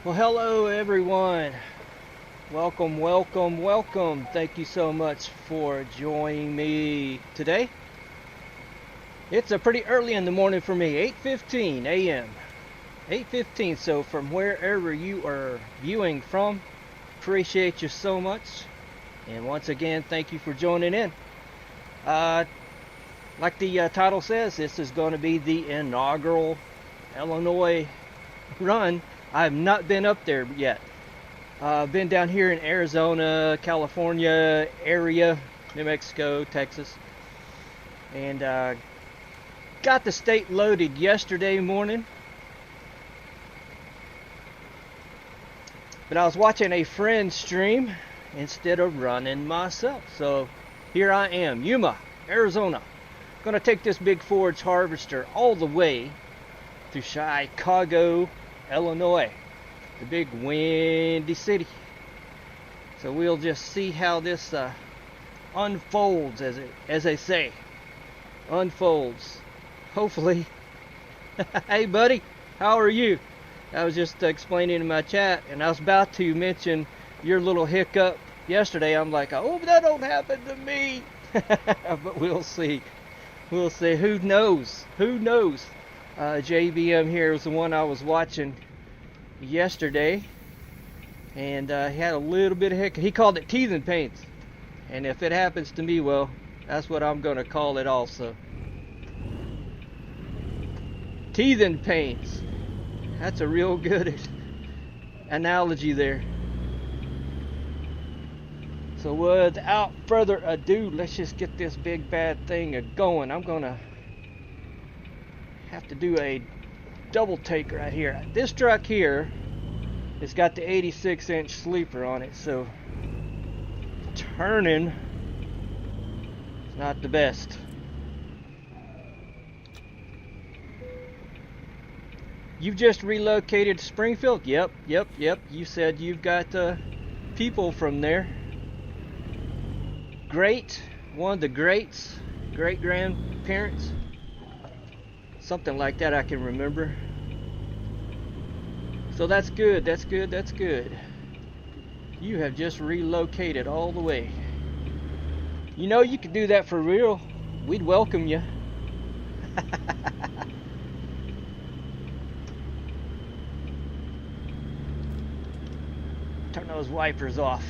Well, hello everyone. Welcome, welcome, welcome. Thank you so much for joining me today. It's a pretty early in the morning for me, 8:15 a.m. 8:15, so from wherever you are viewing from, appreciate you so much. And once again, thank you for joining in. Like the title says, this is going to be the inaugural Illinois run. I have not been up there yet. I've been down here in Arizona, California area, New Mexico, Texas, and got the state loaded yesterday morning. But I was watching a friend stream instead of running myself. So here I am, Yuma, Arizona. Gonna take this big forage harvester all the way to Chicago, Illinois, the big windy city. So we'll just see how this unfolds, as they say, unfolds. Hopefully. Hey buddy, how are you? I was just explaining in my chat, and I was about to mention your little hiccup yesterday. I'm like, I hope that don't happen to me. But we'll see. We'll see. Who knows? Who knows? JBM here was the one I was watching yesterday, and he had a little bit of hiccup. He called it teething pains, and if it happens to me, well, that's what I'm going to call it also. Teething pains. That's a real good analogy there. So without further ado, let's just get this big bad thing going. I'm going to have to do a double take right here. This truck here has got the 86-inch sleeper on it, so turning is not the best. You've just relocated to Springfield? Yep. You said you've got people from there. Great. One of the greats. Great-grandparents. Something like that I can remember. So that's good. That's good. You have just relocated all the way. You know, you could do that for real. We'd welcome you. Turn those wipers off.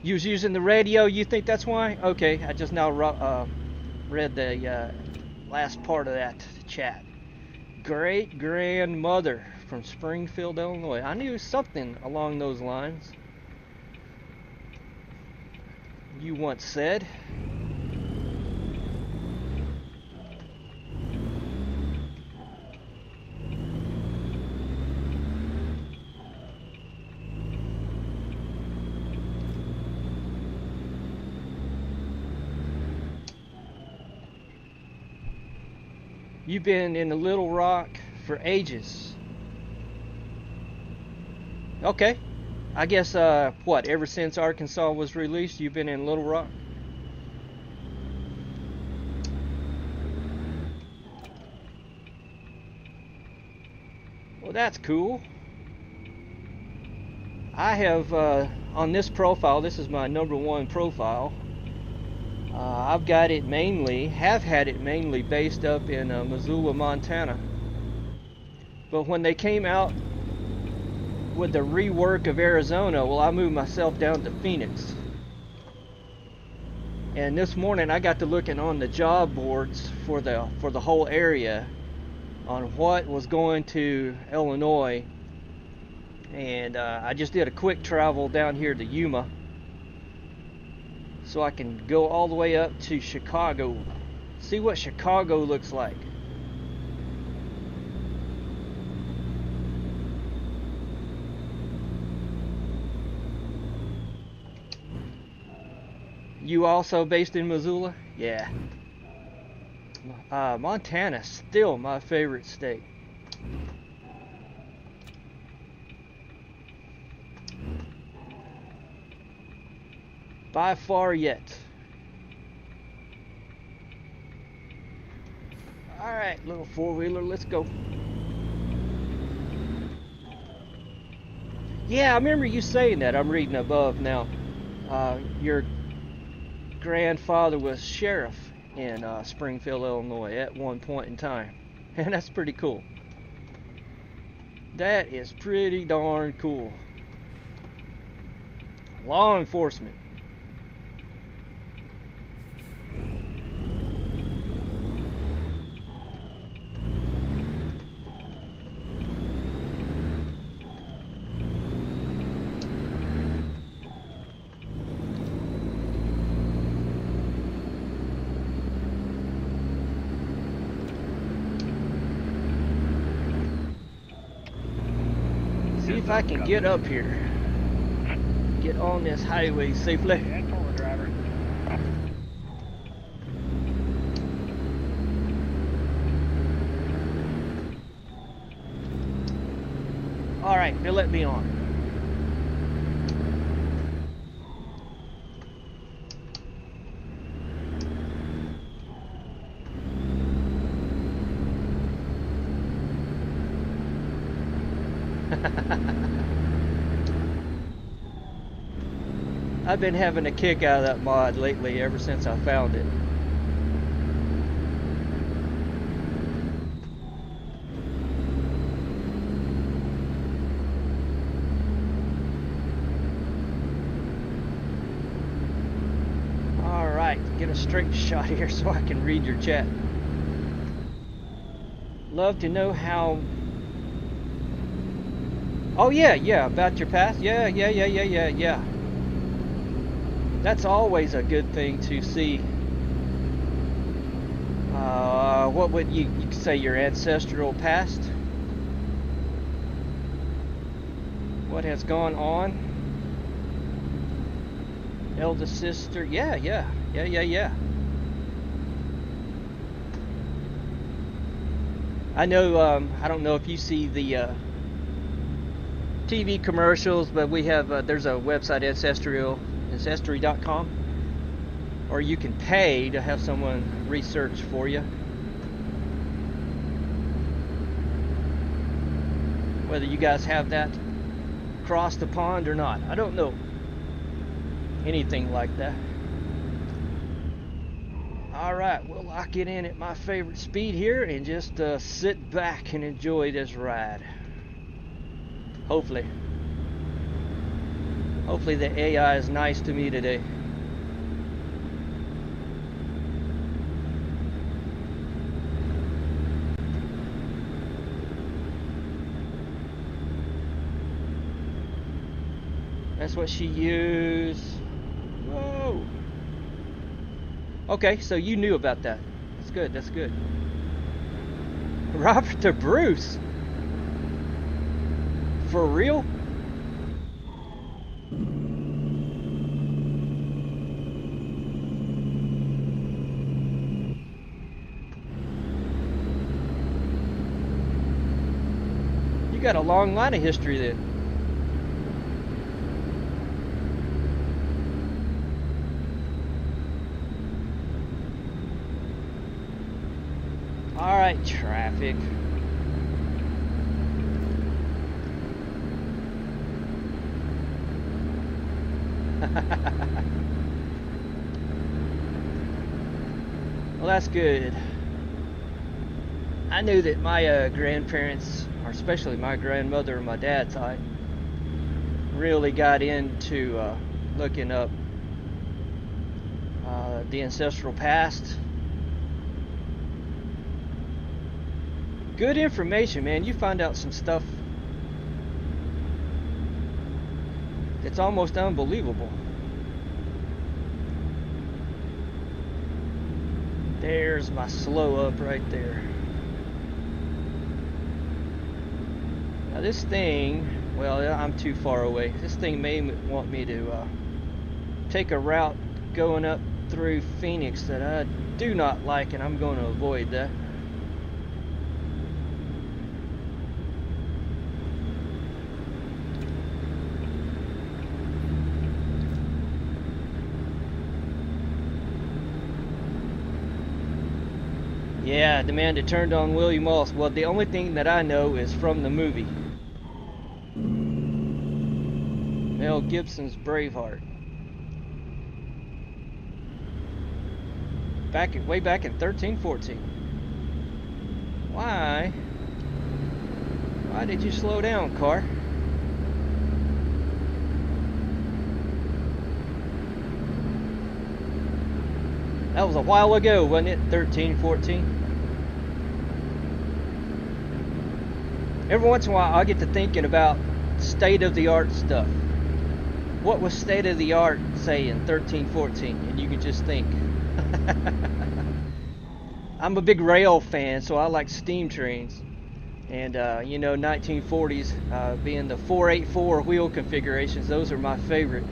You was using the radio, you think that's why? Okay, I just now read the last part of that chat. Great grandmother from Springfield, Illinois. I knew something along those lines. You once said. You've been in the Little Rock for ages. Okay. I guess, ever since Arkansas was released, you've been in Little Rock? Well, that's cool. I have, on this profile, this is my #1 profile. I've got it have had it mainly based up in Missoula, Montana. But when they came out with the rework of Arizona, well, I moved myself down to Phoenix. And this morning I got to looking on the job boards for the whole area on what was going to Illinois. And I just did a quick travel down here to Yuma, so I can go all the way up to Chicago. See what Chicago looks like. You also based in Missoula? Yeah. Montana's still my favorite state. By far yet. Alright, little four-wheeler, let's go. Yeah, I remember you saying that. I'm reading above now. Your grandfather was sheriff in Springfield, Illinois at one point in time. And that's pretty cool. That is pretty darn cool. Law enforcement. See if I can get up here. Get on this highway safely. Driver. Alright, they'll let me on. I've been having a kick out of that mod lately ever since I found it. Alright, get a straight shot here so I can read your chat. Love to know how... Oh yeah, about your path. Yeah. That's always a good thing to see. What would you say, your ancestral past? What has gone on? Eldest sister, yeah. I know, I don't know if you see the TV commercials, but we have, there's a website, Ancestry.com, or you can pay to have someone research for you. Whether you guys have that across the pond or not, I don't know anything like that. Alright, we'll lock it in at my favorite speed here and just sit back and enjoy this ride. Hopefully the AI is nice to me today. That's what she used. Whoa. Okay, so you knew about that. That's good. Robert to Bruce. For real? You got a long line of history there. All right, traffic. Well, that's good. I knew that my grandparents, or especially my grandmother and my dad's side, really got into looking up the ancestral past. Good information, man. You find out some stuff that's almost unbelievable. There's my slow up right there. Now this thing, well, I'm too far away. This thing may want me to take a route going up through Phoenix that I do not like, and I'm going to avoid that. Yeah, the man that turned on William Moss. Well, the only thing that I know is from the movie. Mel Gibson's Braveheart. Way back in 1314. Why did you slow down, car? That was a while ago, wasn't it? 1314. Every once in a while, I get to thinking about state-of-the-art stuff. What was state-of-the-art, say, in 1314? And you can just think. I'm a big rail fan, so I like steam trains. And, you know, 1940s, being the 484 wheel configurations, those are my favorite.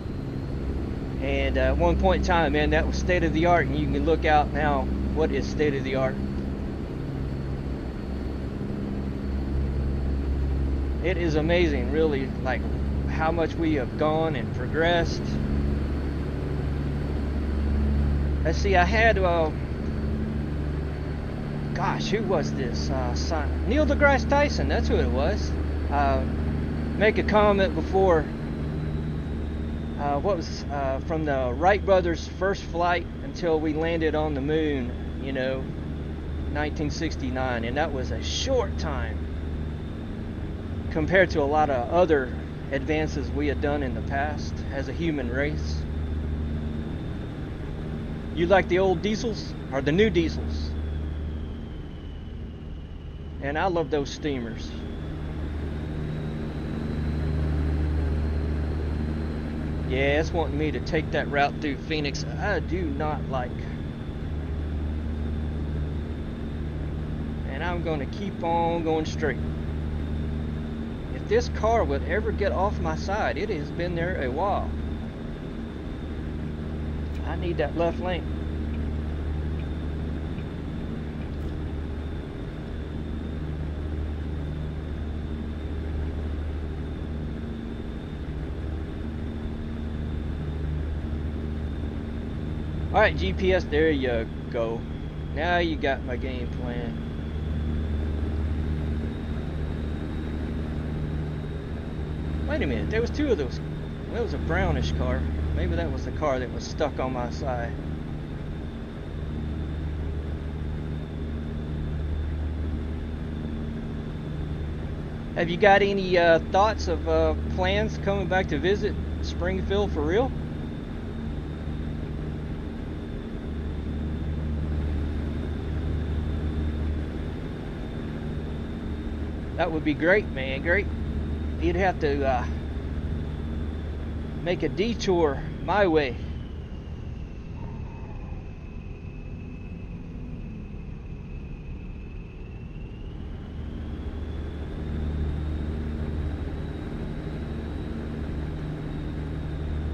And at one point in time, man, that was state-of-the-art. And you can look out now, what is state-of-the-art? It is amazing, really, like how much we have gone and progressed. Let's see, I had, gosh, who was this? Neil deGrasse Tyson, that's who it was. Make a comment before, what was, from the Wright brothers' first flight until we landed on the moon, you know, 1969, and that was a short time compared to a lot of other advances we had done in the past as a human race. You like the old diesels or the new diesels? And I love those steamers. Yeah, it's wanting me to take that route through Phoenix. I do not like. And I'm going to keep on going straight. If this car would ever get off my side, it has been there a while. I need that left lane. Alright, GPS, there you go. Now you got my game plan. Wait a minute, there was two of those. That was a brownish car. Maybe that was the car that was stuck on my side. Have you got any thoughts of plans coming back to visit Springfield for real? That would be great, man, great. You'd have to make a detour my way.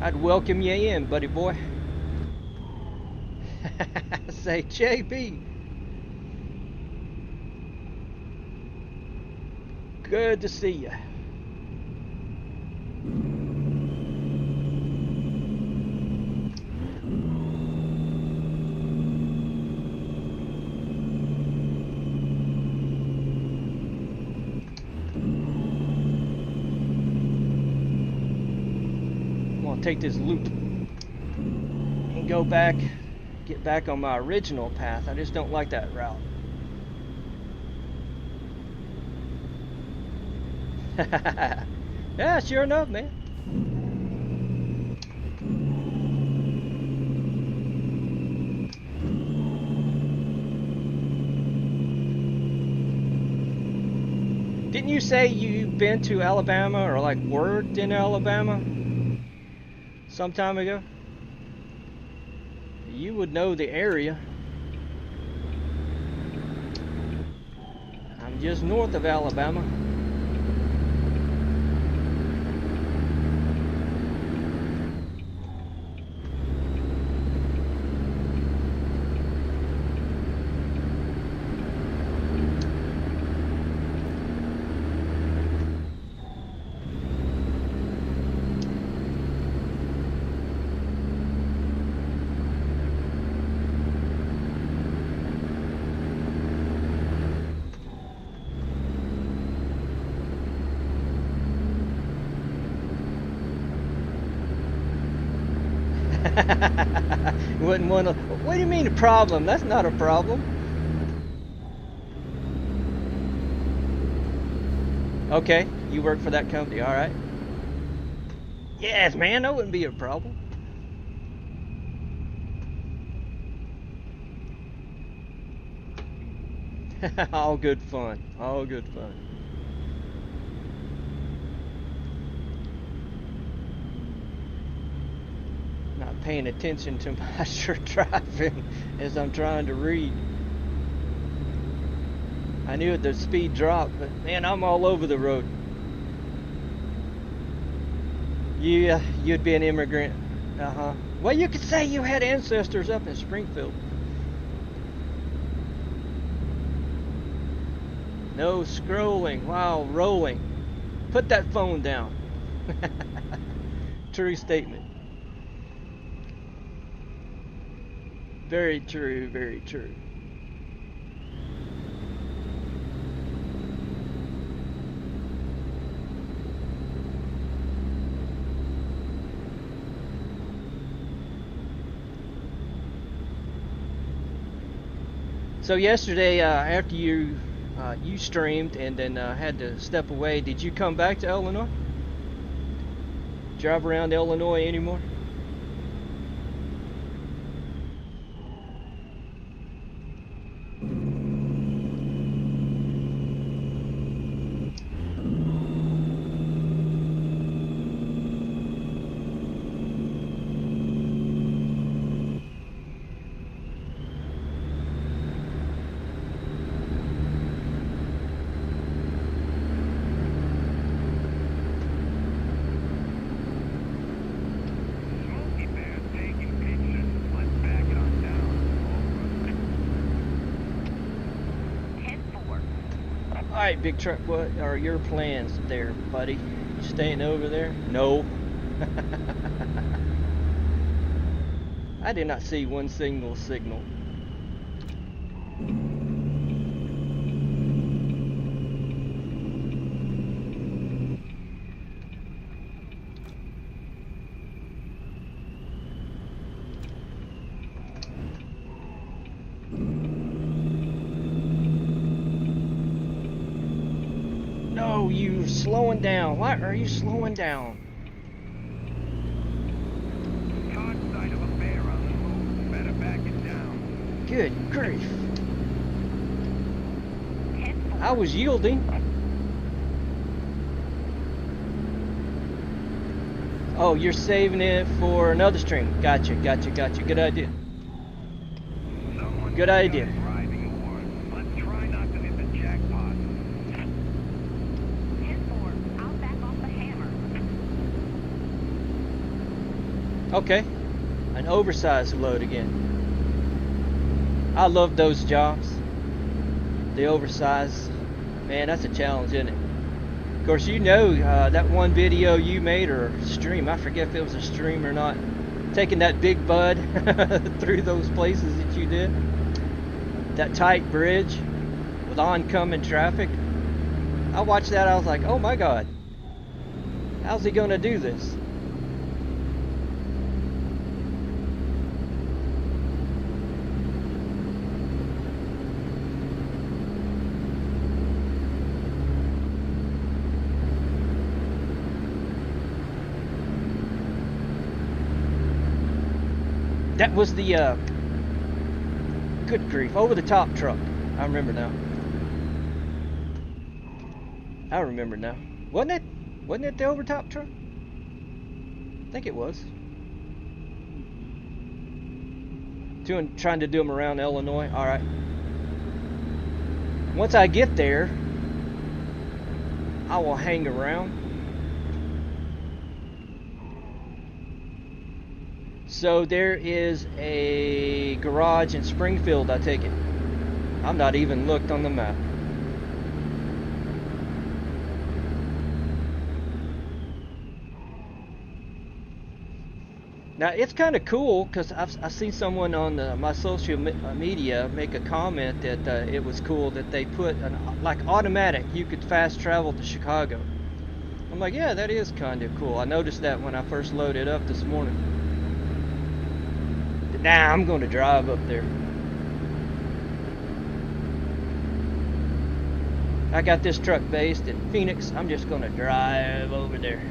I'd welcome you in, buddy boy. Say, JB. Good to see you. I'm gonna take this loop and go back, get back on my original path. I just don't like that route. Yeah, sure enough, man. Didn't you say you've been to Alabama or like worked in Alabama some time ago? You would know the area. I'm just north of Alabama. Wouldn't want to. What do you mean a problem? That's not a problem. Okay, you work for that company, all right? Yes, man, that wouldn't be a problem. All good fun. All good fun. Not paying attention to my driving as I'm trying to read. I knew the speed dropped, but man, I'm all over the road. You'd be an immigrant. Uh-huh. Well, you could say you had ancestors up in Springfield. No scrolling while rolling. Put that phone down. True statement. Very true, very true. So yesterday, after you streamed and then had to step away, did you come back to Illinois? Drive around Illinois anymore? Alright, big truck, what are your plans there, buddy? You staying over there? No. I did not see one single signal. No, you slowing down. Why are you slowing down? Sight of a bear on the move. Better back it down. Good grief. I was yielding. Oh, you're saving it for another stream. Gotcha, gotcha, gotcha. Good idea. Good idea. Let's try not to hit the jackpot. 10-4. I'll back off the hammer. Okay. An oversized load again. I love those jobs. The oversized. Man, that's a challenge, isn't it? Of course, you know that one video you made, or stream, I forget if it was a stream or not, taking that big bud through those places that you did. That tight bridge with oncoming traffic. I watched that, I was like, oh my God. How's he gonna do this? That was the, good grief, over the top truck. I remember now. I remember now. Wasn't it the overtop truck? I think it was. Trying to do them around Illinois. All right. Once I get there, I will hang around. So there is a garage in Springfield, I take it. I'm not even looked on the map. Now it's kind of cool because I've seen someone on my social media make a comment that it was cool that they put like automatic, you could fast travel to Chicago. I'm like, yeah, that is kind of cool. I noticed that when I first loaded up this morning. Nah, I'm going to drive up there. I got this truck based in Phoenix. I'm just going to drive over there.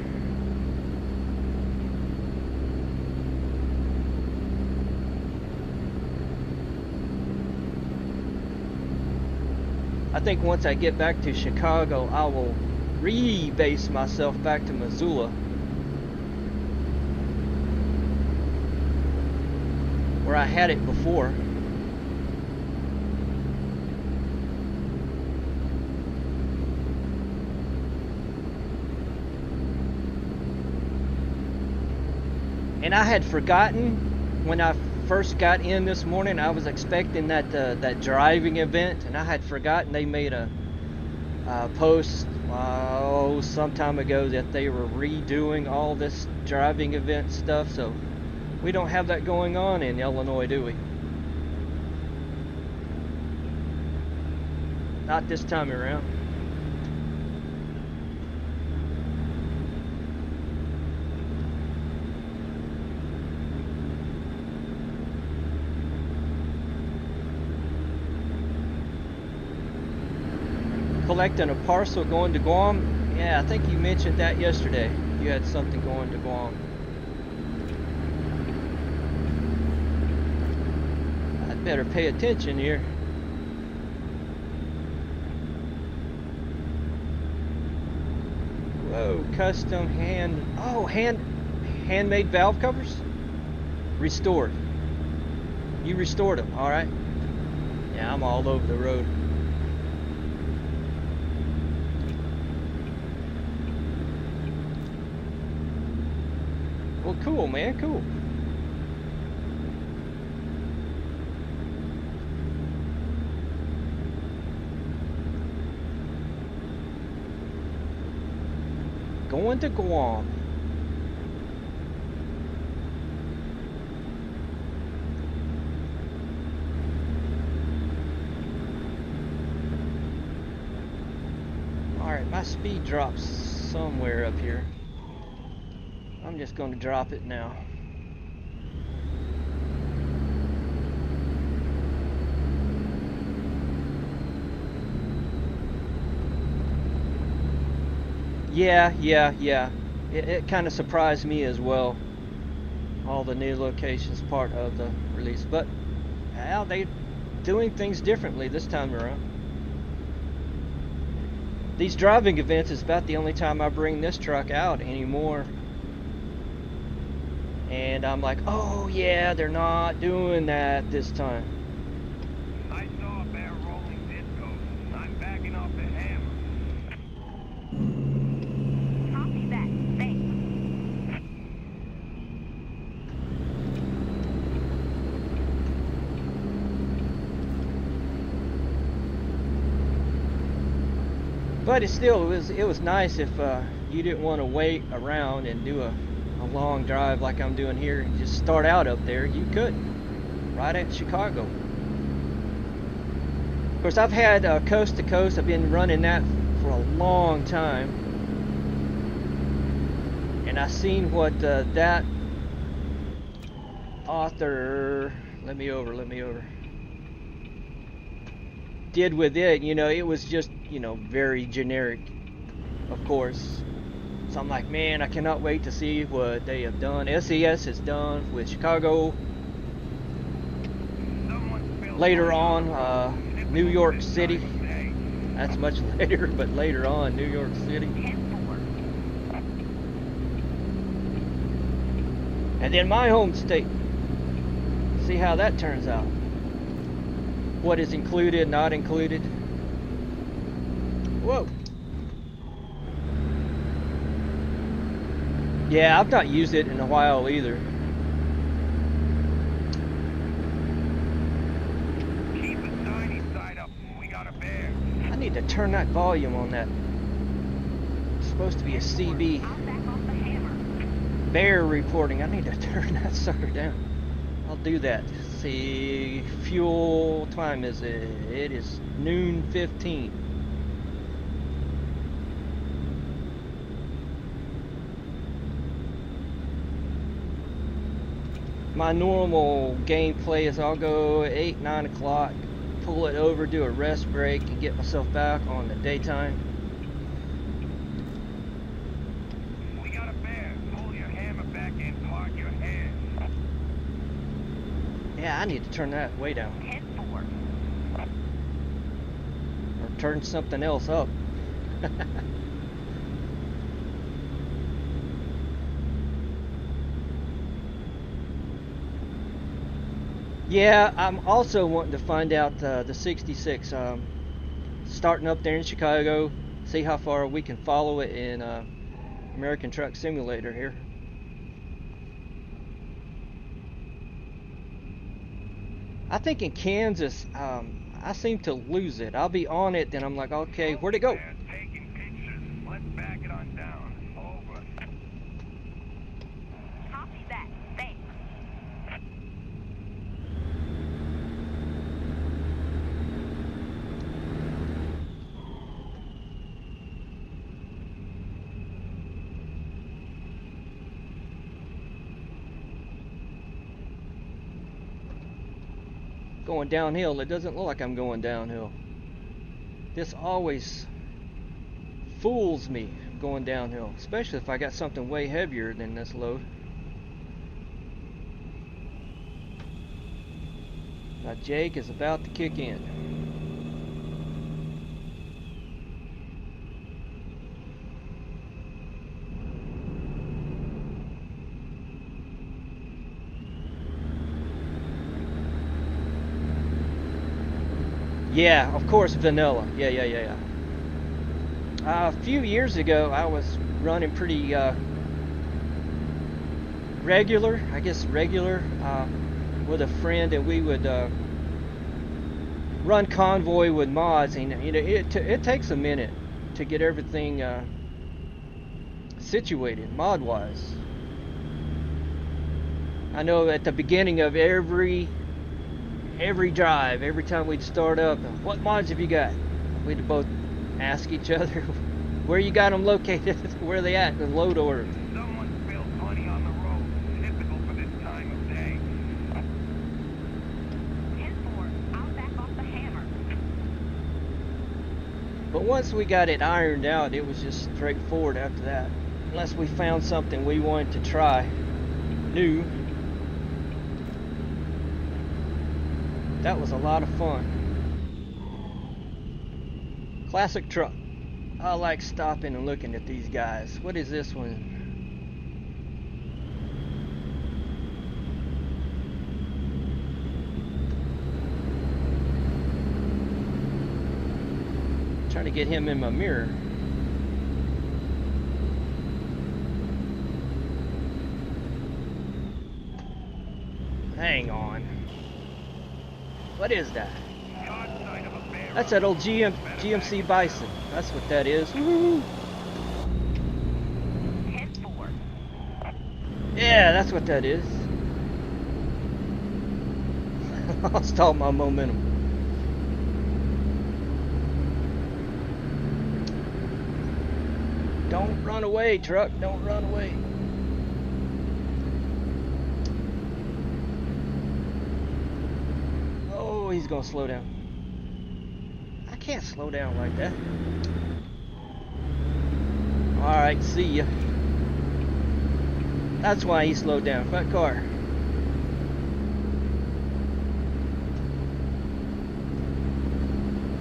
I think once I get back to Chicago, I will rebase myself back to Missoula, where I had it before. And I had forgotten when I first got in this morning, I was expecting that driving event, and I had forgotten they made a post some time ago that they were redoing all this driving event stuff. So we don't have that going on in Illinois, do we? Not this time around. Collecting a parcel going to Guam. Yeah, I think you mentioned that yesterday. You had something going to Guam. I'd better pay attention here. Whoa, custom handmade valve covers? Restored. You restored them, alright. Yeah, I'm all over the road. Well, cool, man, cool. Going to Guam. Alright, my speed drops somewhere up here. I'm just going to drop it now. Yeah. It kind of surprised me as well. All the new locations part of the release. But, well, they're doing things differently this time around. These driving events is about the only time I bring this truck out anymore. And I'm like, oh yeah, they're not doing that this time. I saw a bear rolling discos. I'm backing off the hammer. Copy that. Thanks. But it was nice if you didn't want to wait around and do a long drive like I'm doing here and just start out up there. You could, right at Chicago. Of course, I've had coast to coast. I've been running that for a long time, and I seen what that author, let me over, did with it. You know, it was just, you know, very generic, of course. So I'm like, man, I cannot wait to see what they have done. SES has done with Chicago. Later on, New York City. That's much later, but later on, New York City. And then my home state. See how that turns out. What is included, not included. Whoa. Yeah, I've not used it in a while either. Keep the tiny side up. We got a bear. I need to turn that volume on that. It's supposed to be a CB. I'll back off the hammer. Bear reporting. I need to turn that sucker down. I'll do that. See, fuel time is it is noon 15. my normal gameplay is I'll go at 8, 9 o'clock, pull it over, do a rest break, and get myself back on the daytime. We got a bear. Pull your hammer back in, park your head. Yeah, I need to turn that way down. 10-4. Or turn something else up. Yeah, I'm also wanting to find out the 66. Starting up there in Chicago, see how far we can follow it in American Truck Simulator here. I think in Kansas, I seem to lose it. I'll be on it, then I'm like, okay, where'd it go? They're taking pictures. Let's back it on down. Over. Copy that. Thanks. Going downhill. It doesn't look like I'm going downhill. This always fools me going downhill, especially if I got something way heavier than this load. Now Jake is about to kick in. Yeah, of course, vanilla. Yeah. A few years ago, I was running pretty regular, with a friend, and we would run convoy with mods, and you know, it takes a minute to get everything situated mod-wise. I know at the beginning of every drive, every time we'd start up, what mods have you got? We'd both ask each other where you got them located, where they at, the load order. Someone spilled honey on the road. Typical for this time of day. 10-4. I'll back off the hammer. But once we got it ironed out, it was just straightforward after that. Unless we found something we wanted to try new. That was a lot of fun. Classic truck. I like stopping and looking at these guys. What is this one? Trying to get him in my mirror. Hang on. What is that? That's that old GMC Bison. That's what that is. Woo-hoo. 10-4. Yeah, that's what that is. I'll stall my momentum. Don't run away, truck. Don't run away. Oh, he's gonna slow down. I can't slow down like that. Alright, see ya. That's why he slowed down. Fat car.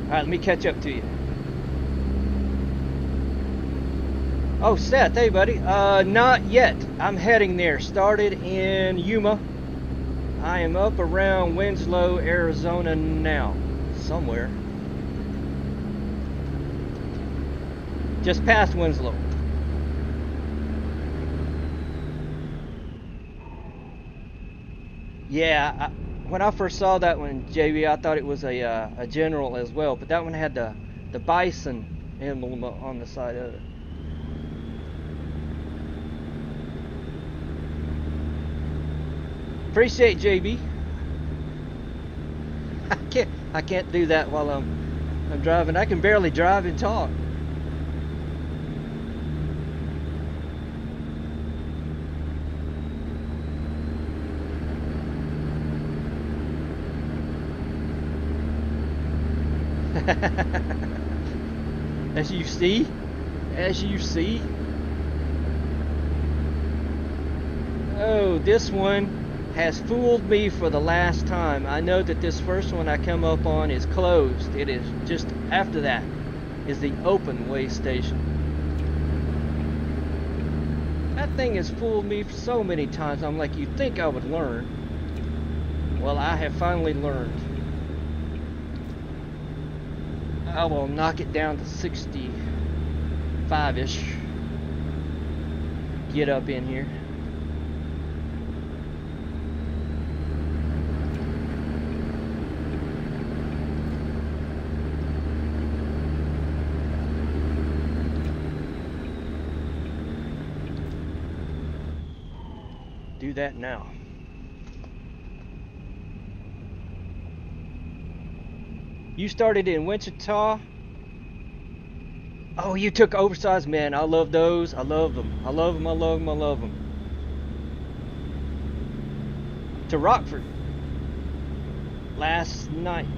Alright, let me catch up to you. Oh, Seth, hey buddy. Not yet. I'm heading there. Started in Yuma. I am up around Winslow, Arizona now. Somewhere. Just past Winslow. Yeah, when I first saw that one, JB, I thought it was a General as well, but that one had the Bison emblem on the side of it. Appreciate JB. I can't do that while I'm driving. I can barely drive and talk. As you see, oh, this one has fooled me for the last time. I know that this first one I come up on is closed. It is just after that is the open way station. That thing has fooled me so many times. I'm like, you'd think I would learn. Well, I have finally learned. I will knock it down to 65-ish. Get up in here. Do that now. You started in Wichita. Oh, you took oversized, man. I love those. I love them. I love them. I love them. I love them. To Rockford last night.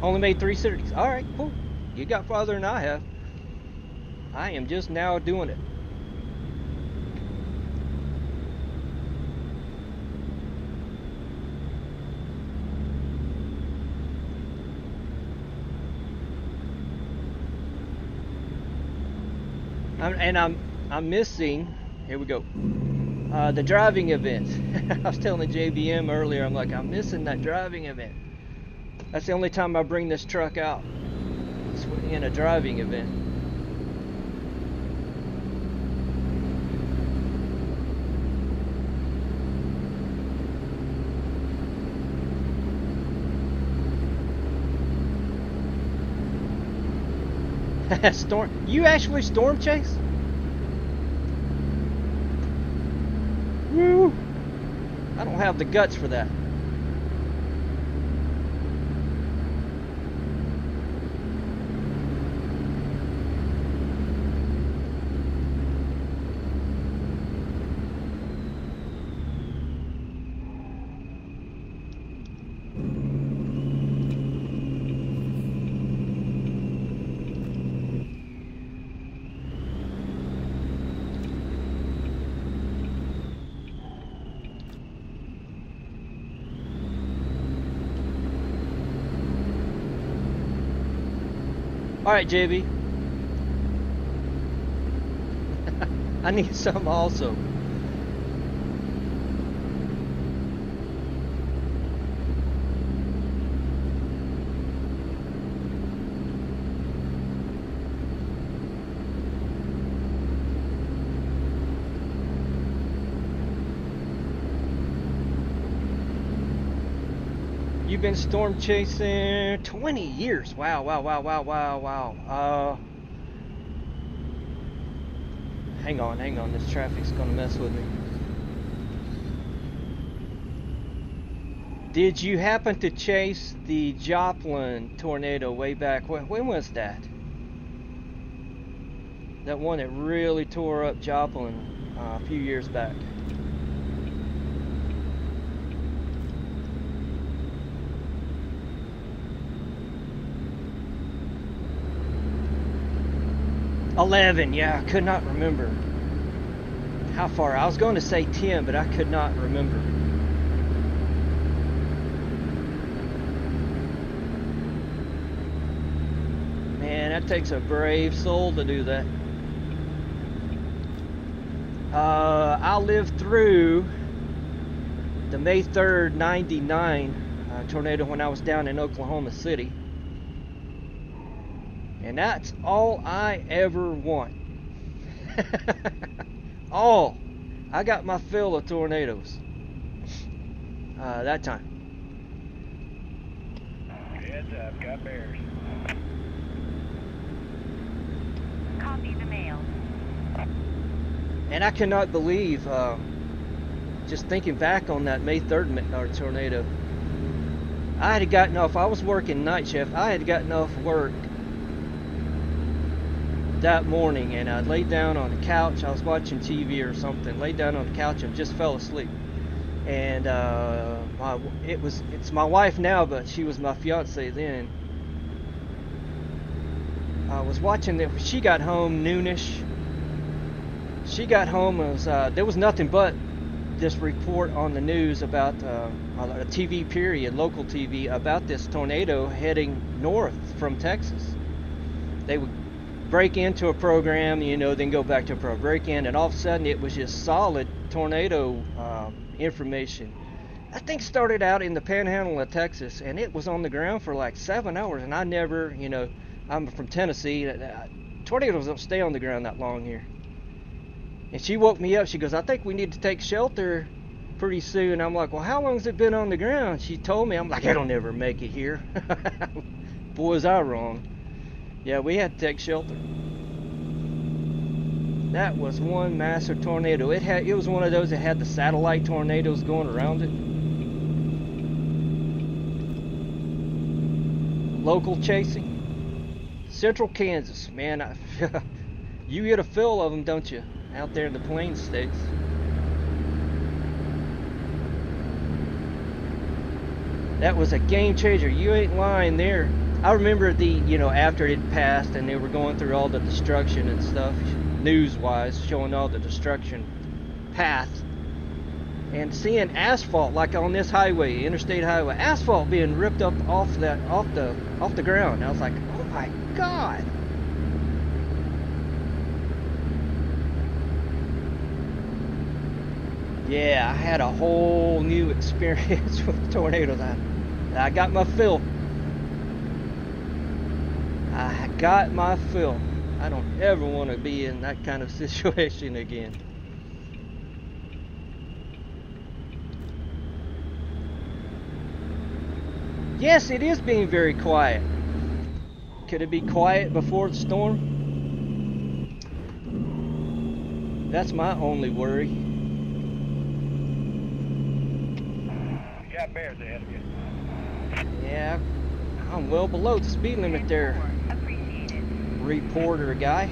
Only made 3 cities. All right, cool. You got farther than I have. I am just now doing it. And I'm missing. Here we go. The driving event. I was telling JBM earlier. I'm like, I'm missing that driving event. That's the only time I bring this truck out. It's in a driving event. Storm. You actually storm chase? Woo! I don't have the guts for that. Alright, JB. I need some also. You've been storm chasing 20 years. Wow, wow, wow, wow, wow, wow. Hang on. This traffic's gonna mess with me. Did you happen to chase the Joplin tornado way back? When was that? That one that really tore up Joplin a few years back. $11, yeah, I could not remember how far. I was going to say 10, but I could not remember. Man, that takes a brave soul to do that. I lived through the May 3rd, 99 tornado when I was down in Oklahoma City. And that's all I ever want. All. I got my fill of tornadoes. That time. Heads up, got bears. Copy the mail. And I cannot believe, just thinking back on that May 3rd tornado, I had gotten off, I was working night shift, I had gotten off work that morning, and I laid down on the couch. I was watching TV or something, laid down on the couch and just fell asleep. And it's my wife now, but she was my fiance then. I was watching that. She got home noonish. She got home. There was nothing but this report on the news about a TV period, local TV, about this tornado heading north from Texas. They would break into a program, you know, then go back to a program, break in, and all of a sudden it was just solid tornado information. That thing started out in the panhandle of Texas, and it was on the ground for like 7 hours, and I never, you know, I'm from Tennessee, tornadoes don't stay on the ground that long here. And she woke me up, she goes, I think we need to take shelter pretty soon. I'm like, well, how long has it been on the ground? She told me. I'm like, it'll never make it here. Boy, was I wrong. Yeah, we had to take shelter. That was one massive tornado. It was one of those that had the satellite tornadoes going around it. Local chasing. Central Kansas, man. You get a feel of them, don't you? Out there in the Plains states. That was a game changer. You ain't lying there. I remember after it had passed and they were going through all the destruction and stuff, news-wise, showing all the destruction path, and seeing asphalt, like on this highway, interstate highway, asphalt being ripped up off the ground. I was like, oh my God. Yeah, I had a whole new experience with tornadoes. I got my fill. I got my fill. I don't ever want to be in that kind of situation again. Yes, it is being very quiet. Could it be quiet before the storm? That's my only worry. You got bears ahead of you. Yeah, I'm well below the speed limit there, reporter guy.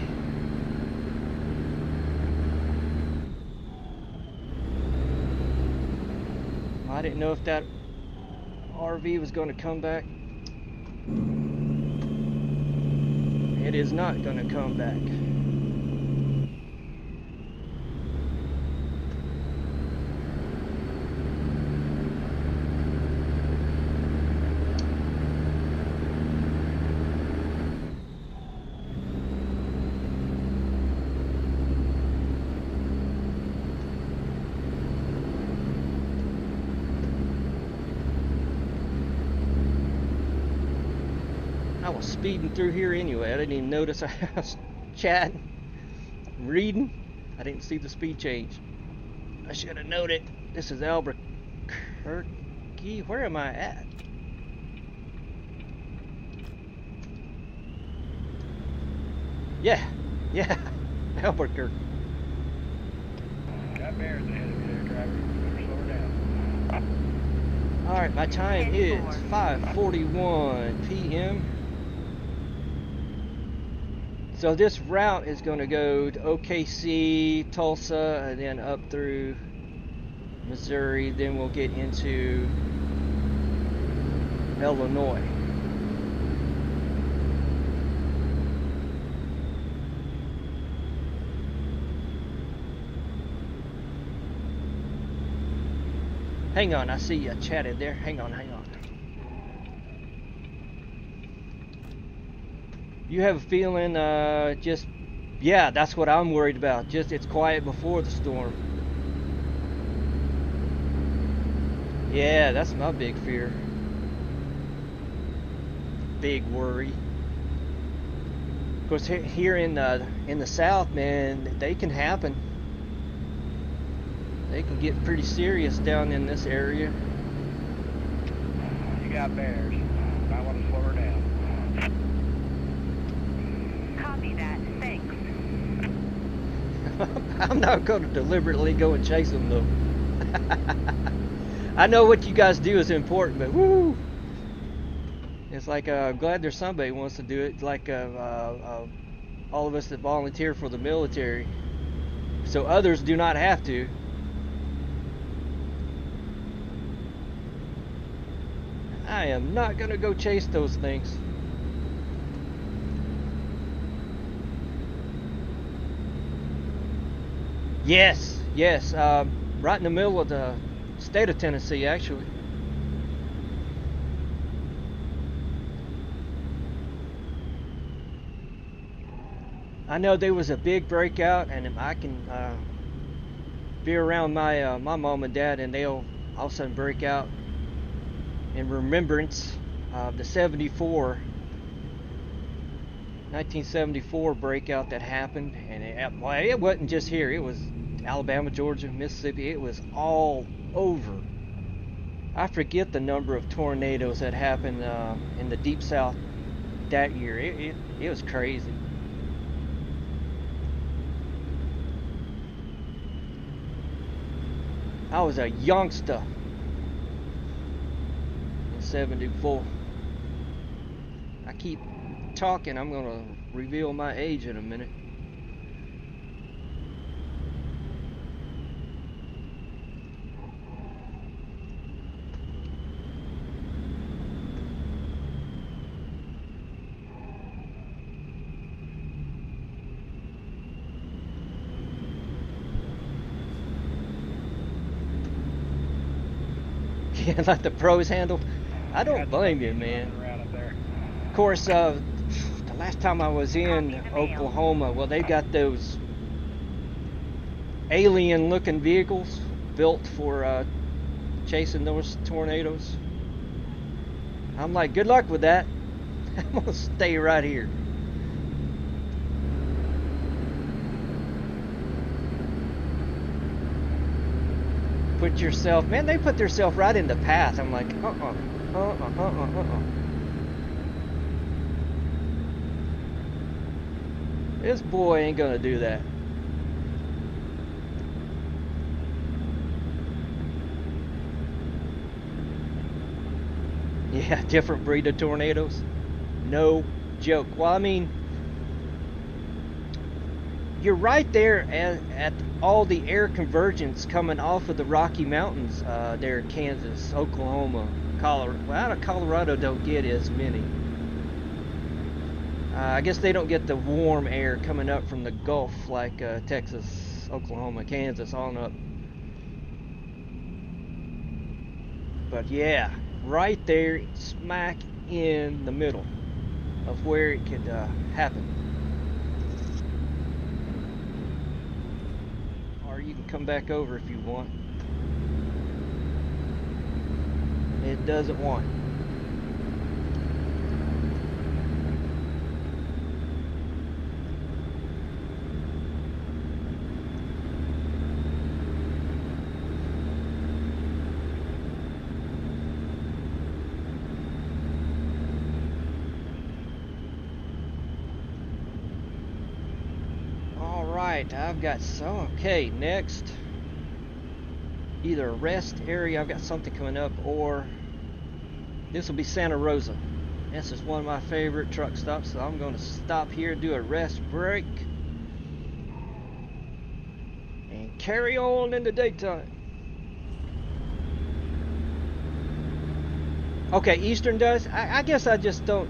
I didn't know if that RV was going to come back. It is not going to come back. I was speeding through here anyway. I didn't even notice I was chatting, reading. I didn't see the speed change. I should have noted. This is Albuquerque. Where am I at? Yeah, Albuquerque. Got bears ahead of you there, driver. Better slow her down. Alright, my time is 5:41 p.m. So this route is going to go to OKC, Tulsa, and then up through Missouri. Then we'll get into Illinois. Hang on, I see you chatted there. Hang on. You have a feeling, yeah, that's what I'm worried about. Just it's quiet before the storm. Yeah, that's my big fear. Big worry. Of course, here in the South, man, they can happen. They can get pretty serious down in this area. You got bears. I want to slow her down. Copy that. Thanks. I'm not going to deliberately go and chase them, though. I know what you guys do is important, but woo! It's like, I'm glad there's somebody who wants to do it. Like all of us that volunteer for the military. So others do not have to. I am not going to go chase those things. Yes, yes. Right in the middle of the state of Tennessee, actually. I know there was a big breakout, and I can be around my mom and dad, and they'll all of a sudden break out in remembrance of the 1974 breakout that happened, and it wasn't just here. It was Alabama, Georgia, Mississippi. It was all over. I forget the number of tornadoes that happened in the deep south that year. It was crazy. I was a youngster in '74. I keep talking. I'm gonna reveal my age in a minute. Yeah, let the pros handle. I don't blame you, man. Of course, the last time I was in Oklahoma, well, they got those alien-looking vehicles built for chasing those tornadoes. I'm like, good luck with that. I'm gonna stay right here. Put yourself, man, they put themselves right in the path. I'm like, This boy ain't gonna do that. Yeah, different breed of tornadoes. No joke. Well, I mean, you're right there at all the air convergence coming off of the Rocky Mountains there in Kansas, Oklahoma, Colorado. Well, out of Colorado don't get as many. I guess they don't get the warm air coming up from the Gulf like Texas, Oklahoma, Kansas, on up. But yeah, right there, smack in the middle of where it could happen. Or you can come back over if you want. It doesn't want. I've got okay, next either a rest area, I've got something coming up, or this will be Santa Rosa. This is one of my favorite truck stops, so I'm going to stop here, do a rest break, and carry on in the daytime. Okay, Eastern does. I guess I just don't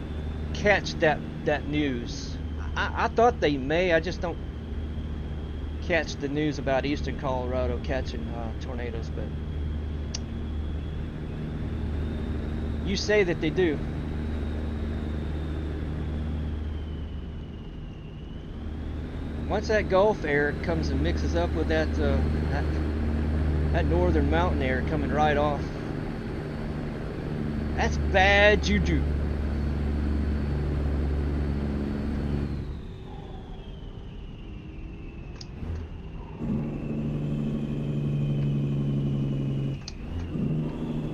catch that news. I thought they may, I just don't catch the news about Eastern Colorado catching tornadoes, but you say that they do. Once that Gulf air comes and mixes up with that northern mountain air coming right off, that's bad juju.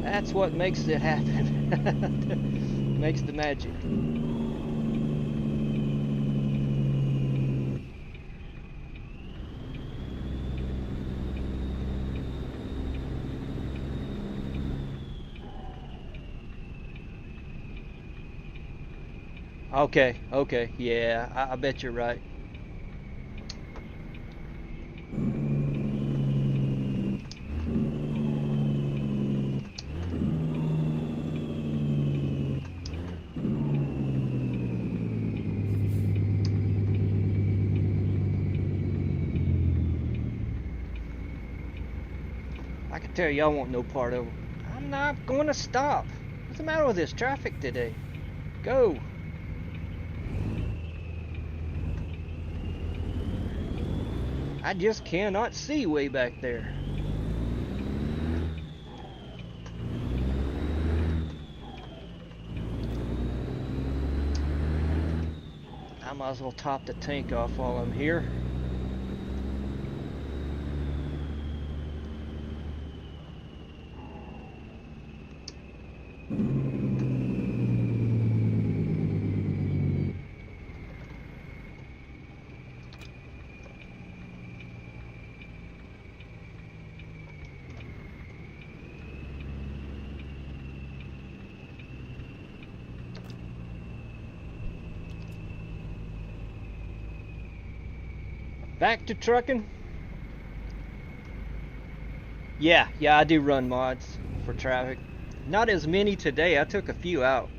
That's what makes it happen. Makes the magic. Okay, yeah, I bet you're right. tell you, I want no part of it. I'm not going to stop. What's the matter with this traffic today? Go. I just cannot see way back there. I might as well top the tank off while I'm here. Back to trucking. Yeah, I do run mods for traffic. Not as many today. I took a few out.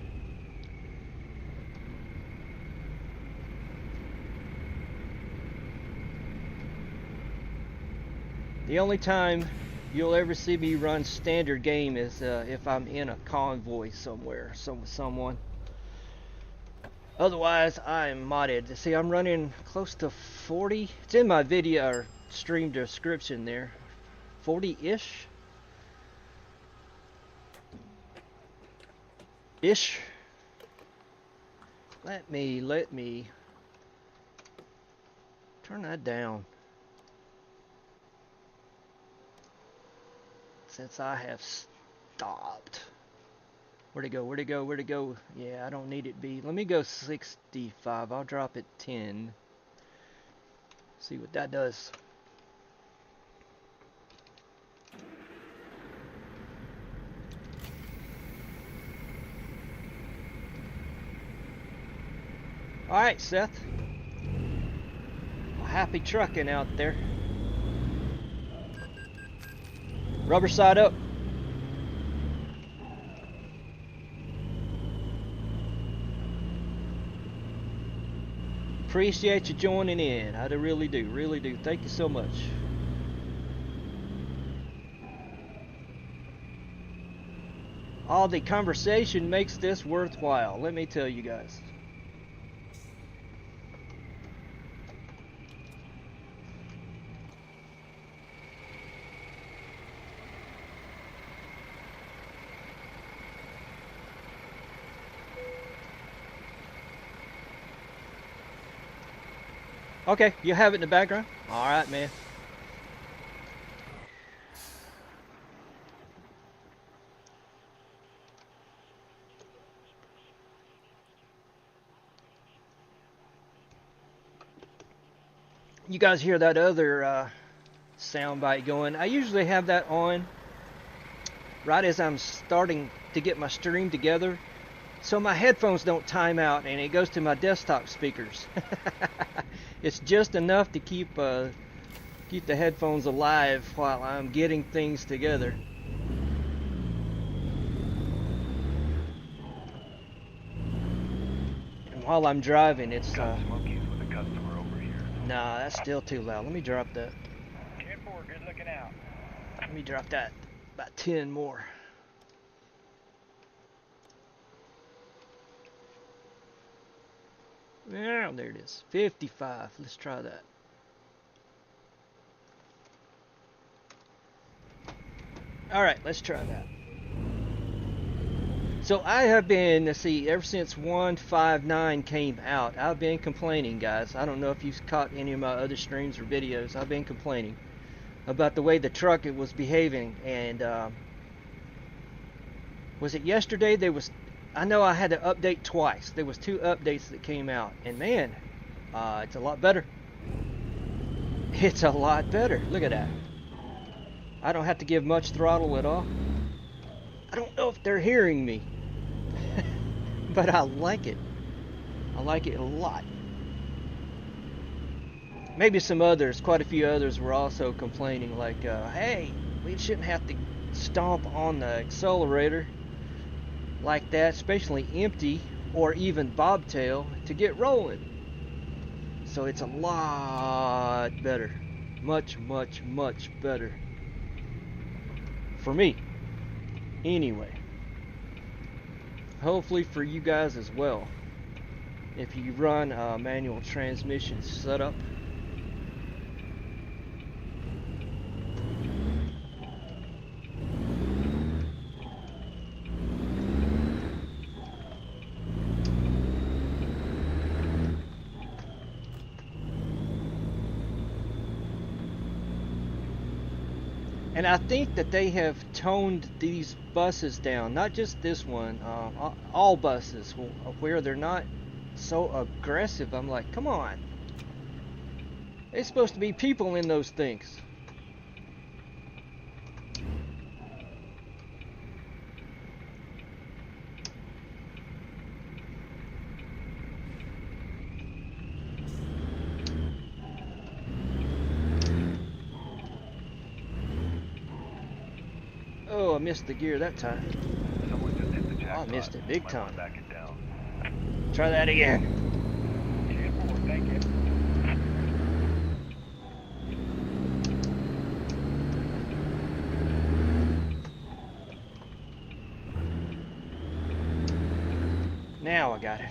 The only time you'll ever see me run standard game is if I'm in a convoy somewhere, with someone. Otherwise, I'm modded. See, I'm running close to 40. It's in my video or stream description there. 40-ish. Let me turn that down. Since I have stopped. Where'd it go? Yeah, I don't need it be. Let me go 65. I'll drop it 10. See what that does. Alright, Seth. Well, happy trucking out there. Rubber side up. Appreciate you joining in. I really do. Thank you so much. All the conversation makes this worthwhile, let me tell you guys. Okay, you have it in the background? Alright, man. You guys hear that other sound bite going? I usually have that on right as I'm starting to get my stream together, so my headphones don't time out and it goes to my desktop speakers. It's just enough to keep the headphones alive while I'm getting things together. And while I'm driving, it's Got smokies with a customer over here. nah, that's still too loud. Let me drop that. 10-4, good looking out. Let me drop that about 10 more. Yeah, there it is. 55. Let's try that. Alright, let's try that. So I have been, let's see, ever since 159 came out, I've been complaining, guys. I don't know if you've caught any of my other streams or videos. I've been complaining about the way the truck it was behaving. And was it yesterday? I know I had to update twice. There was 2 updates that came out, and man, it's a lot better. It's a lot better. Look at that. I don't have to give much throttle at all. I don't know if they're hearing me, but I like it. I like it a lot. Maybe some others, quite a few others were also complaining like, hey, we shouldn't have to stomp on the accelerator like that, especially empty or even bobtail, to get rolling. So it's a lot better. Much better. For me. Anyway. Hopefully for you guys as well. If you run a manual transmission setup. And I think that they have toned these buses down, not just this one, all buses, where they're not so aggressive. I'm like, come on. There's supposed to be people in those things. Oh, I missed the gear that time. Someone just hit the Oh, jackpot. I missed it big Might time. wanna back it down. Try that again. 10-4, thank you. Now I got it.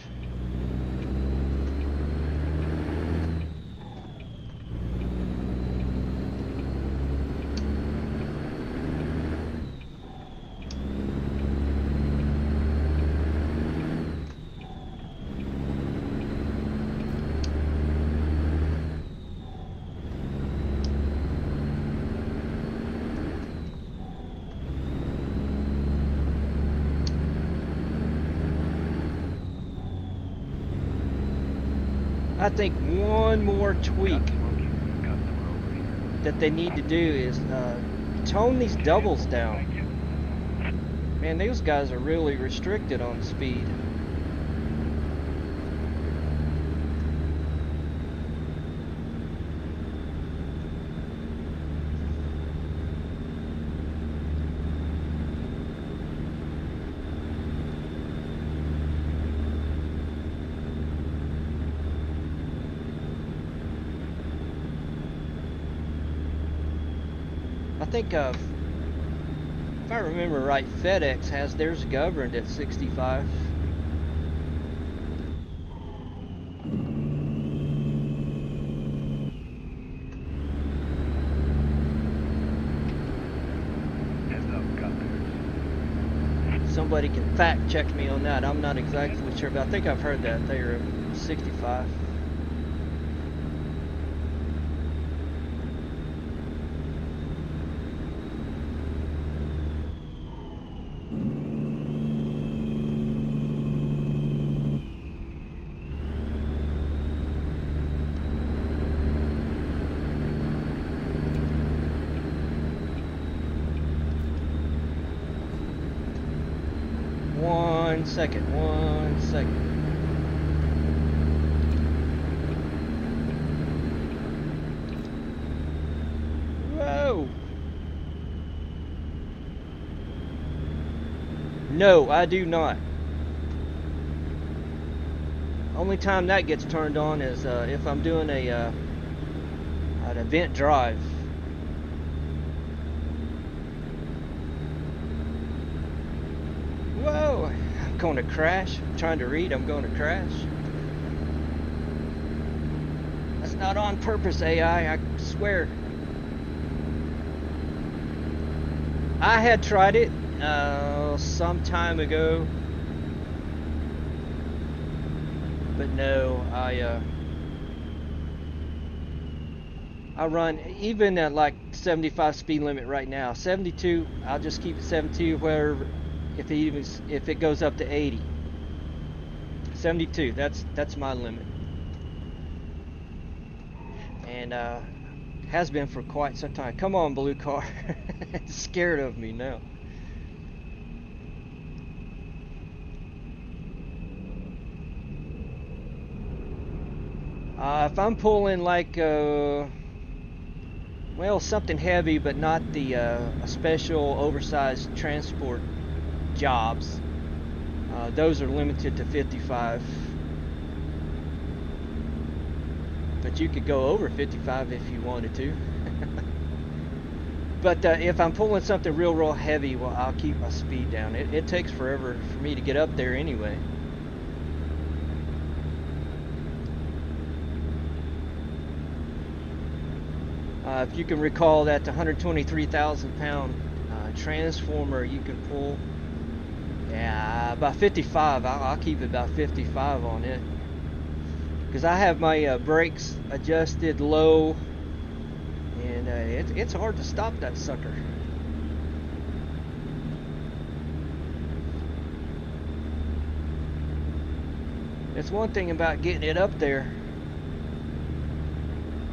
I think one more tweak that they need to do is tone these doubles down. Man, those guys are really restricted on speed. I think if I remember right, FedEx has theirs governed at 65. Heads up, got theirs. Somebody can fact check me on that. I'm not exactly sure, but I think I've heard that they are 65. One second. Whoa! No, I do not. Only time that gets turned on is if I'm doing an event drive. Whoa! I'm going to crash. I'm trying to read. I'm going to crash. That's not on purpose, AI. I swear. I had tried it some time ago, but no, I run even at like 75 speed limit right now. 72. I'll just keep it 72. Where if it goes up to 80. 72. That's my limit, and has been for quite some time. Come on, blue car. It's scared of me now. If I'm pulling like well, something heavy but not the special oversized transport jobs, those are limited to 55. But you could go over 55 if you wanted to. But if I'm pulling something real heavy, well, I'll keep my speed down. It takes forever for me to get up there anyway. If you can recall that 123,000 pound transformer you can pull, yeah, about 55. I'll keep it about 55 on it, because I have my brakes adjusted low, and it's hard to stop that sucker. It's one thing about getting it up there.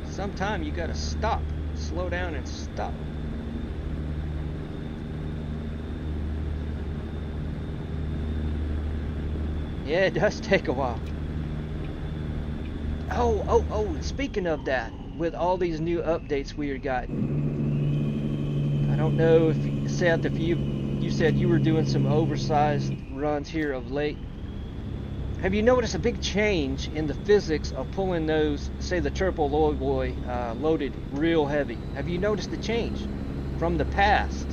Sometime you gotta stop, slow down and stop. Yeah, it does take a while. Oh, speaking of that, with all these new updates we got, I don't know if Seth, if you said you were doing some oversized runs here of late. Have you noticed a big change in the physics of pulling those, say the Turbo Loy Boy loaded real heavy? Have you noticed the change from the past?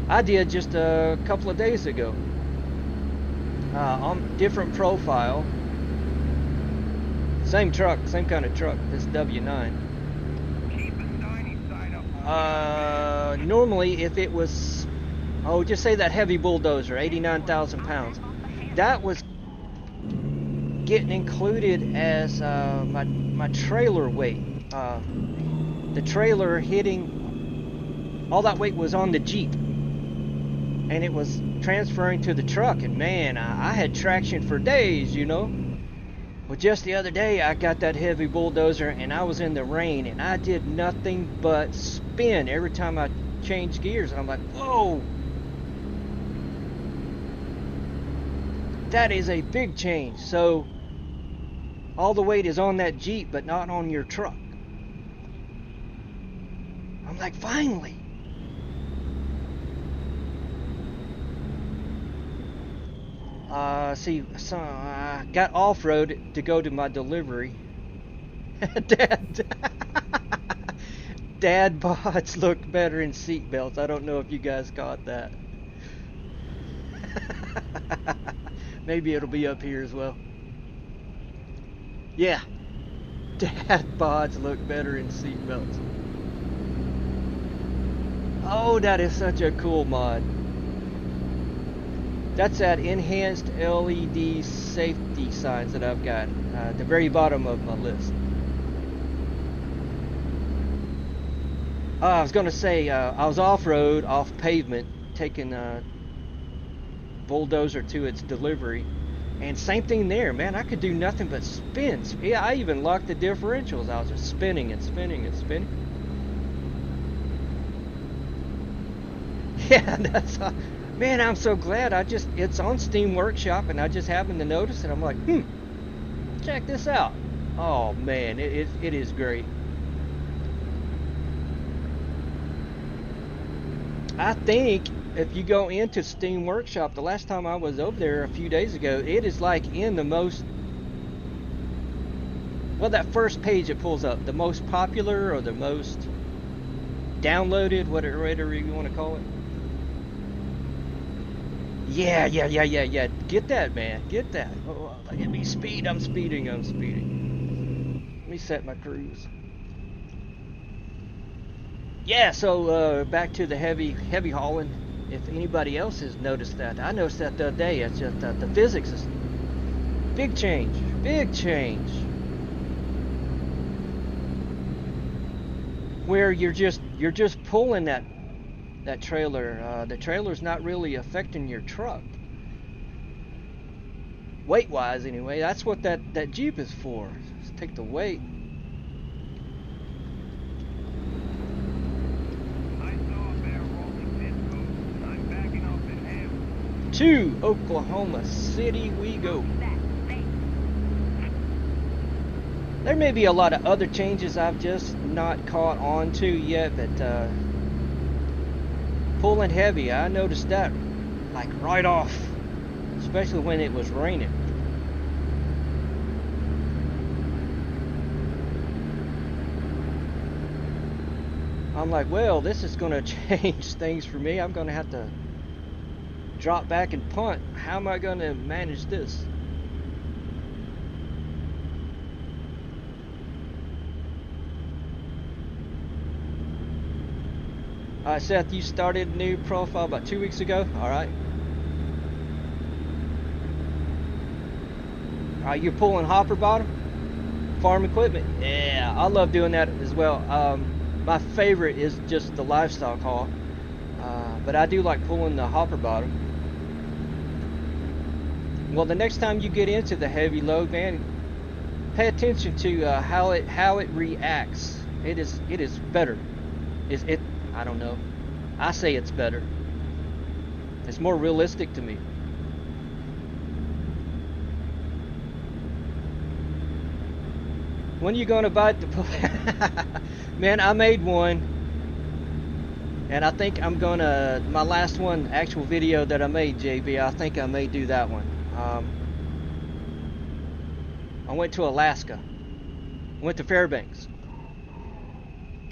I did just a couple of days ago. On different profile, same truck, same kind of truck, this W9. Keep the shiny side up. Normally if it was, just say that heavy bulldozer, 89,000 pounds, that was getting included as my trailer weight. The trailer hitting, all that weight was on the Jeep, and it was transferring to the truck, and man, I had traction for days, you know. Well, just the other day I got that heavy bulldozer and I was in the rain and I did nothing but spin every time I changed gears. I'm like, whoa, that is a big change. So all the weight is on that Jeep but not on your truck. I'm like, finally. So I got off-road to go to my delivery. Dad bods look better in seatbelts. I don't know if you guys caught that. Maybe it'll be up here as well. Yeah, dad bods look better in seatbelts. Oh, that is such a cool mod. That's that enhanced LED safety signs that I've got at the very bottom of my list. I was going to say, I was off-road, off pavement, taking a bulldozer to its delivery. And same thing there, man. I could do nothing but spin. Yeah, I even locked the differentials. I was just spinning and spinning and spinning. Yeah, that's... Man, I'm so glad. It's on Steam Workshop, and I just happened to notice it. I'm like, check this out. Oh man, it is great. I think if you go into Steam Workshop, the last time I was over there a few days ago, it is like in the most, well, that first page it pulls up, the most popular or the most downloaded, whatever you want to call it. Yeah. Get that, man. Get that. Oh, look at me speed. I'm speeding. Let me set my cruise. Yeah, so back to the heavy hauling. If anybody else has noticed that, I noticed that the other day. It's just the physics is big change. Where you're just pulling that trailer, the trailer's not really affecting your truck. Weight-wise, anyway. That's what that Jeep is for. Just take the weight. I saw a bear rolling this coast. I'm backing up in Ham. To Oklahoma City we go. There may be a lot of other changes I've just not caught on to yet, but pulling heavy, I noticed that like right off, especially when it was raining. I'm like, well, this is going to change things for me. I'm going to have to drop back and punt. How am I going to manage this? Alright, Seth, you started a new profile about 2 weeks ago. Alright. Alright, you're pulling hopper bottom? Farm equipment? Yeah, I love doing that as well. My favorite is just the livestock haul. But I do like pulling the hopper bottom. Well, the next time you get into the heavy load, man, pay attention to how it reacts. It is better. I don't know. I say it's better. It's more realistic to me. When are you gonna bite the man, I made one. And I think I'm gonna, my last one, actual video that I made, JB, I think I may do that one. I went to Alaska. Went to Fairbanks.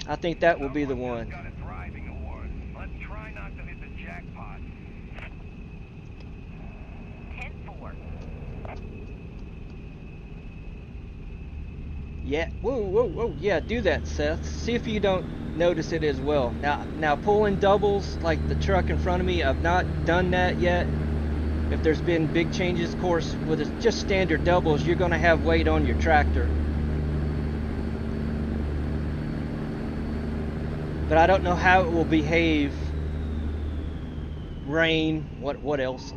I think that will be the one. Got a driving award. Let's try not to hit the jackpot. 10-4. Yeah, whoa, yeah, do that, Seth. See if you don't notice it as well. Now pulling doubles like the truck in front of me, I've not done that yet. If there's been big changes, of course, with just standard doubles, you're going to have weight on your tractor. But I don't know how it will behave. Rain, what else?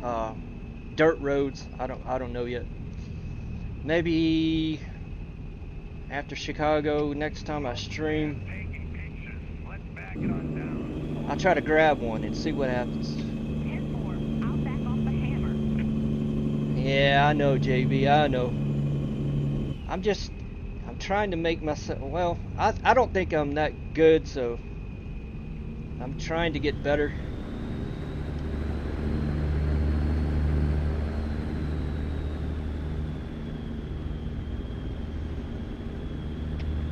Dirt roads, I don't know yet. Maybe after Chicago, next time I stream, Taking pictures. Let's back it on down. I'll try to grab one and see what happens. 10-4. I'll back off the hammer. Yeah, I know, JB, I know. I'm trying to make myself, well, I don't think I'm that good, so I'm trying to get better.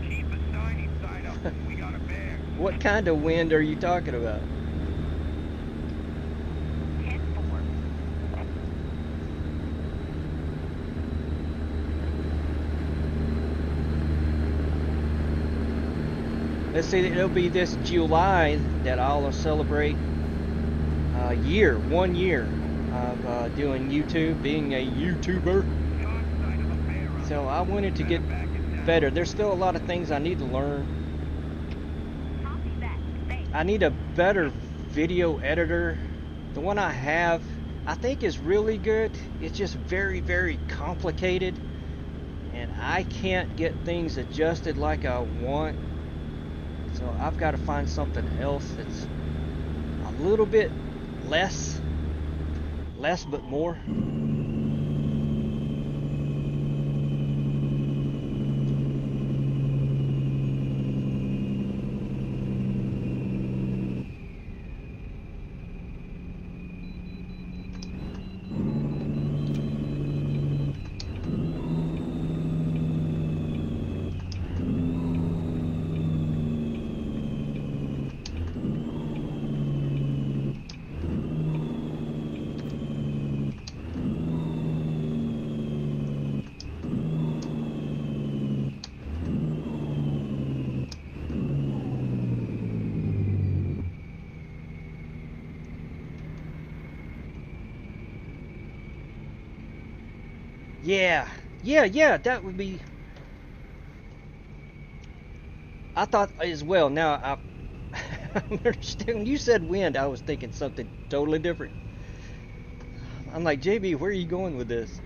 Keep the shiny side up. We got a bear. What kind of wind are you talking about? 10-4. Let's see, it'll be this July that I'll celebrate 1 year of doing YouTube, being a YouTuber. Short side of a bear on So I wanted to get back it down. better. There's still a lot of things I need to learn. Copy that. Thanks. I need a better video editor. The one I have, I think is really good. It's just very, very complicated. And I can't get things adjusted like I want. So I've got to find something else that's a little bit less but more. Yeah, that would be. I thought as well. Now I understand when you said wind, I was thinking something totally different. I'm like, JB, where are you going with this?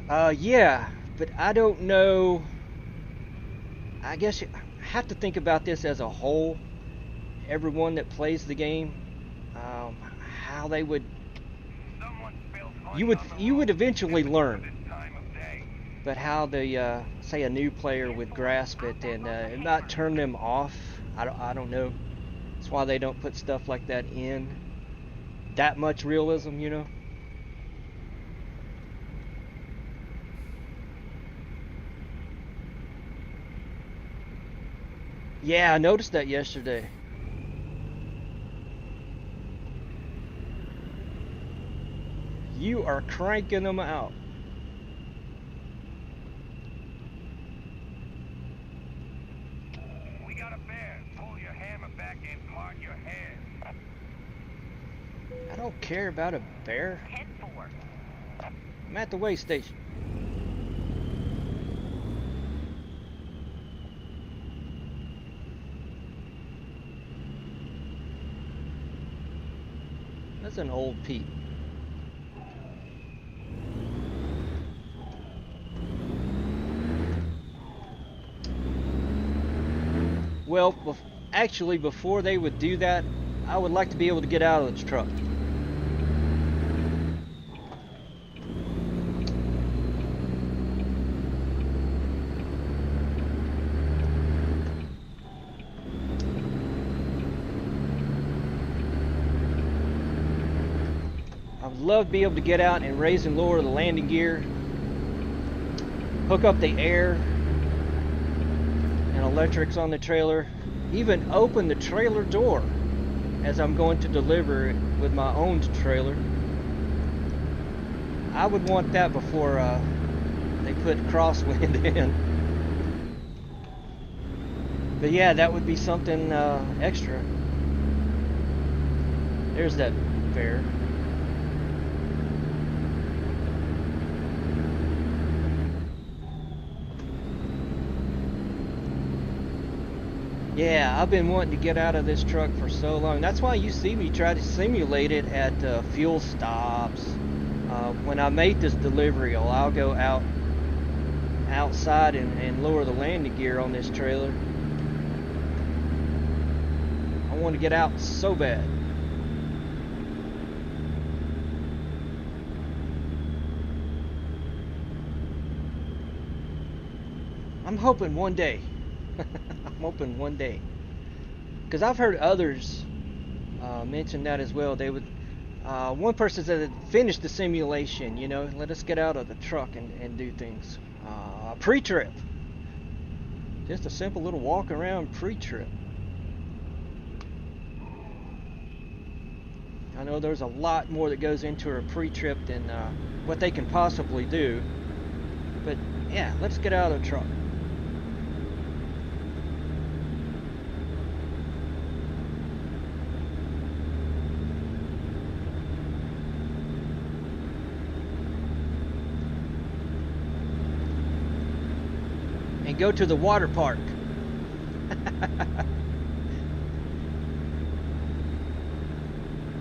Yeah, but I don't know. I guess you have to think about this as a whole. Everyone that plays the game, how they would. Someone spilled honey You would on the you would road. eventually This learn. time of day. But how the say a new player would grasp it and not turn them off, I don't know. That's why they don't put stuff like that in. That much realism, you know. Yeah, I noticed that yesterday. You are cranking them out. We got a bear. Pull your hammer back and part your hair. I don't care about a bear. 10-4. I'm at the way station. That's an old Pete. Well, actually, before they would do that, I would like to be able to get out of the truck. I would love to be able to get out and raise and lower the landing gear, hook up the air and electrics on the trailer, even open the trailer door as I'm going to deliver it with my own trailer. I would want that before they put crosswind in. But yeah, that would be something extra. There's that bear. Yeah, I've been wanting to get out of this truck for so long. That's why you see me try to simulate it at fuel stops. When I make this delivery, I'll go outside and lower the landing gear on this trailer. I want to get out so bad. I'm hoping one day. I'm hoping one day, because I've heard others mention that as well. They would, one person said, finish the simulation, you know, let us get out of the truck and do things. Pre-trip, just a simple little walk around pre-trip. I know there's a lot more that goes into a pre-trip than what they can possibly do, but yeah, let's get out of the truck. And go to the water park.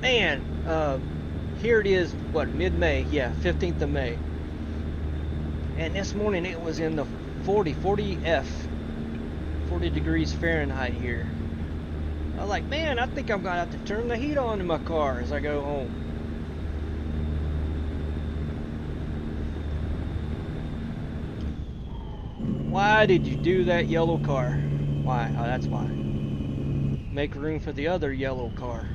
Man, here it is, what, mid-May? Yeah, 15th of May. And this morning it was in the 40 degrees Fahrenheit here. I was like, man, I think I'm gonna have to turn the heat on in my car as I go home. Why did you do that, yellow car? Why? Oh, that's why. Make room for the other yellow car.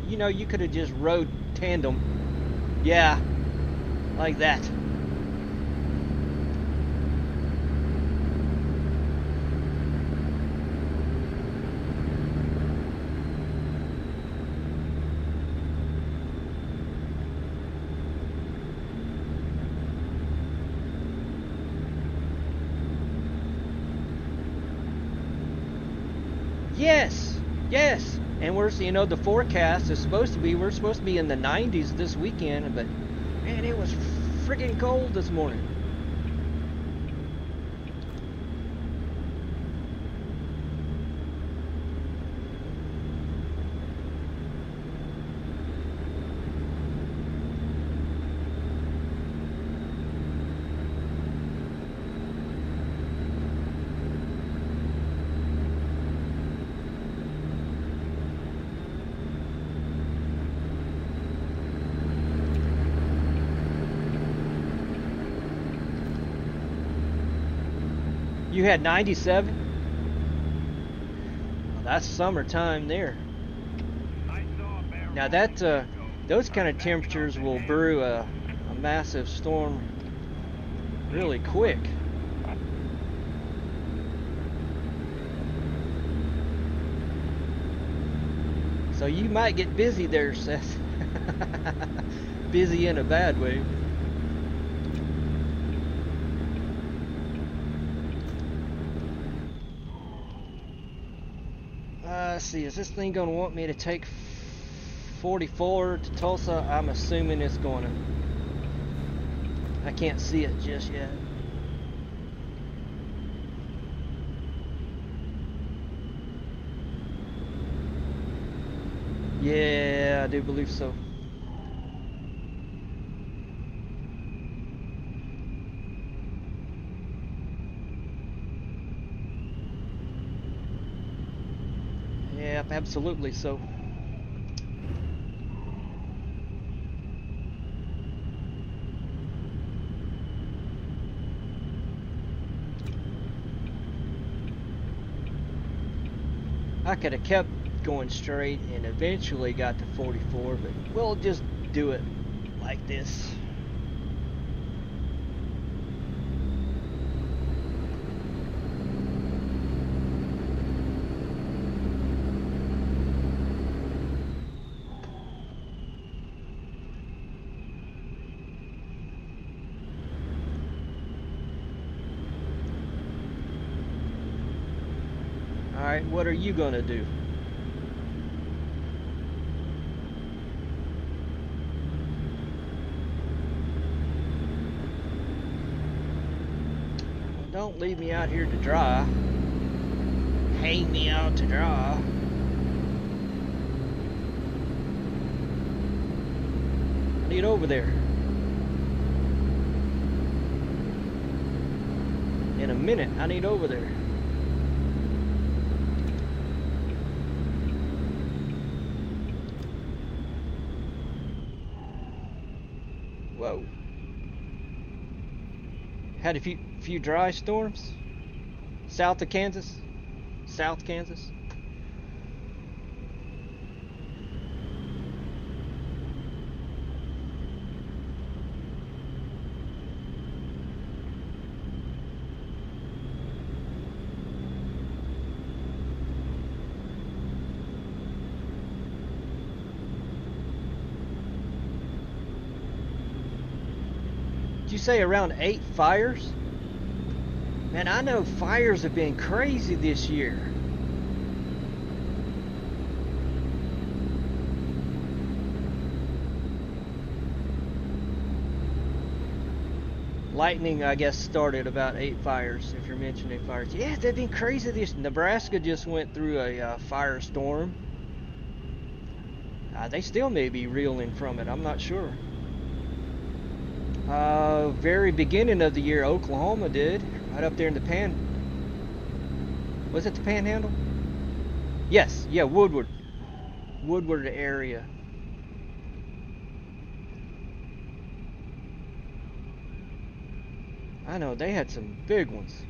You know, you could have just rode tandem. Yeah, like that. Yes, and we're, you know, the forecast is supposed to be, we're supposed to be in the 90s this weekend, but man, it was friggin' cold this morning. You had 97? Well, that's summertime there. Now that those kind of temperatures will brew a massive storm really quick. So you might get busy there, Seth. Busy in a bad way. Let's see, is this thing gonna want me to take 44 to Tulsa? I'm assuming it's gonna. I can't see it just yet. Yeah, I do believe so. Yep, absolutely so. I could have kept going straight and eventually got to 44, but we'll just do it like this. Alright, what are you gonna do? Don't leave me out here to dry. Hang me out to dry. I need over there. In a minute, I need over there. Whoa. Had a few dry storms south of Kansas. South Kansas. Did you say around 8 fires? Man, I know fires have been crazy this year. Lightning, I guess, started about 8 fires, if you're mentioning fires. Yeah, they've been crazy this. Nebraska just went through a firestorm. They still may be reeling from it, I'm not sure. Very beginning of the year, Oklahoma did. Right up there in the was it the Panhandle? Yes, yeah, Woodward area. I know, they had some big ones.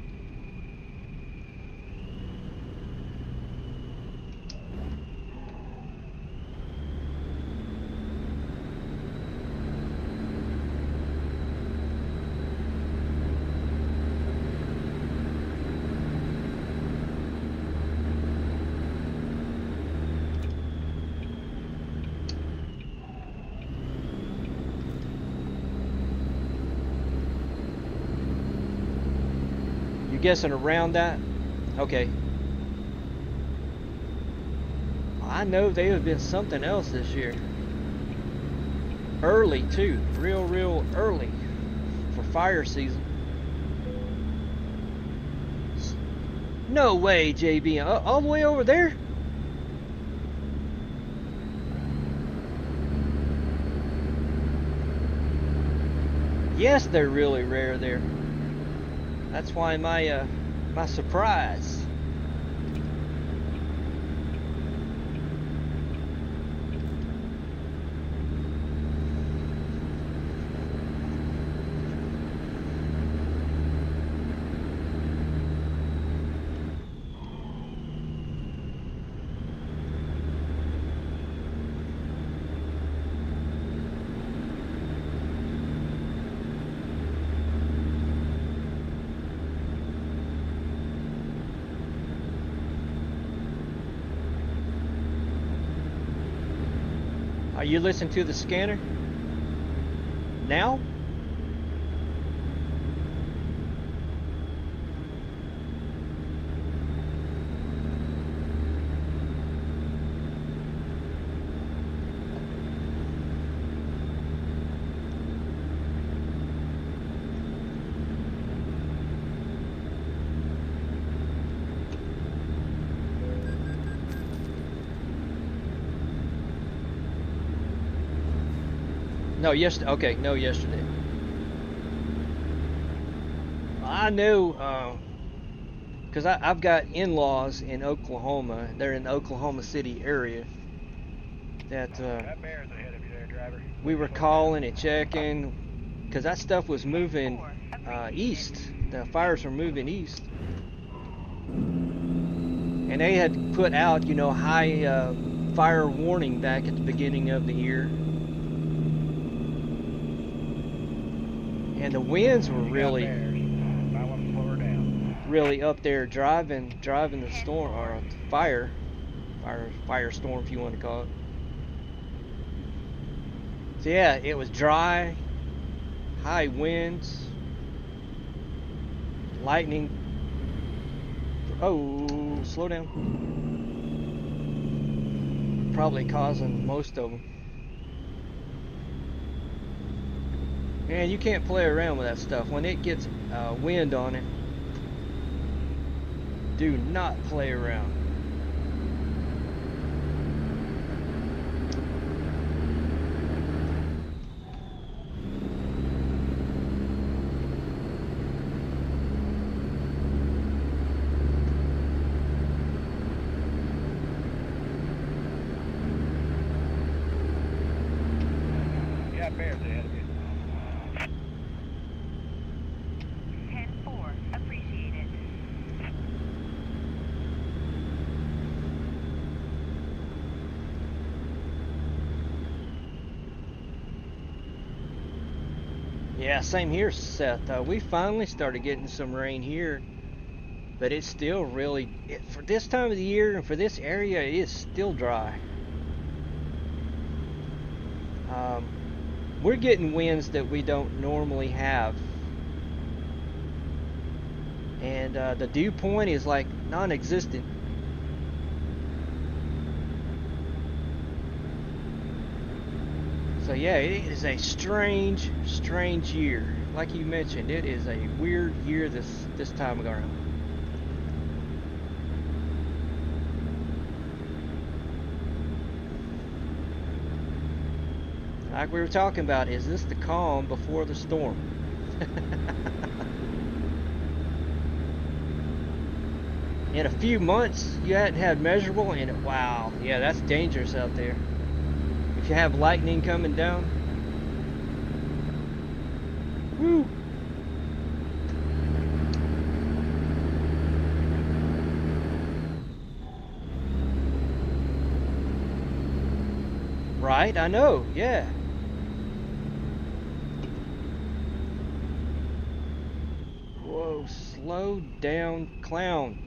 Guessing around that? Okay. I know they have been something else this year. Early too, real early for fire season. No way, JB, all the way over there? Yes, they're really rare there. That's why my surprise. Are you listening to the scanner? Now? No, yesterday. Okay, no, yesterday. I know, because I've got in-laws in Oklahoma. They're in the Oklahoma City area. That Got bears ahead of you there, driver. we were calling and checking, because that stuff was moving east. The fires were moving east, and they had put out, you know, high fire warning back at the beginning of the year. And the winds were really up there driving the storm, or the firestorm, if you want to call it. So yeah, it was dry, high winds, lightning. Oh, slow down. Probably causing most of them. Man, you can't play around with that stuff. When it gets wind on it, do not play around. Got bears ahead of you. 10-4, appreciated. Yeah, same here, Seth. We finally started getting some rain here, but it's still really, for this time of the year and for this area, it is still dry. We're getting winds that we don't normally have, and the dew point is like non-existent. So yeah, it is a strange year. Like you mentioned, it is a weird year this time around. Like we were talking about, is this the calm before the storm? In a few months, you hadn't had measurable, and wow, yeah, that's dangerous out there. If you have lightning coming down, woo. Right, I know, yeah. Whoa, slow down, clown.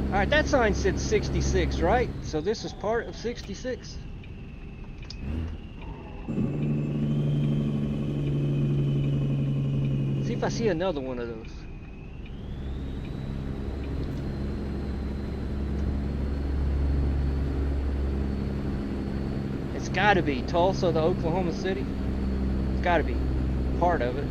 Alright, that sign said 66, right? So this is part of 66. See if I see another one of those. It's gotta be Tulsa to Oklahoma City. It's gotta be part of it.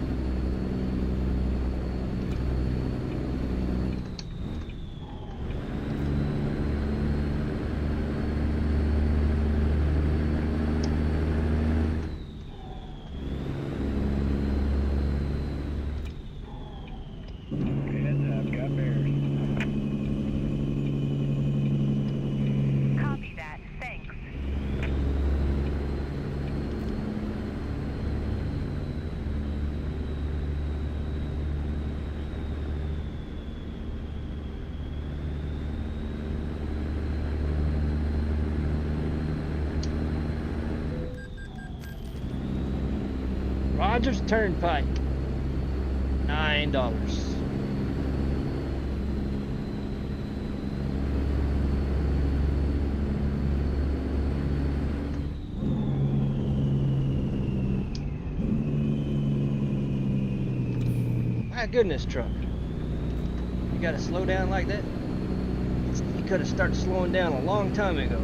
Rogers Turnpike, $9. My goodness, truck. You gotta slow down like that? You could have started slowing down a long time ago.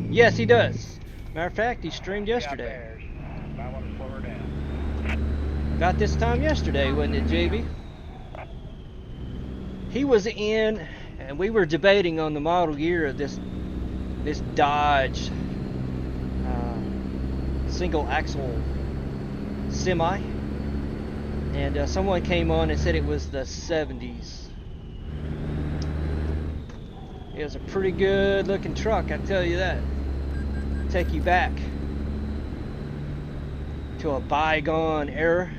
Yes, he does. Matter of fact, he streamed yesterday. I want to slow her down. About this time yesterday, wasn't it, JB? He was in, and we were debating on the model year of this Dodge single axle semi, and someone came on and said it was the 70s. It was a pretty good looking truck, I tell you that. Take you back to a bygone era.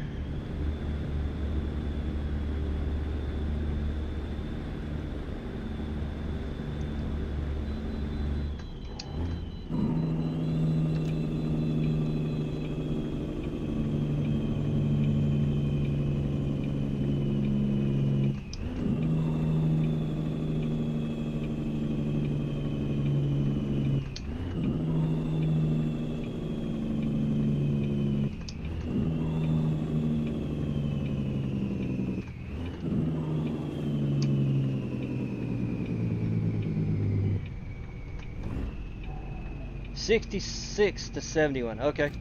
'66 to '71. Okay.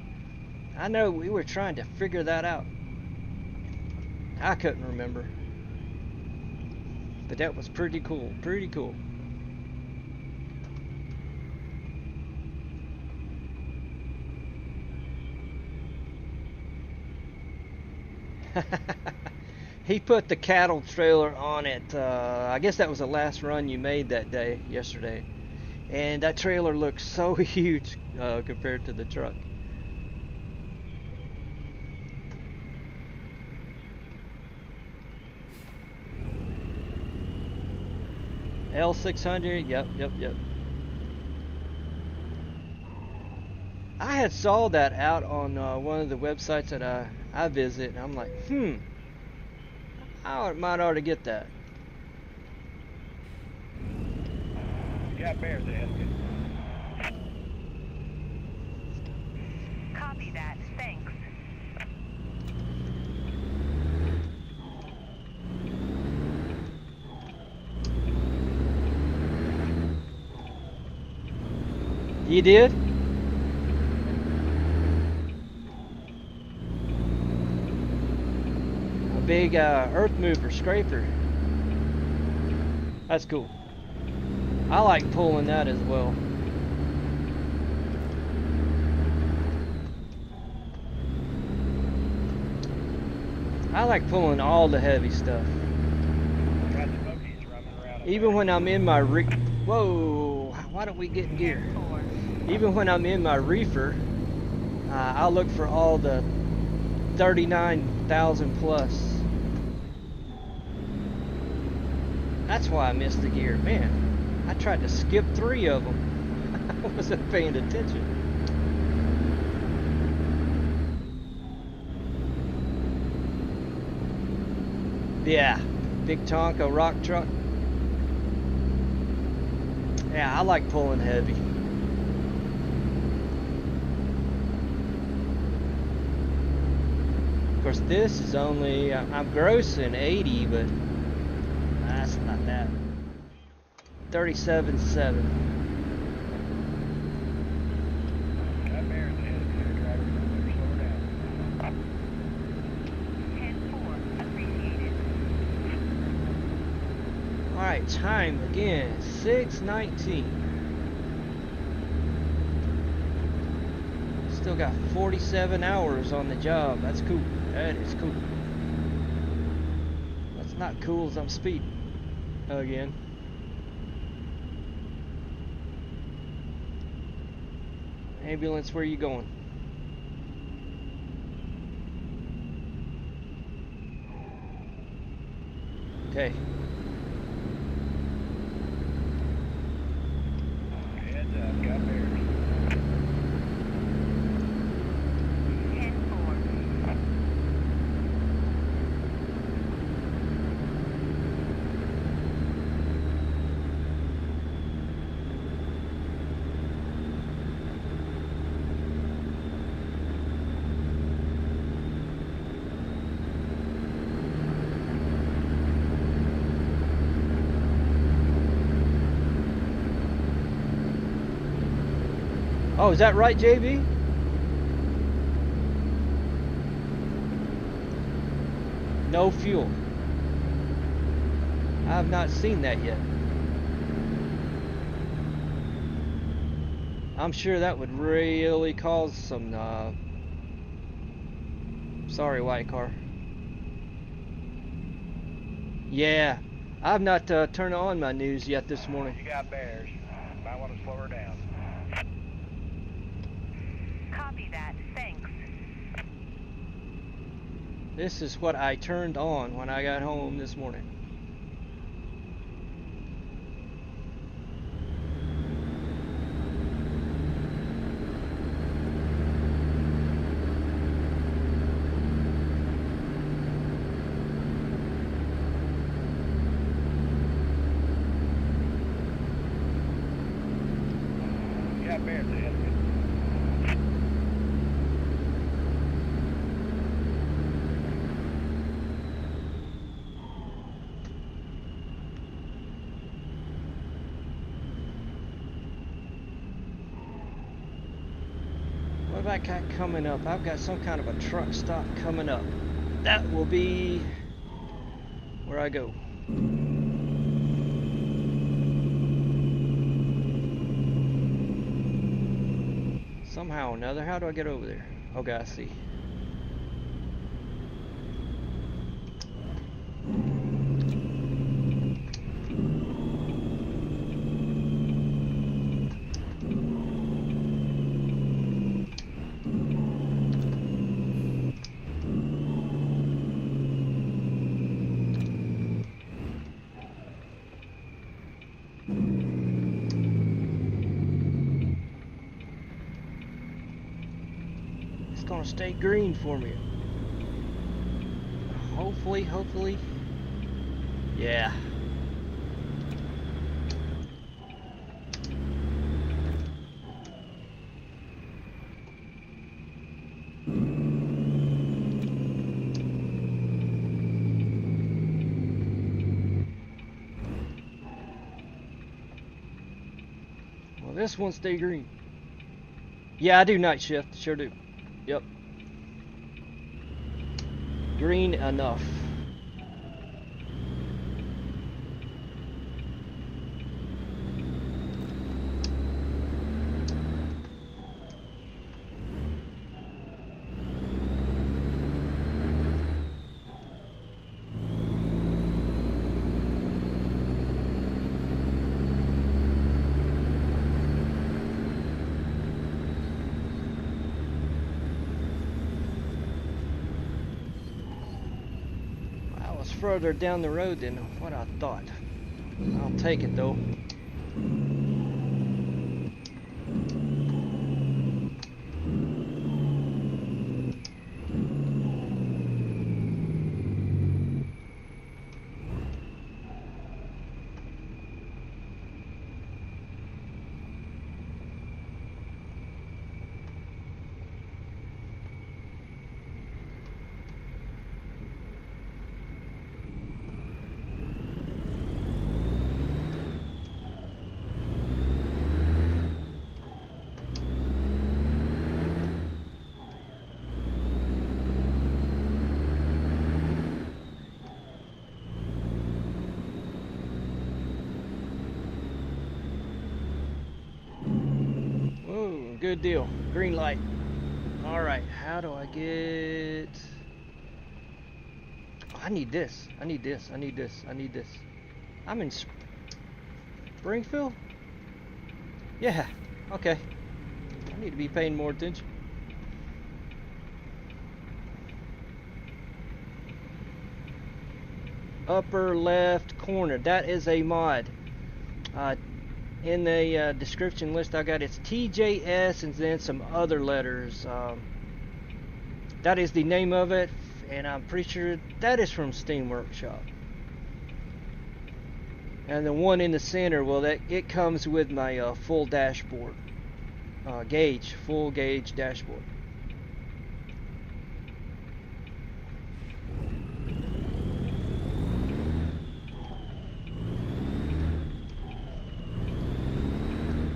I know we were trying to figure that out. I couldn't remember. But that was pretty cool. Pretty cool. He put the cattle trailer on it. I guess that was the last run you made that day, yesterday. And that trailer looks so huge compared to the truck. L600, yep. I had saw that out on one of the websites that I visit, and I'm like, I might ought to get that. You got bears ahead. Copy that. Thanks. You did? A big earth mover, scraper. That's cool. I like pulling that as well. I like pulling all the heavy stuff. Even when I'm in my whoa, why don't we get in gear? Even when I'm in my reefer, I'll look for all the 39,000 plus. That's why I missed the gear, man. I tried to skip 3 of them. I wasn't paying attention. Yeah, big Tonka rock truck. Yeah, I like pulling heavy. Of course, this is only, I'm grossing 80, but that's not that. 37.7. That bear's ahead of you, driver. Slow her down. 10-4. Appreciated. Alright, time again. 6:19. Still got 47 hours on the job. That's cool. That is cool. That's not cool as I'm speeding again. Ambulance, where you going? Okay. Heads up, got bears. 10-4. Oh, is that right, JB? No fuel. I have not seen that yet. I'm sure that would really cause some sorry, white car. Yeah, I've not turned on my news yet this morning. You got bears. Might want to slow her down. Copy that. Thanks. This is what I turned on when I got home this morning. You got bears ahead of you. What have I got coming up? I've got some kind of a truck stop coming up. That will be where I go. Somehow or another, how do I get over there? Okay, I see. Gonna stay green for me. Hopefully. Yeah. Well, this one stay green. Yeah, I do night shift, sure do. Yep. Green enough. Further down the road than what I thought. I'll take it though. Good deal. Green light. Alright, how do I get... Oh, I need this. I need this. I'm in Springfield? Yeah. Okay. I need to be paying more attention. Upper left corner. That is a mod. In the description list I got, it's TJS and then some other letters. That is the name of it, and I'm pretty sure that is from Steam Workshop. And the one in the center, well, it comes with my full dashboard, full gauge dashboard.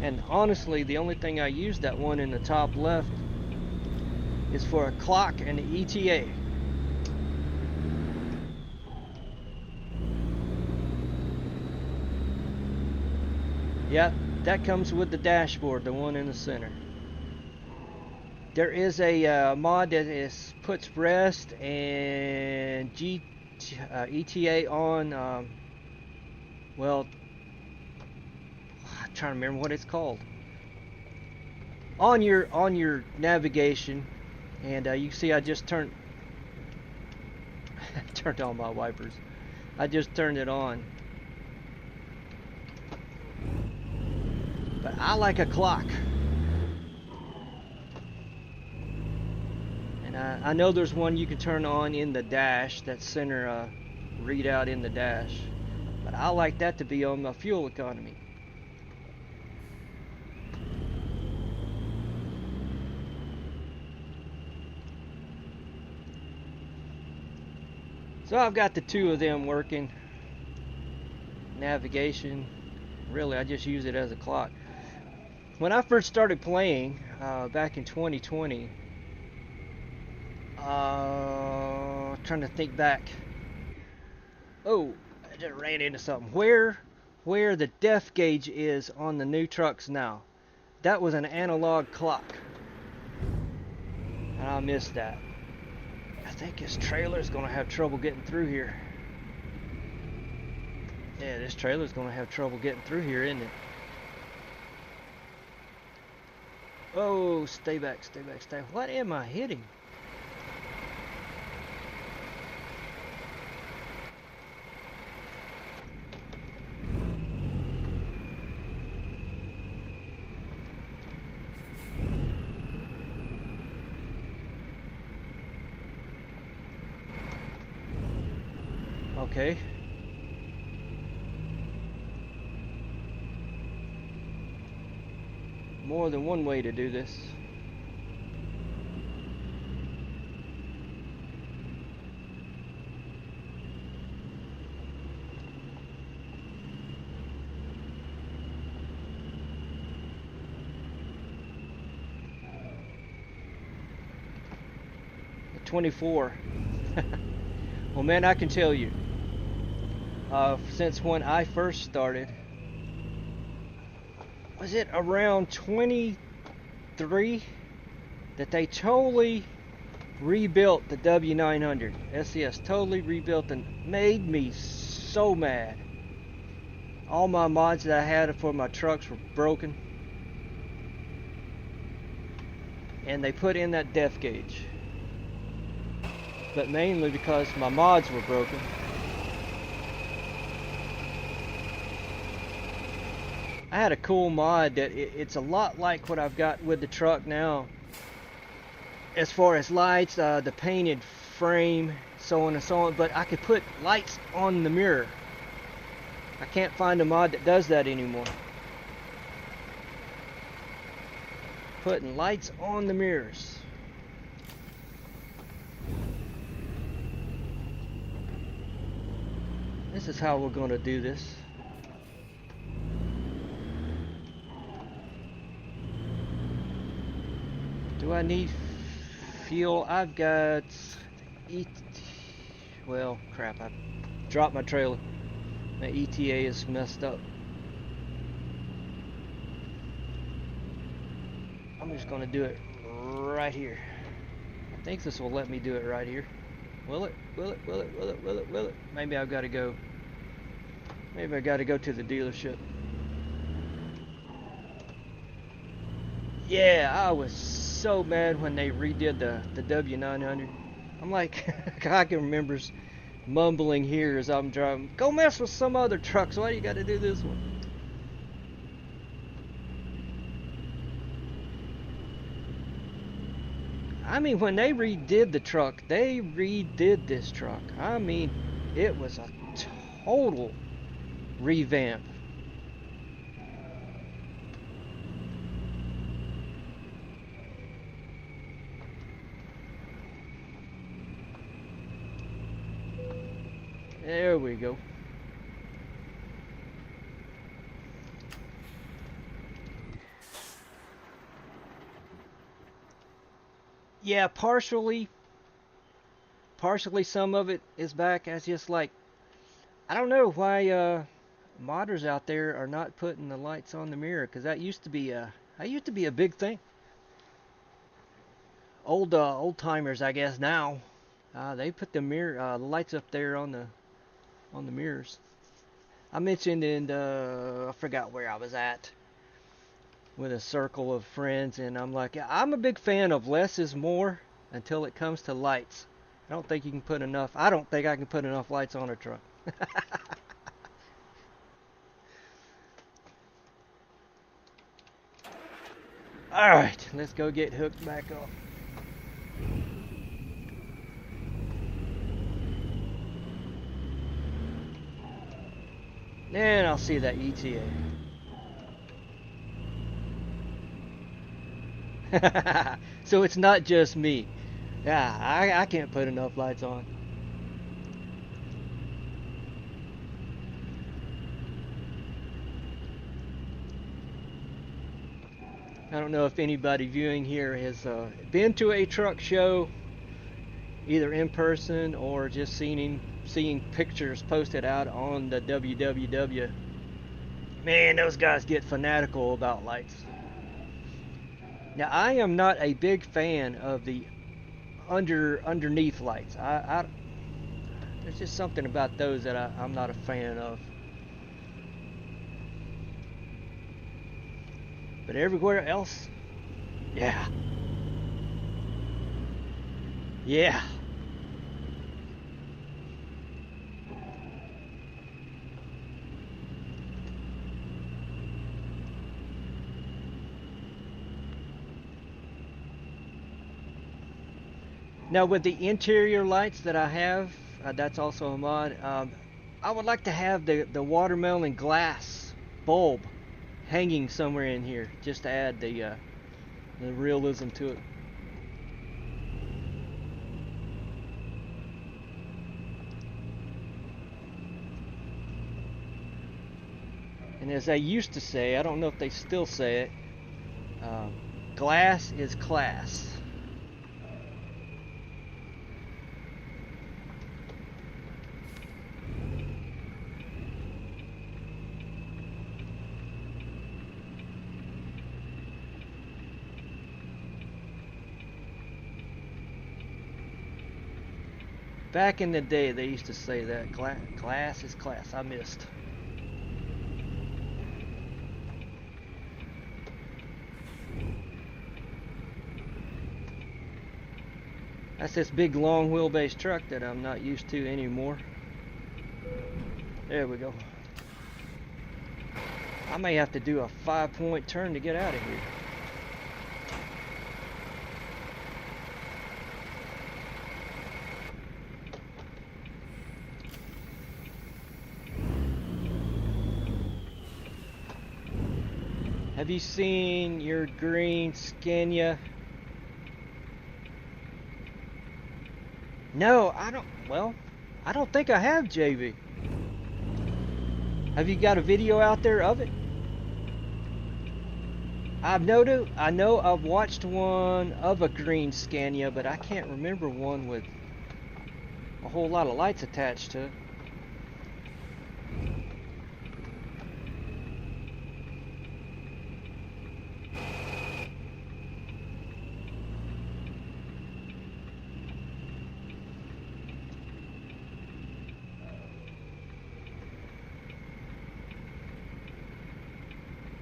And honestly, the only thing I use that one in the top left is for a clock and the ETA. Yep, that comes with the dashboard, the one in the center. There is a mod that puts rest and ETA on, well, I'm trying to remember what it's called. On your navigation, and you see I just turned on my wipers. I just turned it on. But I like a clock. And I know there's one you can turn on in the dash, that center readout in the dash. But I like that to be on my fuel economy. So I've got the two of them working. Navigation. Really, I just use it as a clock. When I first started playing back in 2020, trying to think back. Oh, I just ran into something. Where the depth gauge is on the new trucks now, that was an analog clock, and I missed that. I think this trailer's gonna have trouble getting through here. Yeah, this trailer's gonna have trouble getting through here, isn't it? Oh, stay back, stay back, stay. What am I hitting? Okay. More than one way to do this. The 24. Well, man, I can tell you, since when I first started, was it around 23 that they totally rebuilt the W900 SES, totally rebuilt, and made me so mad. All my mods that I had for my trucks were broken, and they put in that depth gauge, but mainly because my mods were broken. I had a cool mod that it's a lot like what I've got with the truck now, as far as lights, the painted frame, so on and so on, but I could put lights on the mirror. I can't find a mod that does that anymore. Putting lights on the mirrors. This is how we're going to do this. Do I need fuel? I've got well, crap, I dropped my trailer. My ETA is messed up. I'm just gonna do it right here. I think this will let me do it right here. Will it? Will it? Will it? Will it? Will it? Will it? Maybe I've got to go. Maybe I got to go to the dealership. Yeah, I was so mad when they redid the W900. I'm like, I can remember mumbling here as I'm driving. Go mess with some other trucks. Why you got to do this one? I mean, when they redid the truck, they redid this truck. I mean, it was a total revamp. There we go. Yeah, partially some of it is back. As just like, I don't know why modders out there are not putting the lights on the mirror, because that used to be a big thing. Old timers, I guess now, they put the lights up there on the mirrors. I mentioned I forgot where I was at with a circle of friends, and I'm like, I'm a big fan of less is more until it comes to lights. I don't think I can put enough lights on a truck. Alright, let's go get hooked back up. And I'll see that ETA. So it's not just me. Yeah, I can't put enough lights on. I don't know if anybody viewing here has been to a truck show, either in person or just seeing pictures posted out on the www. Man, those guys get fanatical about lights. Now, I am not a big fan of the underneath lights. There's just something about those that I'm not a fan of. But everywhere else, yeah. Yeah. Now with the interior lights that I have, that's also a mod. I would like to have the watermelon glass bulb hanging somewhere in here, just to add the realism to it. And as they used to say, I don't know if they still say it, glass is class. Back in the day, they used to say that glass is class. I missed. That's this big long wheelbase truck that I'm not used to anymore. There we go. I may have to do a 5-point turn to get out of here. Have you seen your green Scania? No, I don't. Well, I don't think I have, JV. Have you got a video out there of it? I know I've watched one of a green Scania, but I can't remember one with a whole lot of lights attached to it.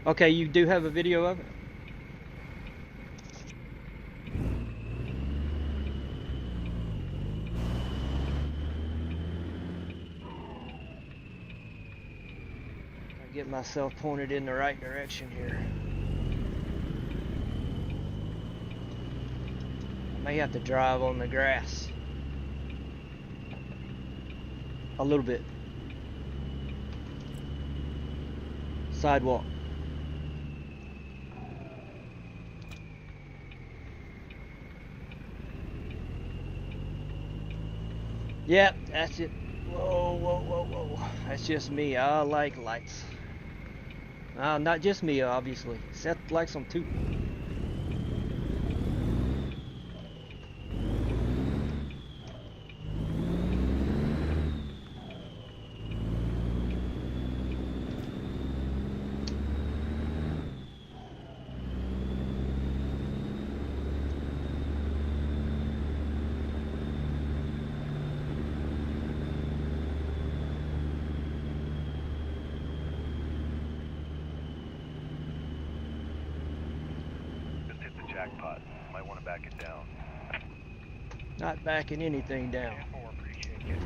Okay, you do have a video of it? get myself pointed in the right direction here. I may have to drive on the grass a little bit. Sidewalk. Yep, that's it. Whoa, whoa, whoa, whoa. That's just me. I like lights. Not just me, obviously. Seth likes them too. Jackpot. Might want to back it down. Not backing anything down. 10-4, appreciate you.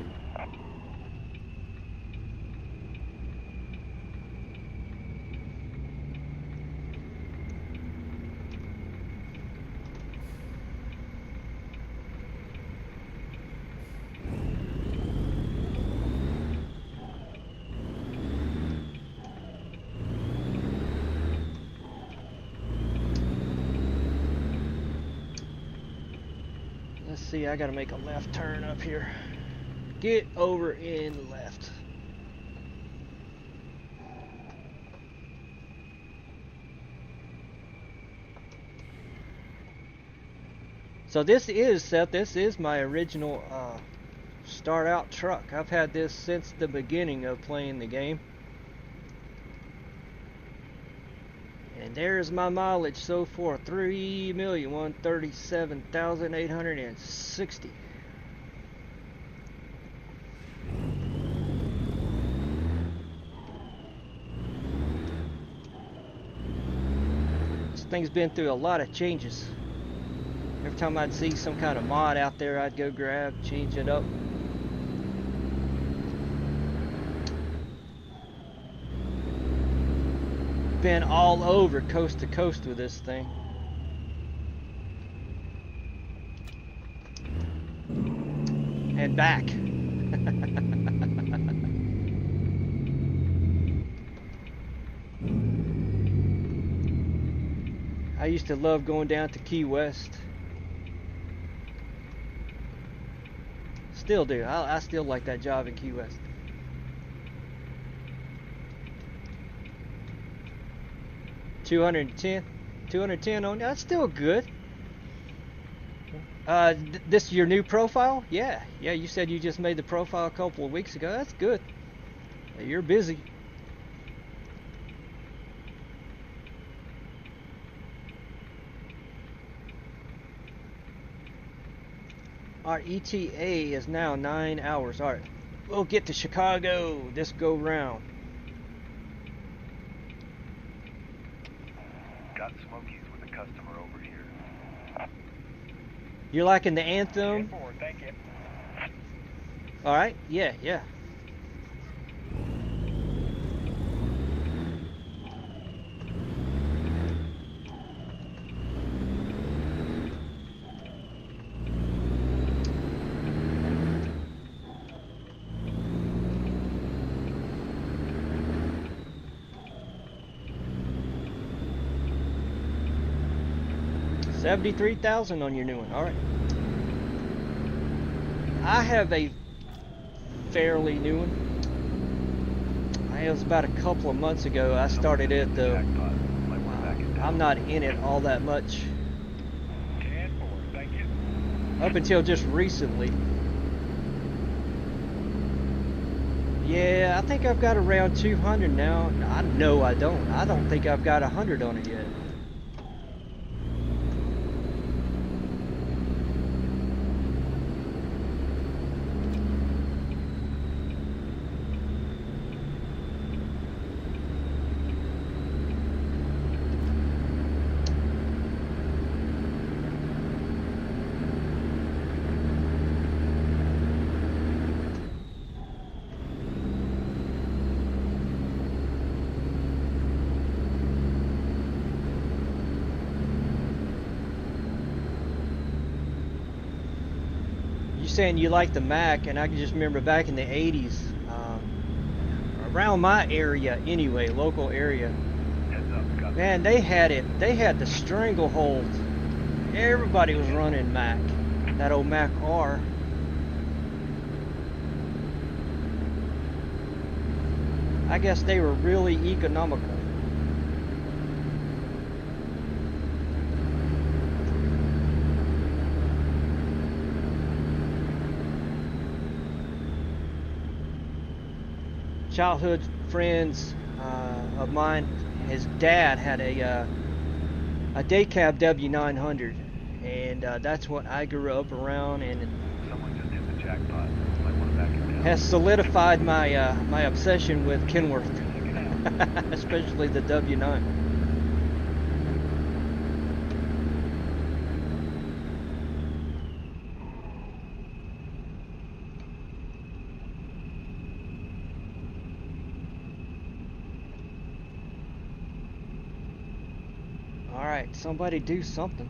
Let's see, I gotta make a left turn up here. Get over in left. So this is, Seth, this is my original start out truck. I've had this since the beginning of playing the game. And there's my mileage so far, 3,137,860. This thing's been through a lot of changes. Every time I'd see some kind of mod out there, I'd go grab, change it up. Been all over coast to coast with this thing. And back. I used to love going down to Key West. Still do. I still like that job in Key West. $210 on. That's still good. This your new profile? Yeah. You said you just made the profile a couple of weeks ago. That's good. You're busy. Our ETA is now 9 hours. All right, we'll get to Chicago this go round. Got Smokies with a customer over here. You're liking the anthem? 10-4, thank you. All right, yeah. $73,000 on your new one. All right. I have a fairly new one. It was about a couple of months ago. I started it though. I'm not in it all that much. 10-4, thank you. Up until just recently. Yeah, I think I've got around 200 now. No, I don't. I don't think I've got 100 on it yet. saying you like the Mac, and I can just remember back in the 80s, around my area anyway, local area, Heads up, got man, they had the stranglehold. Everybody was running Mac, that old Mac R. I guess they were really economical. Childhood friends of mine, his dad had a day cab W900, and that's what I grew up around, and someone just hit the jackpot. Might want to back it down. has solidified my my obsession with Kenworth, especially the W9. All right, somebody do something.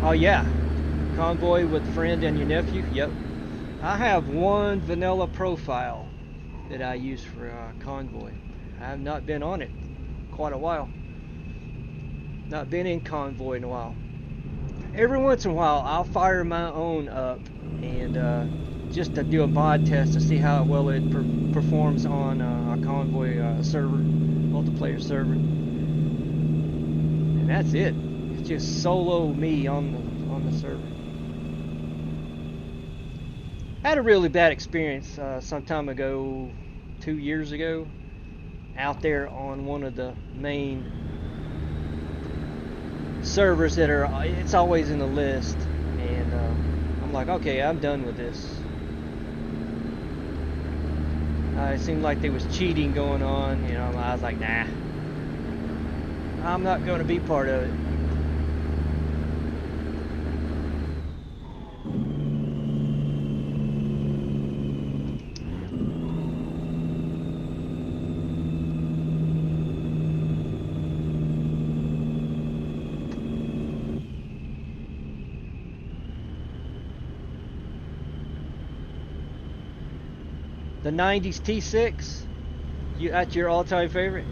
Oh yeah, convoy with friend and your nephew. Yep, I have one vanilla profile that I use for convoy. I have not been on it quite a while. Not been in convoy in a while. Every once in a while, I'll fire my own up and just to do a mod test to see how well it performs on a convoy server, multiplayer server, and that's it. It's just solo me on the server. I had a really bad experience some time ago, 2 years ago, out there on one of the main servers that are, it's always in the list, and I'm like, okay, I'm done with this. It seemed like there was cheating going on, you know. I was like, nah, I'm not going to be part of it. The 90s T6, that's your all-time favorite?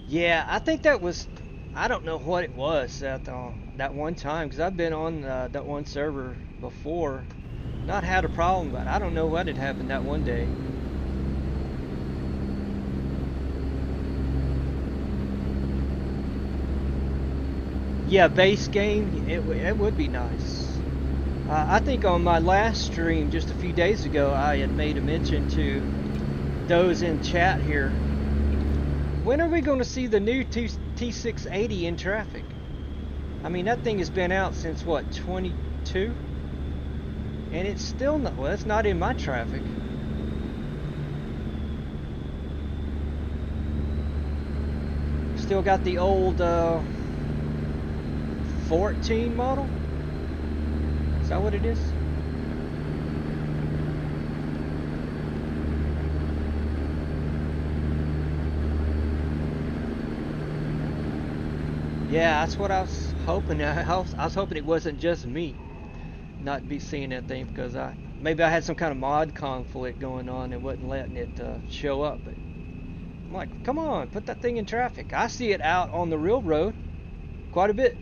Yeah, I think that was, I don't know what it was that one time, because I've been on that one server before, not had a problem, but I don't know what had happened that one day. Yeah, base game, it would be nice. I think on my last stream just a few days ago, I had made a mention to those in chat here. When are we going to see the new T680 in traffic? I mean, that thing has been out since what, 22? And it's still not, well, it's not in my traffic. Still got the old 14 model? Is that what it is? Yeah, that's what I was hoping. I was hoping it wasn't just me not be seeing that thing, because maybe I had some kind of mod conflict going on and wasn't letting it show up. But I'm like, come on, put that thing in traffic. I see it out on the real road quite a bit.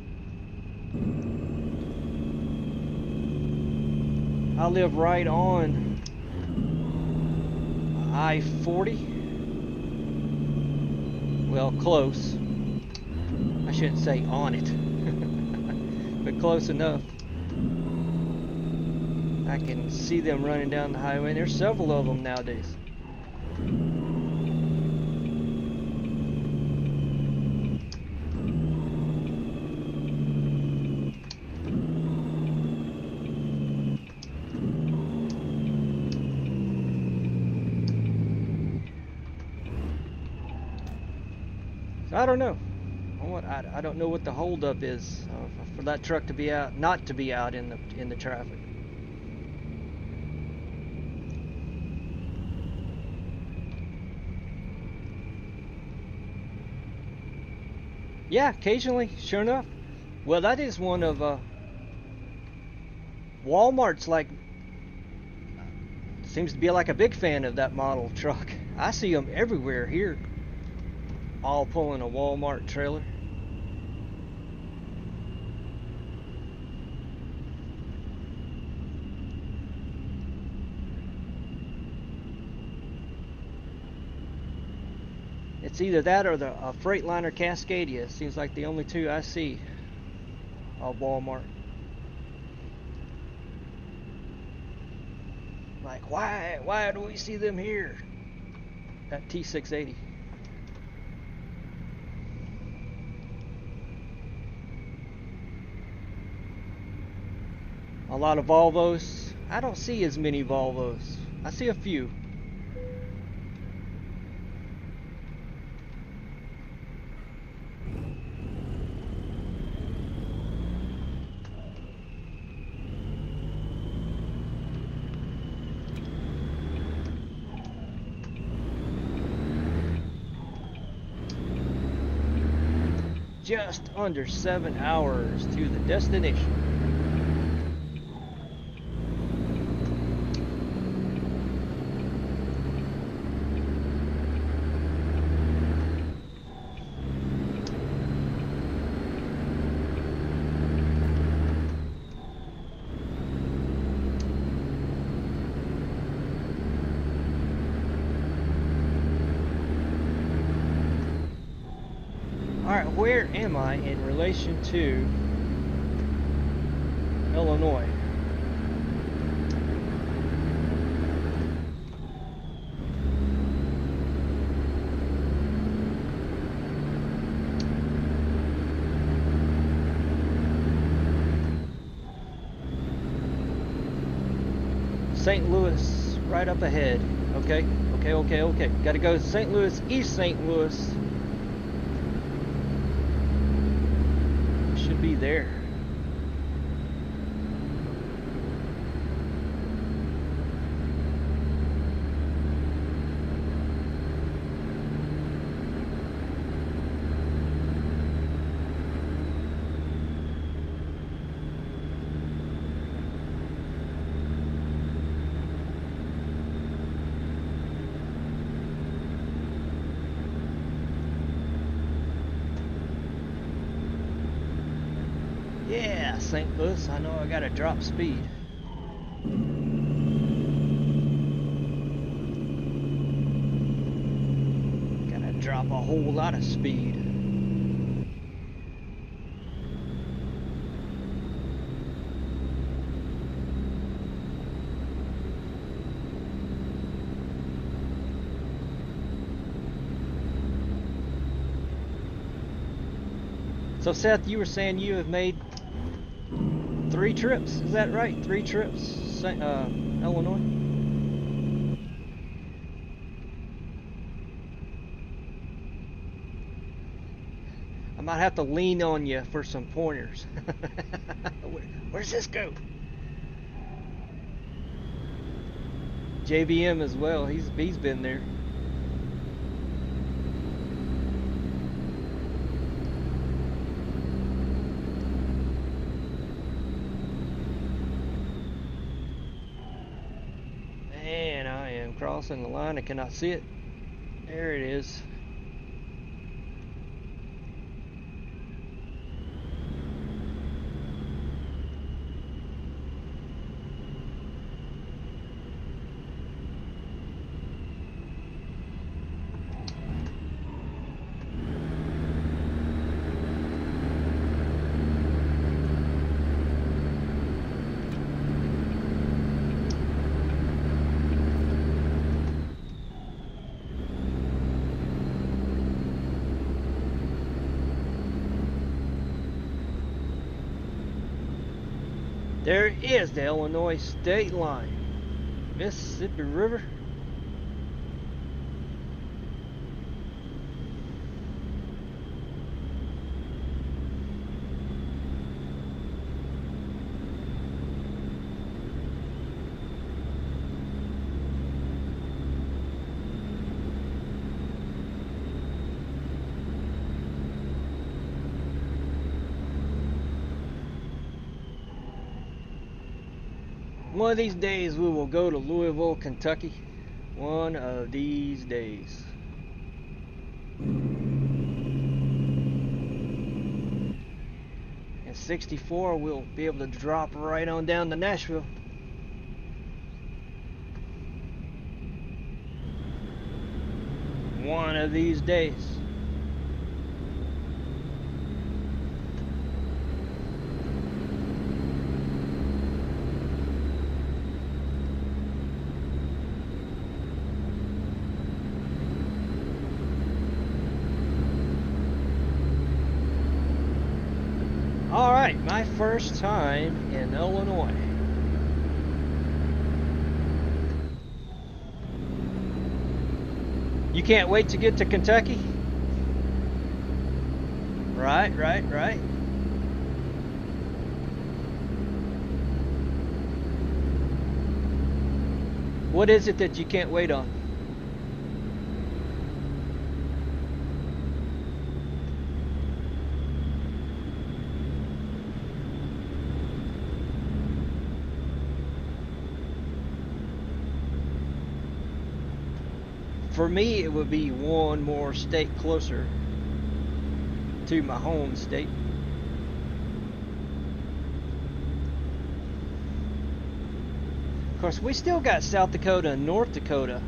I live right on I-40. Well, close. I shouldn't say on it, but close enough. I can see them running down the highway, and there's several of them nowadays. So I don't know. I don't know what the holdup is for that truck to be out, not to be out in the traffic. Yeah, occasionally, sure enough. Well, that is one of Walmart's, like, seems to be like a big fan of that model truck. I see them everywhere here, all pulling a Walmart trailer. It's either that or the Freightliner Cascadia. Seems like the only two I see of Walmart. Like, why do we see them here? That T680. A lot of Volvos. I don't see as many Volvos. I see a few. Just under 7 hours to the destination. Alright, where am I in relation to Illinois? St. Louis, right up ahead. Okay. Gotta go to St. Louis, East St. Louis. Should be there. Yeah, St. Louis, I know I gotta drop speed. Gotta drop a whole lot of speed. So Seth, you were saying you have made 3 trips, is that right? 3 trips, Illinois? I might have to lean on you for some pointers. Where's this go? JBM as well, he's been there. Crossing the line, I cannot see it. There it is. There is the Illinois state line. Mississippi River. One of these days we will go to Louisville, Kentucky. One of these days. In 64 we'll be able to drop right on down to Nashville. One of these days. Alright, my first time in Illinois. You can't wait to get to Kentucky? Right. What is it that you can't wait on? For me, it would be one more state closer to my home state. Of course, we still got South Dakota and North Dakota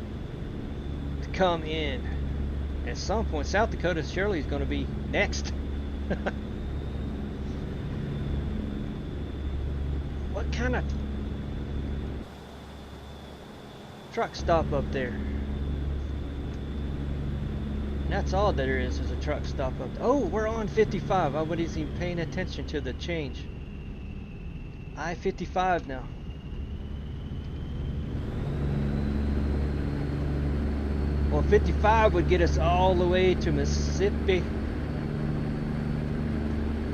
to come in. At some point, South Dakota surely is going to be next. What kind of truck stop up there? And that's all there is a truck stop up there. Oh, we're on 55. I wasn't even paying attention to the change. I-55 now. Well, 55 would get us all the way to Mississippi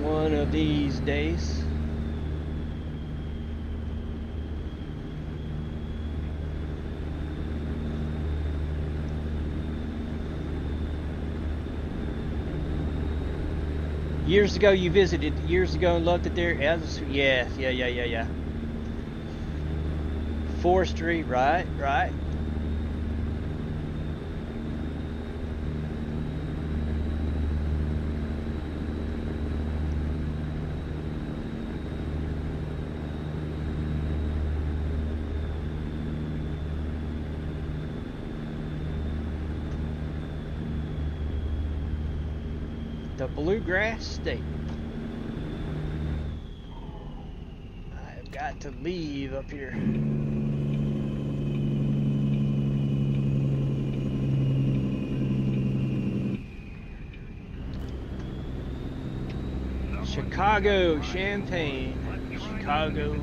one of these days. Years ago you visited, years ago and loved it there? Yeah. Forestry, right. The Bluegrass State. I've got to leave up here. Chicago, Champaign, Chicago,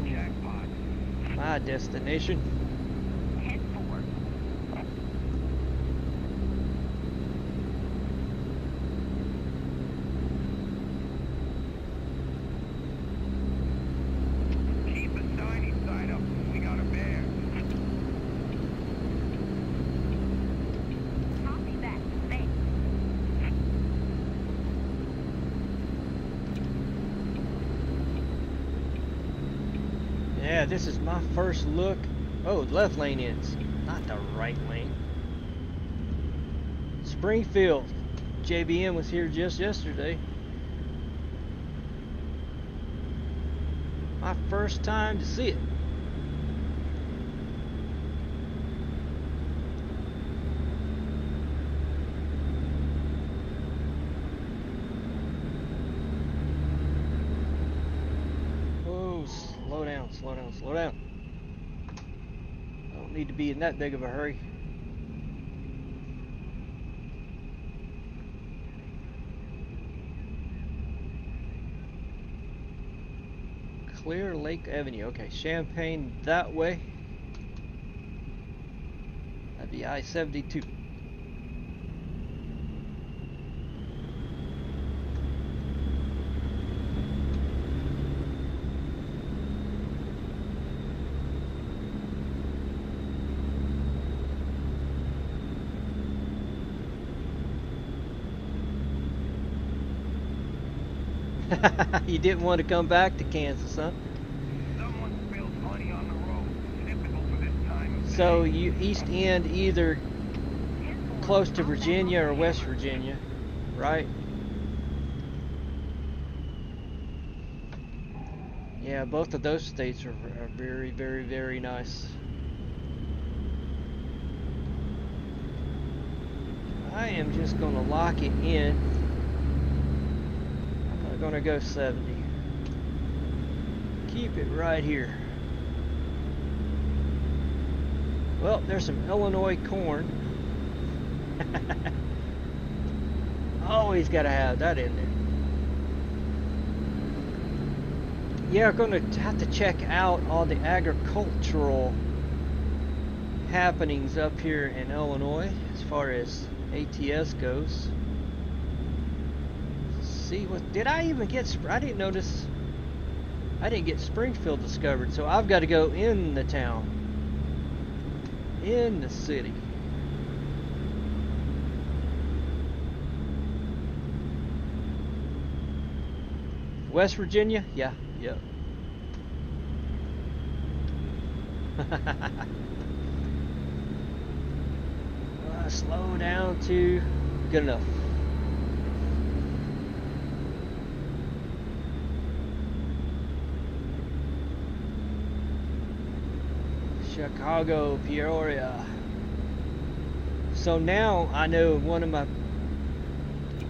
my destination. Head forward. Keep the shiny side up. We got a bear. Copy that. Thanks. Yeah, this is my first look. Oh, left lane ends, not the right lane. Springfield. JBM was here just yesterday. My first time to see it. Oh, slow down, slow down, slow down. I don't need to be in that big of a hurry. Clear Lake Avenue. Okay, Champaign that way. That'd be I-72. You didn't want to come back to Kansas, huh? Someone spilled money on the road. So you east end either close to Virginia or West Virginia, right? Yeah, both of those states are very, very, very nice. I am just going to lock it in. I'm not going to go 70. Keep it right here. Well, there's some Illinois corn. Always got to have that in there. Yeah, we're going to have to check out all the agricultural happenings up here in Illinois as far as ATS goes. See what did I even get? I didn't notice. I didn't get Springfield discovered, so I've got to go in the town, in the city. West Virginia? Yeah, yeah. Slow down to good enough. Chicago, Peoria. So now I know one of my.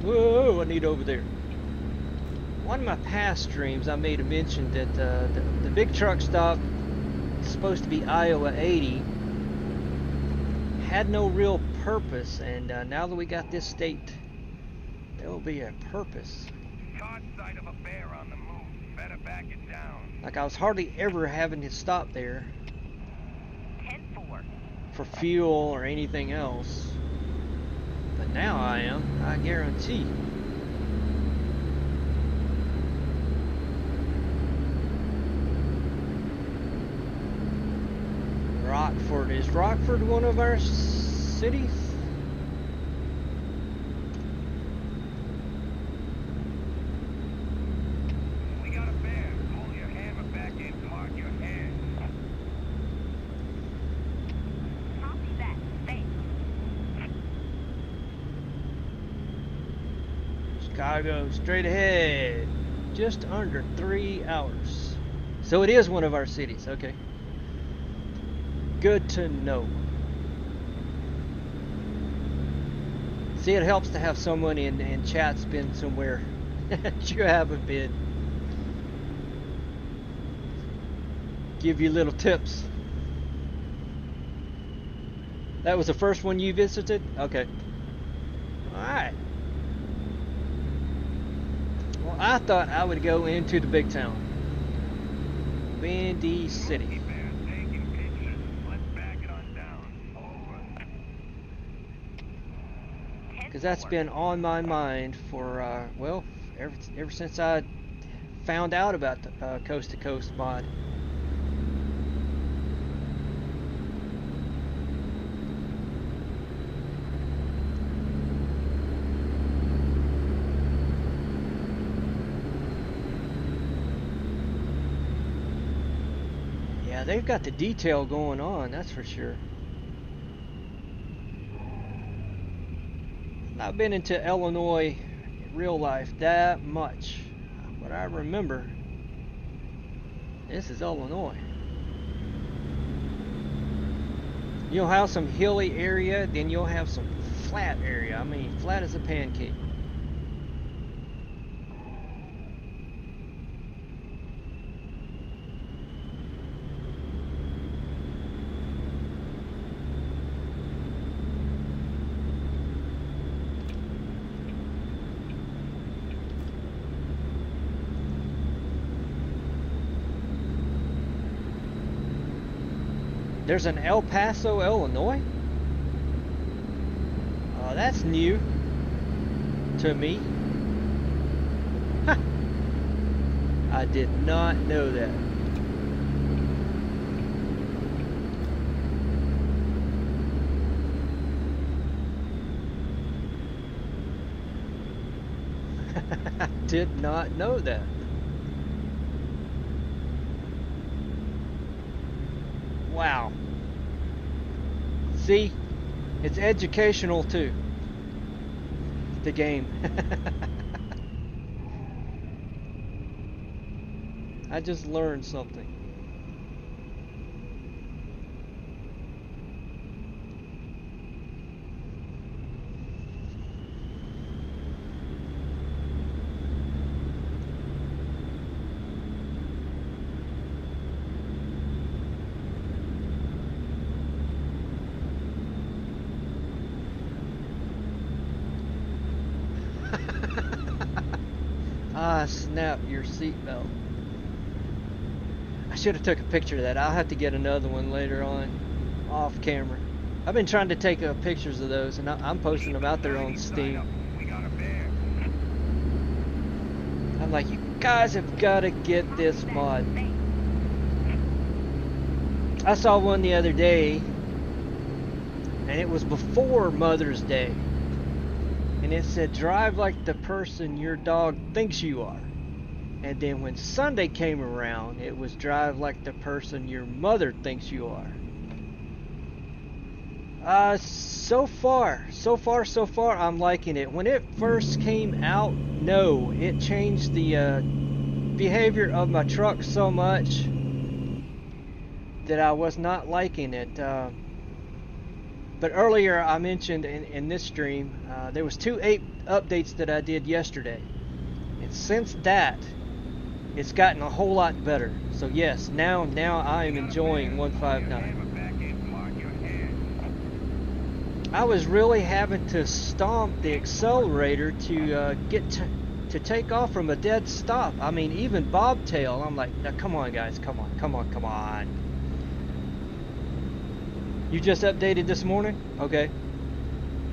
Whoa, I need over there. One of my past streams, I made a mention that the big truck stop, supposed to be Iowa 80, had no real purpose, and now that we got this state, there will be a purpose. Caught sight of a bear on the move. Better back it down. Like I was hardly ever having to stop there 10-4. for fuel or anything else, but now I am, I guarantee. Rockford. Is Rockford one of our cities? We got a bear. Pull your hammer back in. Hard your head. Copy that. Thanks. Chicago, straight ahead. Just under 3 hours. So it is one of our cities. Okay. Good to know. See, it helps to have someone in chat's been somewhere that you haven't been. Give you little tips. That was the first one you visited? Okay. Alright. Well, I thought I would go into the big town. Windy City. Because that's been on my mind for, well, ever since I found out about the Coast to Coast mod. Yeah, they've got the detail going on, that's for sure. I've been into Illinois in real life that much, but I remember this is Illinois. You'll have some hilly area, then you'll have some flat area. I mean, flat as a pancake. There's an El Paso, Illinois? Oh, that's new to me. Huh. I did not know that. I did not know that. Wow. See, it's educational too. The game. I just learned something. Ah, snap your seatbelt. I should have took a picture of that. I'll have to get another one later on, off camera. I've been trying to take pictures of those, and I'm posting them out there on Steam. We got a bear. I'm like, you guys have got to get this mod. I saw one the other day, and it was before Mother's Day. And it said, drive like the person your dog thinks you are. And then when Sunday came around, it was drive like the person your mother thinks you are. So far, I'm liking it. When it first came out, no, it changed the behavior of my truck so much that I was not liking it. But earlier I mentioned in this stream, there was 2 updates that I did yesterday. And since that, it's gotten a whole lot better. So yes, now I am enjoying 159. I was really having to stomp the accelerator to get to take off from a dead stop. I mean, even bobtail, I'm like, now, come on guys, come on. You just updated this morning? Okay.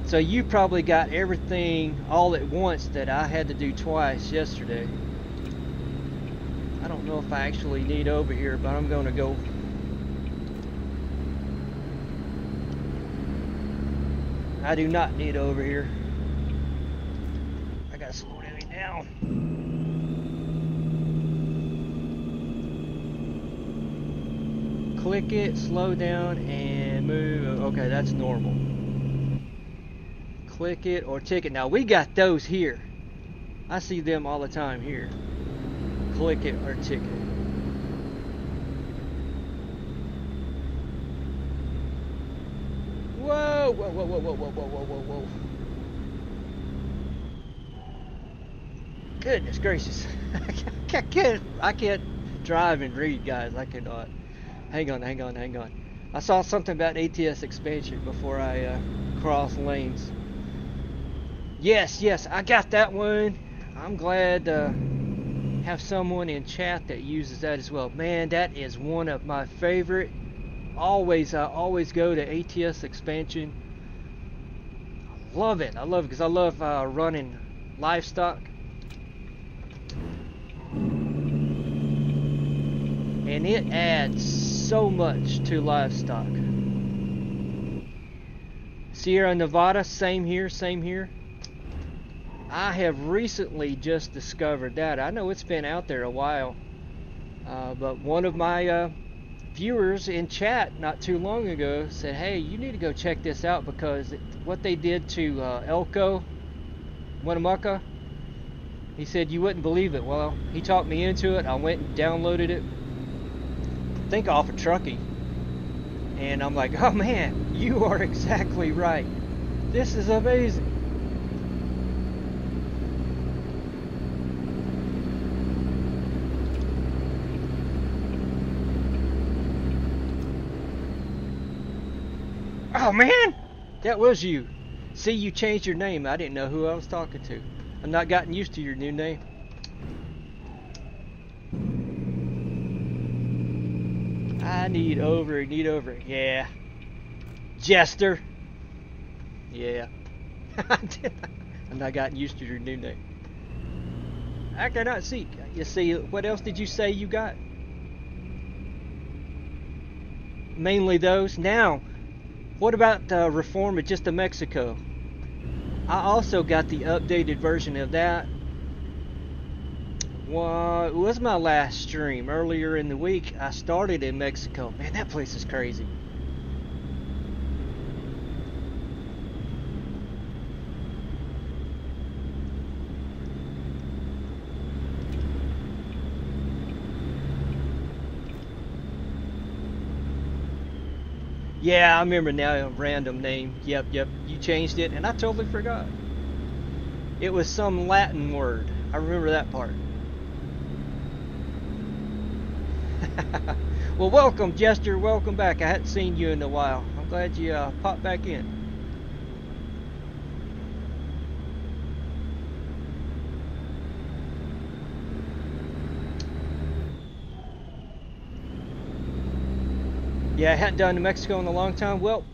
So you probably got everything all at once that I had to do twice yesterday. I don't know if I actually need over here, but I'm going to go. I do not need over here. I got to slow down. Click it, slow down, and move. Okay, that's normal. Click it or ticket. Now we got those here. I see them all the time here. Click it or ticket. Whoa. Goodness gracious. I can't drive and read, guys. I cannot. Hang on. I saw something about ATS expansion before I cross lanes. Yes, I got that one. I'm glad to have someone in chat that uses that as well. Man, that is one of my favorite. I always go to ATS expansion. I love it because I love running livestock. And it adds so much to livestock. Sierra Nevada, same here. I have recently just discovered that. I know it's been out there a while, but one of my viewers in chat not too long ago said, hey, you need to go check this out because what they did to Elko, Winnemucca, he said you wouldn't believe it. Well, he talked me into it. I went and downloaded it. I think off of Trucking. And I'm like, oh man, you are exactly right. This is amazing. Oh man, that was you. See, you changed your name. I didn't know who I was talking to. I'm not gotten used to your new name. I need over. Yeah. Jester. Yeah. I'm not gotten used to your new name. I cannot see. You see, what else did you say you got? Mainly those. Now, what about Reform at Just a Mexico? I also got the updated version of that. What was my last stream? Earlier in the week, I started in Mexico. Man, that place is crazy. Yeah, I remember now, a random name. Yep, you changed it, and I totally forgot. It was some Latin word. I remember that part. Well, welcome, Jester. Welcome back. I hadn't seen you in a while. I'm glad you popped back in. Yeah, I hadn't done New Mexico in a long time. Well,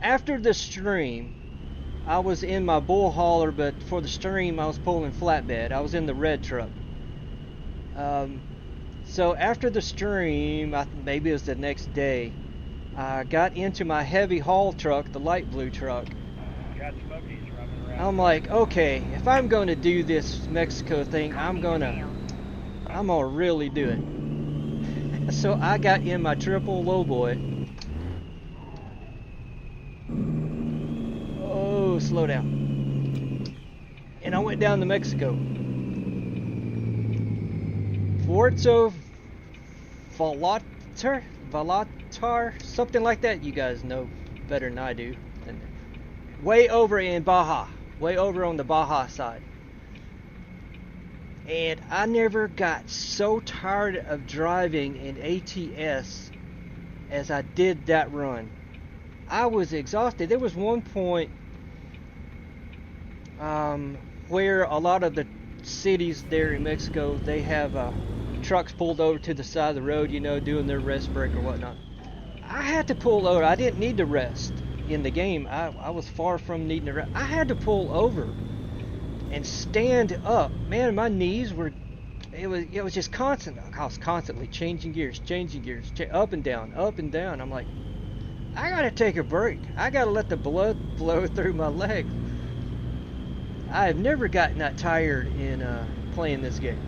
after the stream, I was in my bull hauler, but for the stream, I was pulling flatbed. I was in the red truck. So after the stream, maybe it was the next day, I got into my heavy haul truck, the light blue truck. Got smokies running around. I'm like, okay, if I'm going to do this Mexico thing, I'm gonna really do it. So I got in my triple lowboy. Oh, slow down. And I went down to Mexico. Forzo Valatar, something like that. You guys know better than I do. And way over in Baja, way over on the Baja side. And I never got so tired of driving in ATS as I did that run. I was exhausted. There was one point where a lot of the cities there in Mexico, they have trucks pulled over to the side of the road, you know, doing their rest break or whatnot. I had to pull over. I didn't need to rest in the game. I was far from needing to rest. I had to pull over and stand up. Man, my knees were, it was just constant. I was constantly changing gears, up and down. I'm like, I gotta take a break. I gotta let the blood flow through my legs. I have never gotten that tired in playing this game.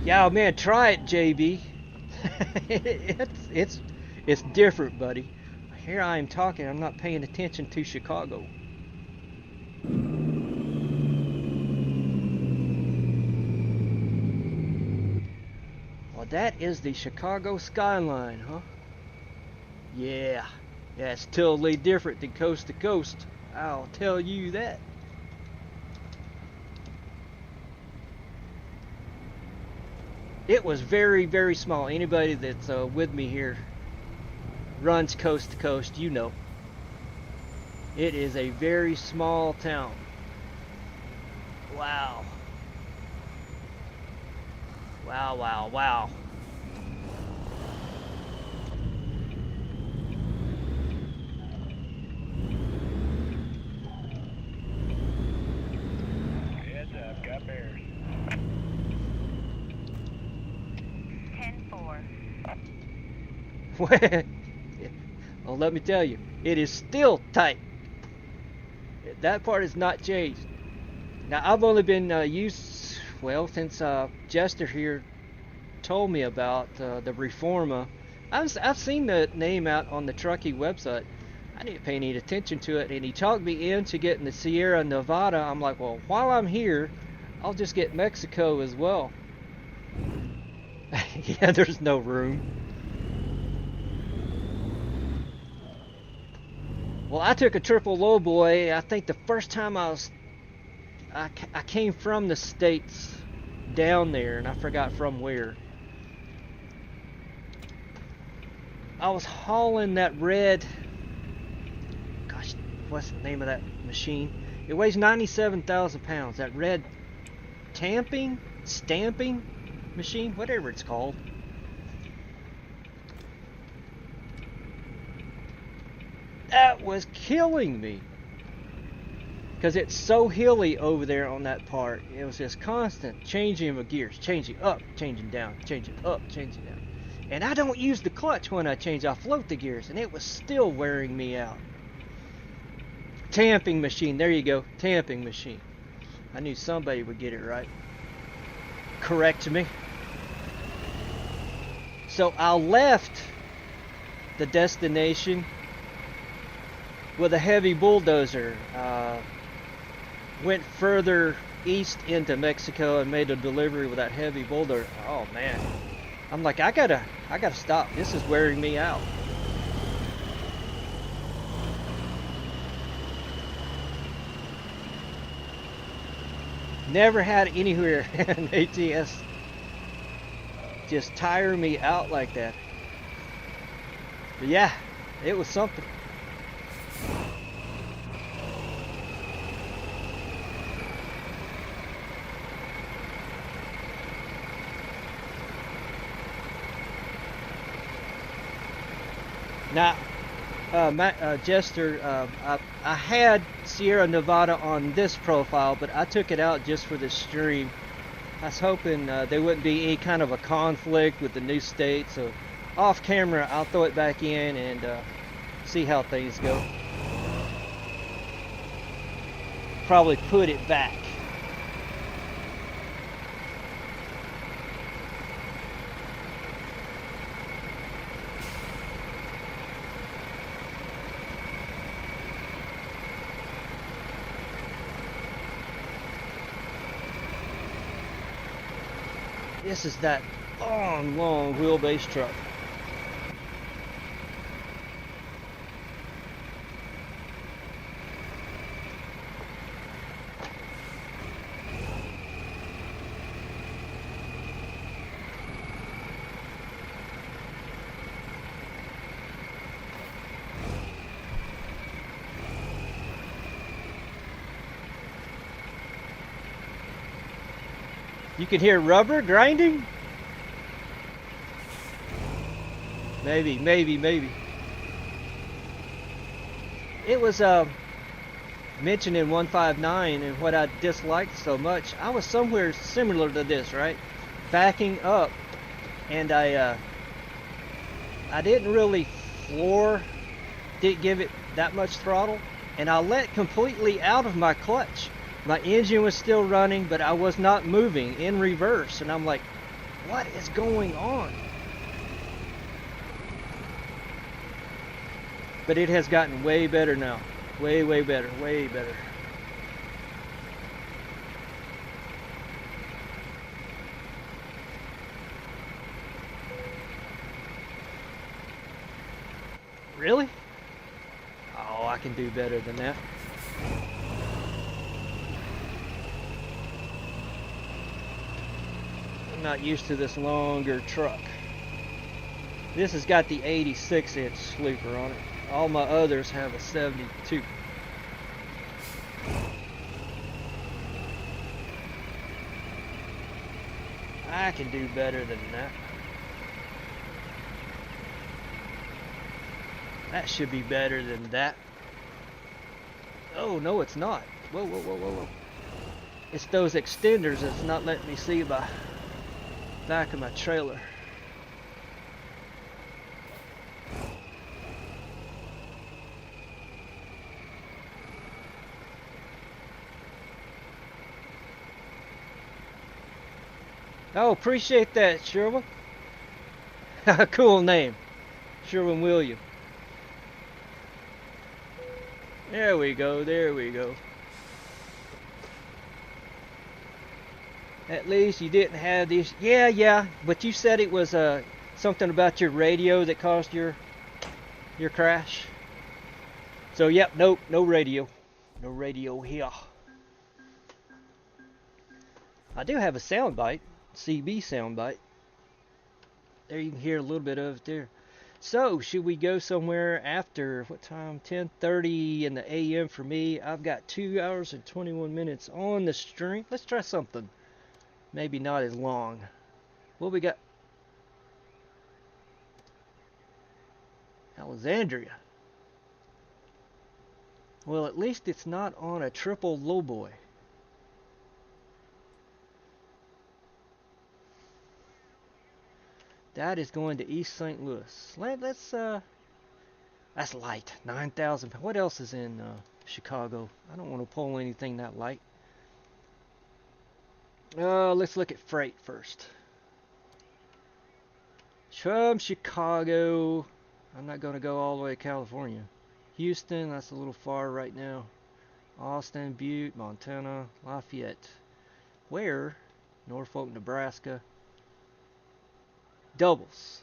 Yeah, man, try it, JB. It's different, buddy. Here I am talking, I'm not paying attention to Chicago. Well, that is the Chicago skyline, huh? Yeah, it's totally different than coast to coast. I'll tell you that. It was very, very small. Anybody that's with me here runs coast to coast, you know. It is a very small town. Wow. Wow. Heads up, got bears. 10-4. Well, let me tell you, it is still tight. That part has not changed. Now, I've only been used, well, since Jester here told me about the Reforma. I've seen the name out on the Truckee website. I didn't pay any attention to it, and he talked me into getting the Sierra Nevada. I'm like, well, while I'm here, I'll just get Mexico as well. Yeah, there's no room. Well, I took a triple lowboy. I think the first time I came from the States down there, and I forgot from where. I was hauling that red, gosh, what's the name of that machine? It weighs 97,000 pounds. That red stamping machine, whatever it's called. That was killing me because it's so hilly over there on that part. It was just constant changing of gears, changing up, changing down, changing up, changing down. And I don't use the clutch when I change. I float the gears, and it was still wearing me out. Tamping machine, there you go, tamping machine. I knew somebody would get it right. Correct me. So I left the destination with a heavy bulldozer. Went further east into Mexico and made a delivery with that heavy bulldozer. Oh man, I'm like, I gotta stop. This is wearing me out. Never had anywhere in ATS just tire me out like that. But yeah, it was something. Now, Jester, I had Sierra Nevada on this profile, but I took it out just for this stream. I was hoping there wouldn't be any kind of a conflict with the new state, so off camera I'll throw it back in and see how things go. Probably put it back. This is that long wheelbase truck. You can hear rubber grinding? Maybe. It was mentioned in 159 and what I disliked so much. I was somewhere similar to this, right? Backing up, and I didn't really didn't give it that much throttle, and I let completely out of my clutch. My engine was still running, but I was not moving in reverse, and I'm like, what is going on? But it has gotten way better now. Way better. Really? Oh, I can do better than that. I'm not used to this longer truck. This has got the 86-inch sleeper on it. All my others have a 72. I can do better than that. That should be better than that. Oh, no, it's not. Whoa. It's those extenders that's not letting me see the back of my trailer. Oh, appreciate that, Sherwin. Cool name. Sherwin William. There we go. At least you didn't have these. Yeah, but you said it was something about your radio that caused your crash. So, yep, nope, no radio. No radio here. I do have a soundbite. CB soundbite. There you can hear a little bit of it there. So, should we go somewhere after, what time? 10:30 in the AM for me. I've got 2 hours and 21 minutes on the stream. Let's try something. Maybe not as long. What we got? Alexandria. Well, at least it's not on a triple lowboy. That is going to East St. Louis. Let's that's light. 9,000. What else is in Chicago? I don't want to pull anything that light. Let's look at freight first. From Chicago, I'm not going to go all the way to California. Houston, that's a little far right now. Austin, Butte, Montana, Lafayette. Where? Norfolk, Nebraska. doubles.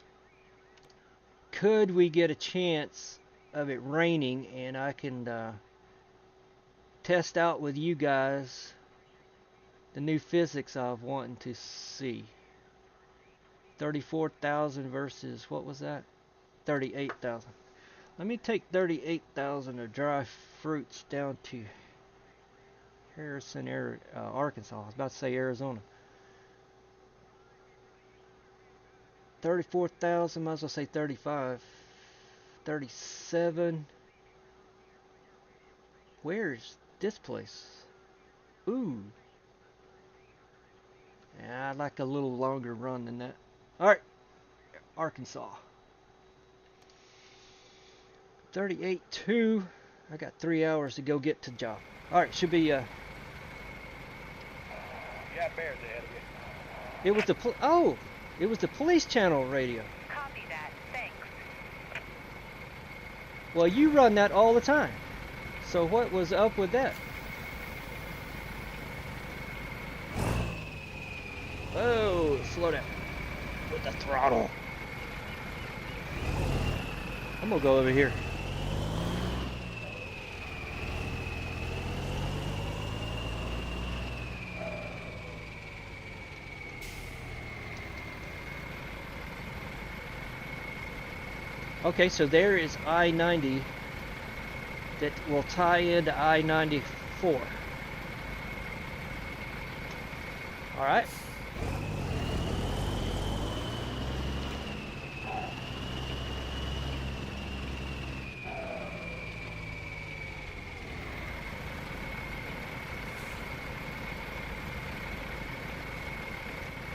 Could we get a chance of it raining and I can test out with you guys the new physics I've wanting to see. 34,000 versus, what was that? 38,000. Let me take 38,000 of dry fruits down to Harrison, Arkansas. I was about to say Arizona. 34,000, might as well say 35. 37. Where's this place? Ooh. Yeah, I'd like a little longer run than that. Alright. Arkansas. 38.2. I got 3 hours to go get to job. Alright, should be You got bears ahead of you. it was the it was the police channel radio. Copy that. Thanks. Well, you run that all the time. So what was up with that? Whoa, slow down with the throttle. I'm gonna go over here. Okay, so there is I-90 that will tie into I-94. All right.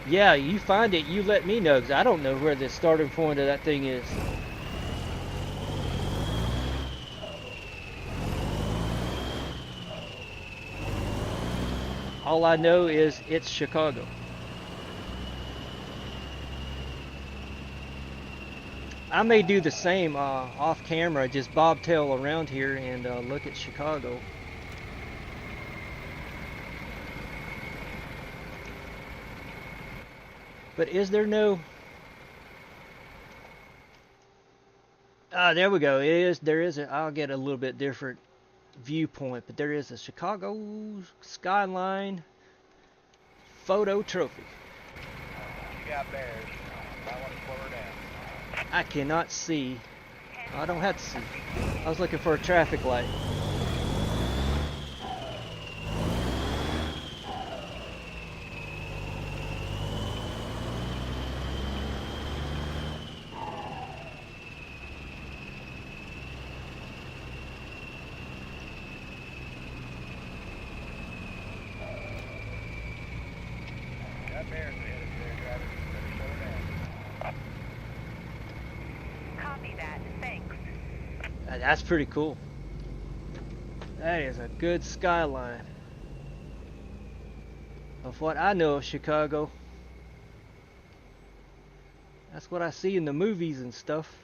Yeah, you find it, you let me know, because I don't know where the starting point of that thing is. All I know is it's Chicago. I may do the same off camera, just bobtail around here and look at Chicago. But is there no... there we go. There is I'll get a little bit different viewpoint, but there is a Chicago skyline photo trophy. You got bears. I want to slow her down. I cannot see. I don't have to see. I was looking for a traffic light. Got bears ahead of you there, driver. Better slow her down. Copy that. Thanks. That's pretty cool. That is a good skyline of what I know of Chicago. That's what I see in the movies and stuff.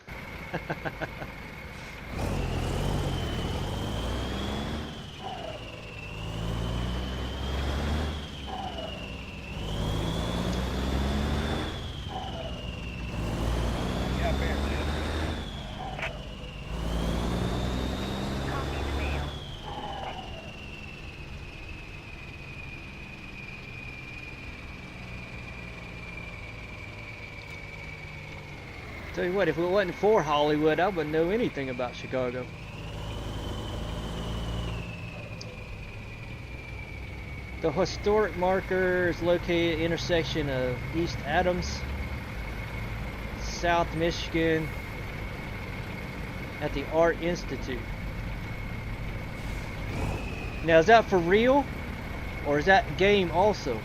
Got bears ahead of you. Copy the mail. Tell you what, if it wasn't for Hollywood, I wouldn't know anything about Chicago. The historic marker is located at the intersection of East Adams, South Michigan, at the Art Institute. Now, is that for real, or is that game also?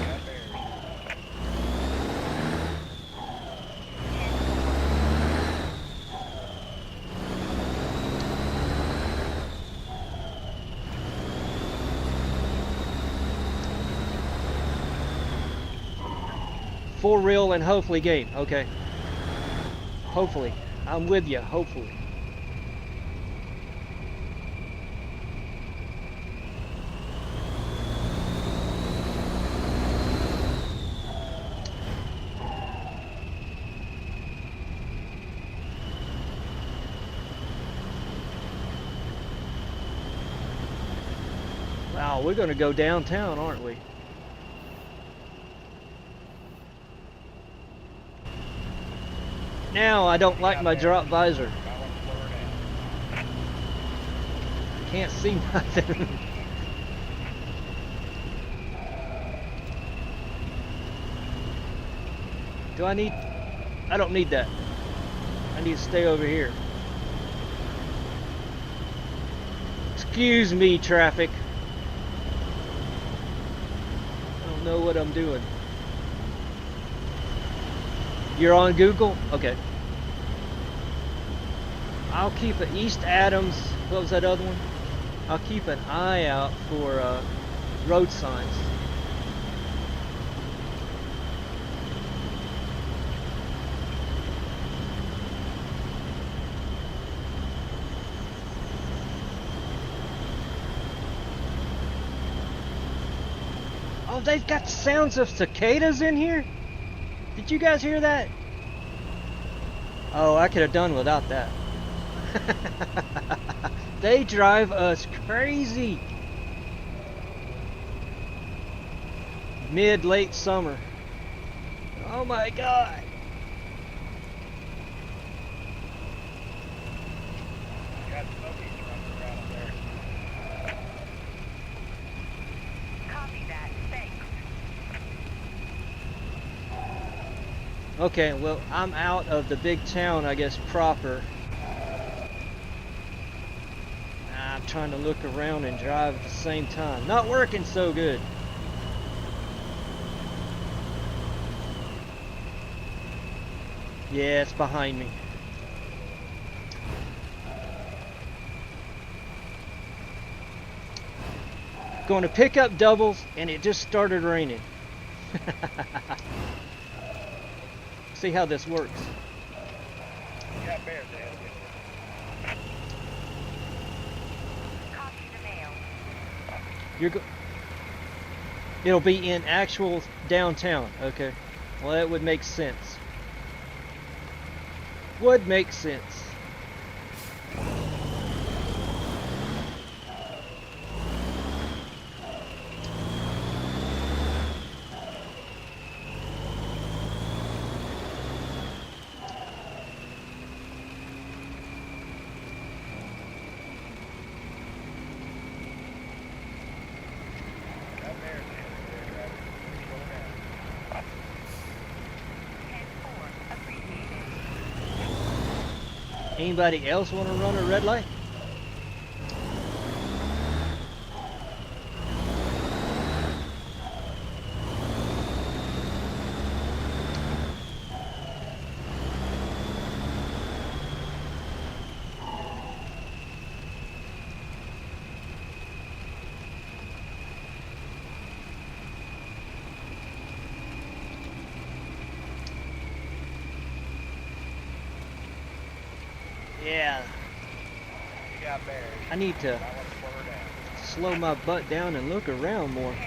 Got bears. For real and hopefully game. Okay. Hopefully. I'm with you. Hopefully. we're going to go downtown, aren't we? Now I don't like my drop visor. Can't see nothing. Do I need... I don't need that. I need to stay over here. Excuse me, traffic. I don't know what I'm doing. You're on Google? Okay. I'll keep an East Adams. What was that other one? I'll keep an eye out for road signs. Oh, they've got sounds of cicadas in here? Did you guys hear that? Oh, I could have done without that. They drive us crazy. Late summer. Oh my God. Got smokies running around there. Copy that. Thanks. Okay, well, I'm out of the big town, I guess, proper. I'm trying to look around and drive at the same time. Not working so good. Yeah, it's behind me. Going to pick up doubles, and it just started raining. See how this works. You got bears ahead of you. Copy the mail. It'll be in actual downtown. Okay. Well, that would make sense. Would make sense. Got bears ahead of you there, driver. Slow down. 10-4. Appreciated. Anybody else want to run a red light? Yeah, You got bears. I need to I want to slow her down. slow my butt down and look around more. 10-4.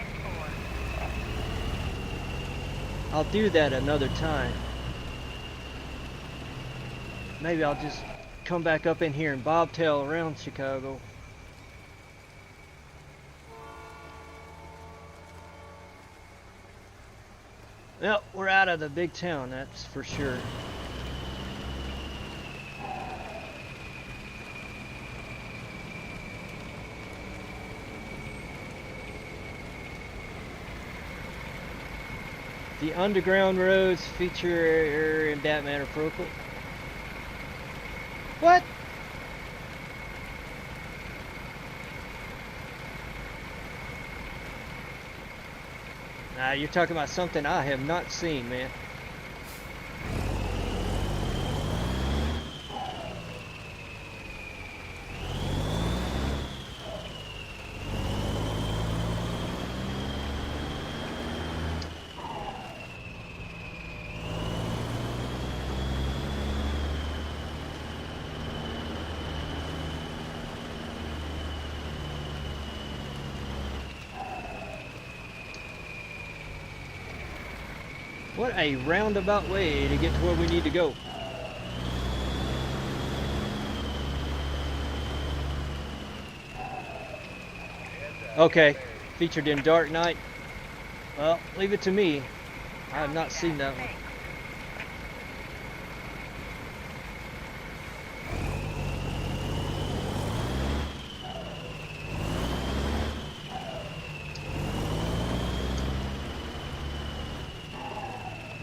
I'll do that another time. Maybe I'll just come back up in here and bobtail around Chicago. Well, we're out of the big town, that's for sure. The underground roads feature in that manner appropriate. What? Nah, you're talking about something I have not seen, man. What a roundabout way to get to where we need to go. Okay, Featured in Dark Knight. Well, leave it to me. I have not seen that one.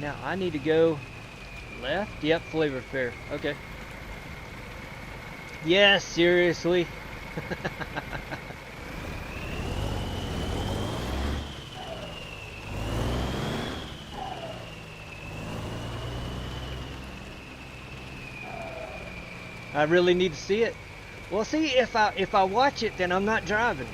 Now I need to go left. Yep, Flavor Fair. Okay. Yes, seriously. I really need to see it. Well, see, if I watch it, then I'm not driving.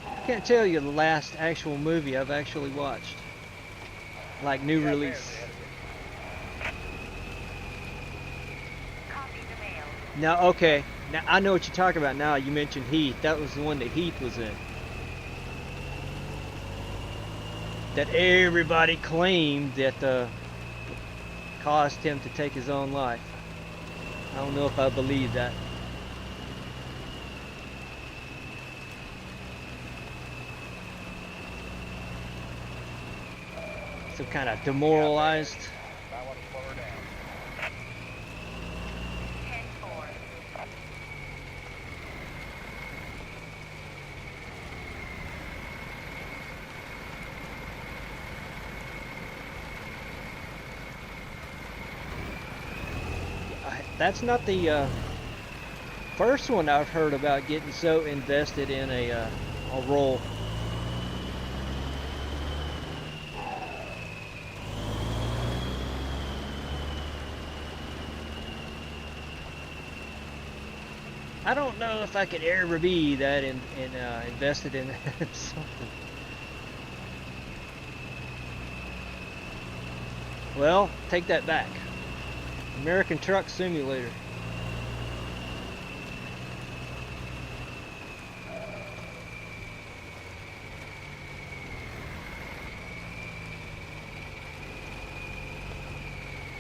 I can't tell you the last actual movie I've actually watched, like new release. Now, okay. Now, I know what you're talking about now. You mentioned Heath. That was the one that Heath was in. That everybody claimed that caused him to take his own life. I don't know if I believe that. Some kind of demoralized. That's not the first one I've heard about getting so invested in a role. I don't know if I could ever be that invested in something. Well, take that back. American Truck Simulator.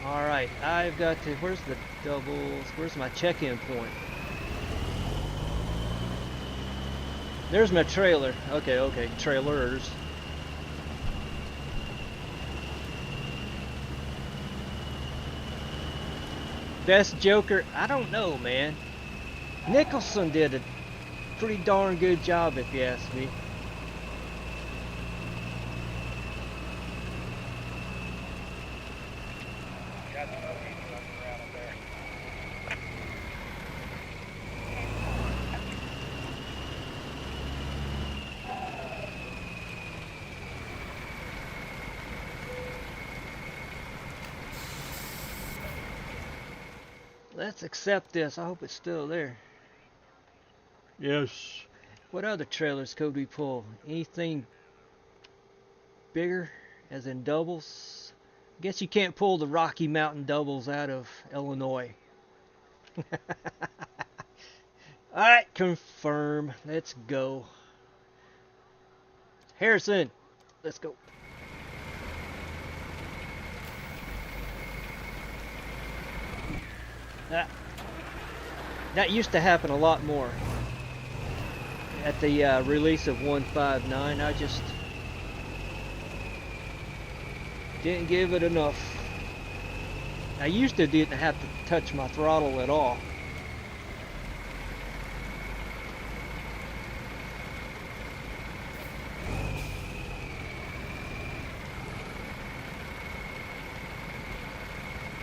Alright, I've got to, where's the doubles, where's my check-in point? There's my trailer. Okay, trailers. Best Joker, I don't know, man. Nicholson did a pretty darn good job, if you ask me. Let's accept this. I hope it's still there. Yes. What other trailers could we pull? Anything bigger, as in doubles? I guess you can't pull the Rocky Mountain doubles out of Illinois. Alright, confirm. Let's go. Harrison, let's go. That used to happen a lot more at the release of 159. I just didn't give it enough. I used to didn't have to touch my throttle at all.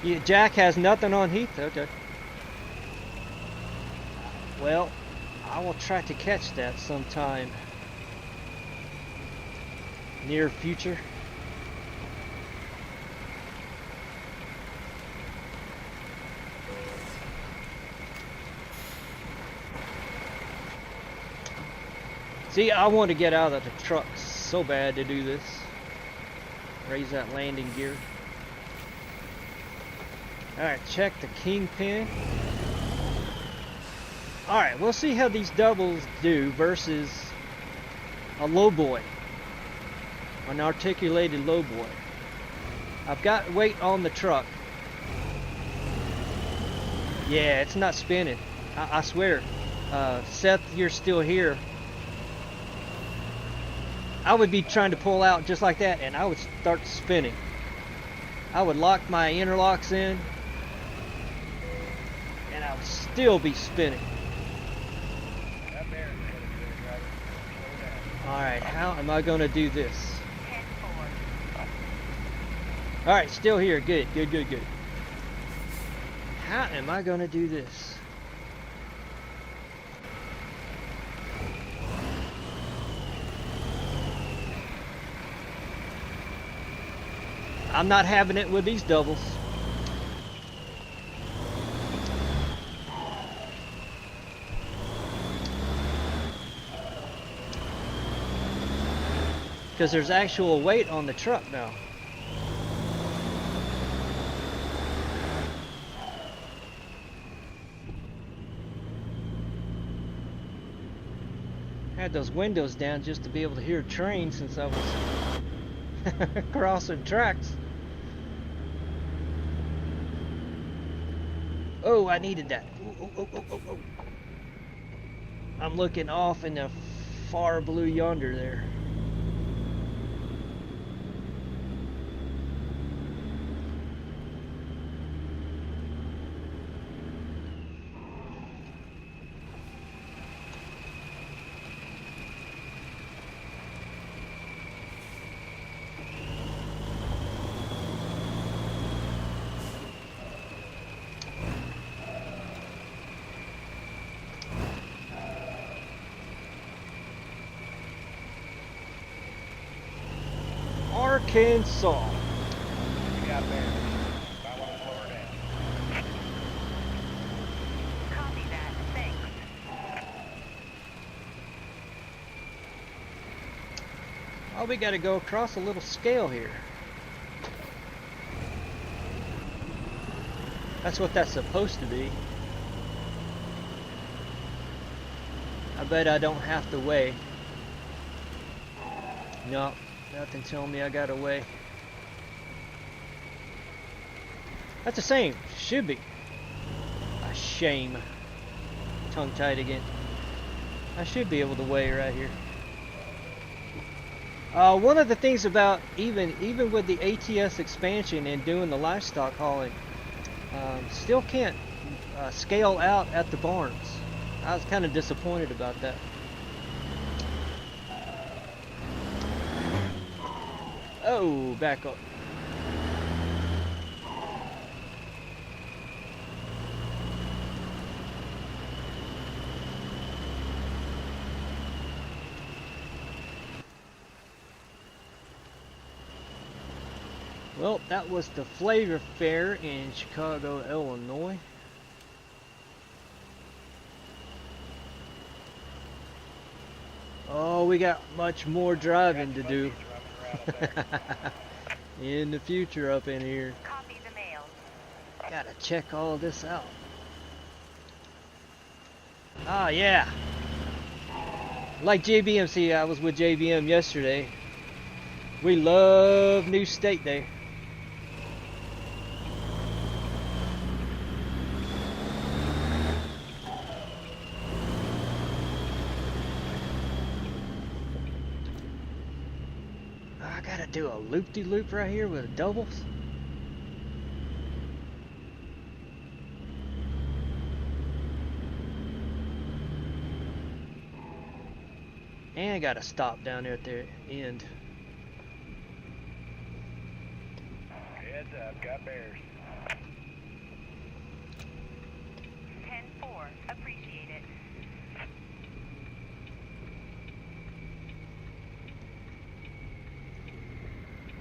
Yeah, Jack has nothing on Heath? Okay. Well, I will try to catch that sometime near future. See, I want to get out of the truck so bad to do this. Raise that landing gear. Alright, check the kingpin. Alright, we'll see how these doubles do versus a lowboy. An articulated lowboy. I've got weight on the truck. Yeah, it's not spinning. I swear. Seth, you're still here. I would be trying to pull out just like that, and I would start spinning. I would lock my interlocks in, and I would still be spinning. Alright, how am I going to do this? Alright, still here. Good, good, good, good. How am I going to do this? I'm not having it with these doubles. Because there's actual weight on the truck now. I had those windows down just to be able to hear trains since I was crossing tracks. Oh, I needed that. Oh. I'm looking off in the far blue yonder there. Arkansas. You got there. I want to slow her down. Copy that. Thanks. Oh, we got to go across a little scale here. That's what that's supposed to be. I bet I don't have to weigh. No, nothing telling me I got to weigh. That's the same. Should be. A shame. Tongue tied again. I should be able to weigh right here. One of the things about even with the ATS expansion and doing the livestock hauling, still can't scale out at the barns. I was kind of disappointed about that. Oh, back up. Well, that was the Flavor Fair in Chicago, Illinois. Oh, we got much more driving to do in the future up in here. Copy the mail. Gotta check all this out. Ah, yeah. Like JBM, see, I was with JBM yesterday. We love New State Day. I gotta do a loop-de-loop right here with doubles. And I gotta stop down there at the end. Heads up, got bears. 10-4. Appreciate it.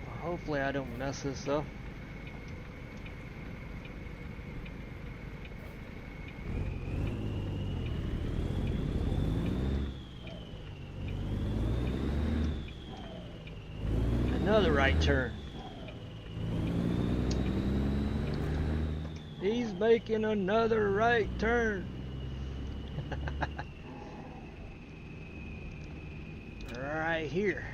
Well, hopefully I don't mess this up. Another right turn. He's making another right turn. Right here.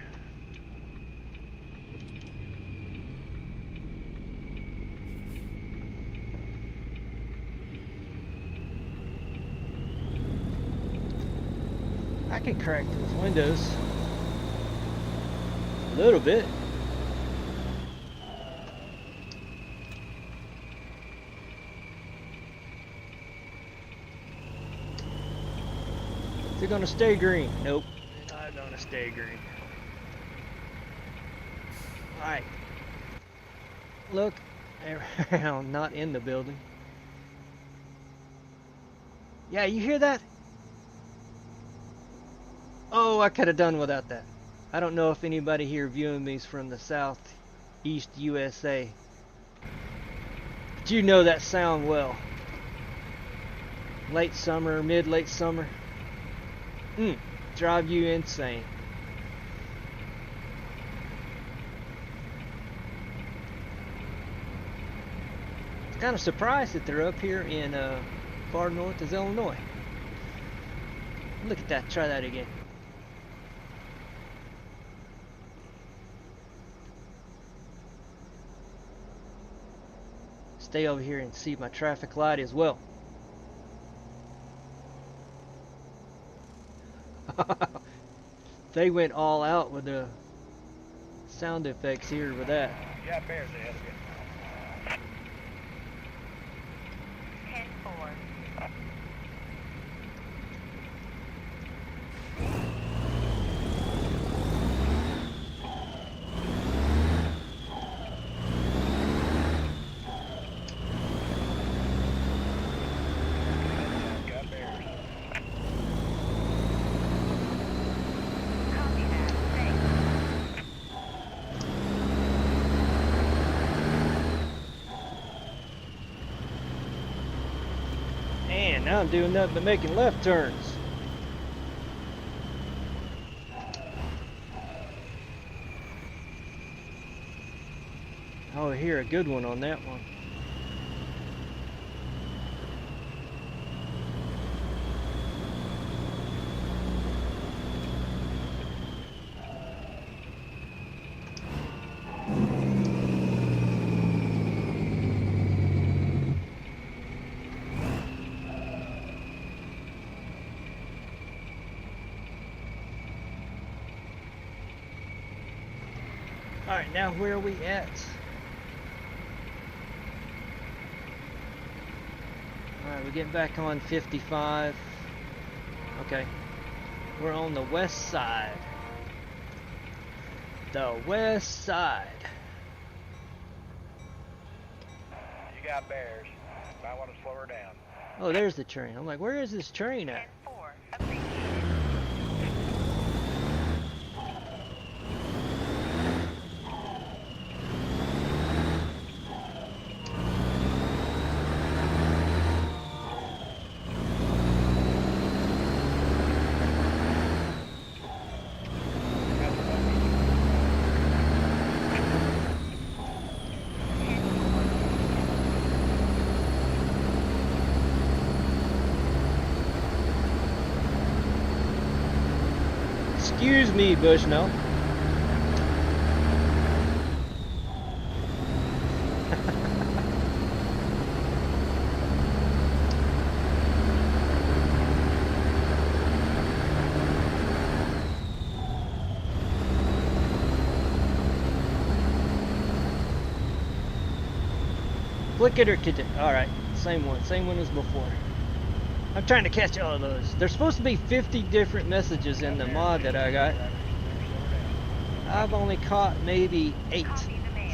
I can crack those windows a little bit. Is it gonna stay green? Nope, it's not gonna stay green. Alright. Look around, not in the building. Yeah, you hear that? Oh, I could have done without that. I don't know if anybody here viewing me is from the southeast USA. But you know that sound well. Late summer, mid-late summer. Drive you insane. Kind of surprised that they're up here in far north as Illinois. Look at that, try that again. Stay over here and see my traffic light as well. They went all out with the sound effects here with that. You got bears ahead of you. 10-4. Got bears. Copy that. Thanks. And now I'm doing nothing but making left turns. Oh, hear a good one on that one. Alright, now where are we at? Alright, we're getting back on 55. Okay. We're on the west side. The west side. You got bears. Might want to slow her down. Oh, there's the train. I'm like, where is this train at? 10-4. Appreciate it. Excuse me, Bushnell. Flick it or kick it. Alright, same one as before. I'm trying to catch all of those. There's supposed to be 50 different messages in the mod that I got. I've only caught maybe 8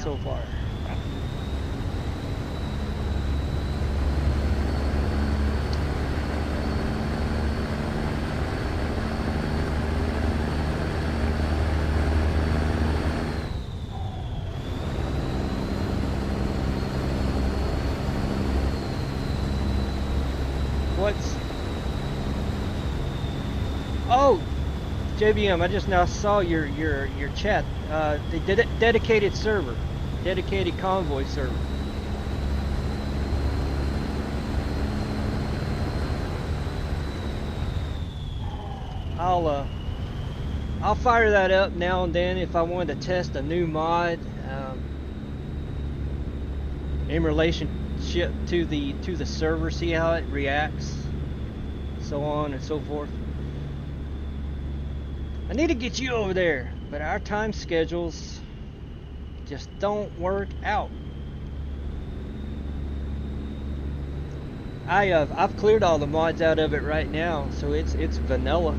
so far. Oh, JBM, I just now saw your chat. The dedicated server, dedicated convoy server. I'll fire that up now and then if I wanted to test a new mod in relationship to the server, see how it reacts, so on and so forth. I need to get you over there, but our time schedules just don't work out. I've cleared all the mods out of it right now, so it's vanilla.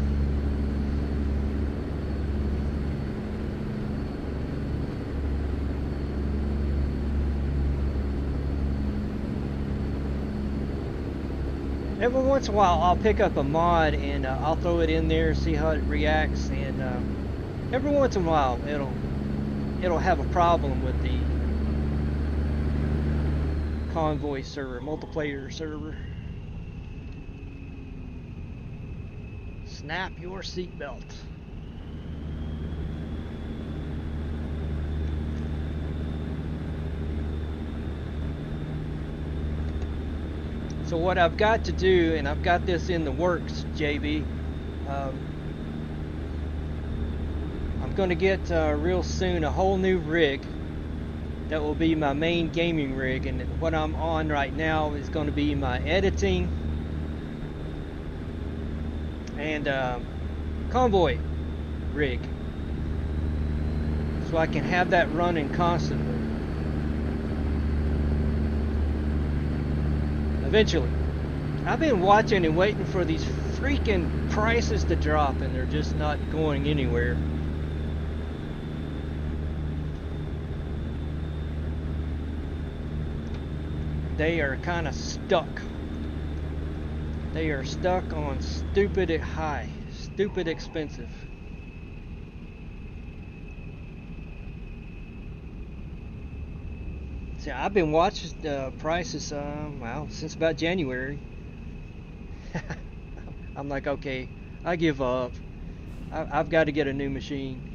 Every once in a while I'll pick up a mod and I'll throw it in there, see how it reacts, and every once in a while it'll have a problem with the convoy server, multiplayer server. Snap your seatbelt. So what I've got to do, and I've got this in the works, JB, I'm going to get real soon a whole new rig that will be my main gaming rig, and what I'm on right now is going to be my editing and convoy rig, so I can have that running constantly. Eventually. I've been watching and waiting for these freaking prices to drop, and they're just not going anywhere. They are kind of stuck. They are stuck on stupid high, stupid expensive. See, I've been watching prices, well, since about January. I'm like, okay, I give up. I've got to get a new machine.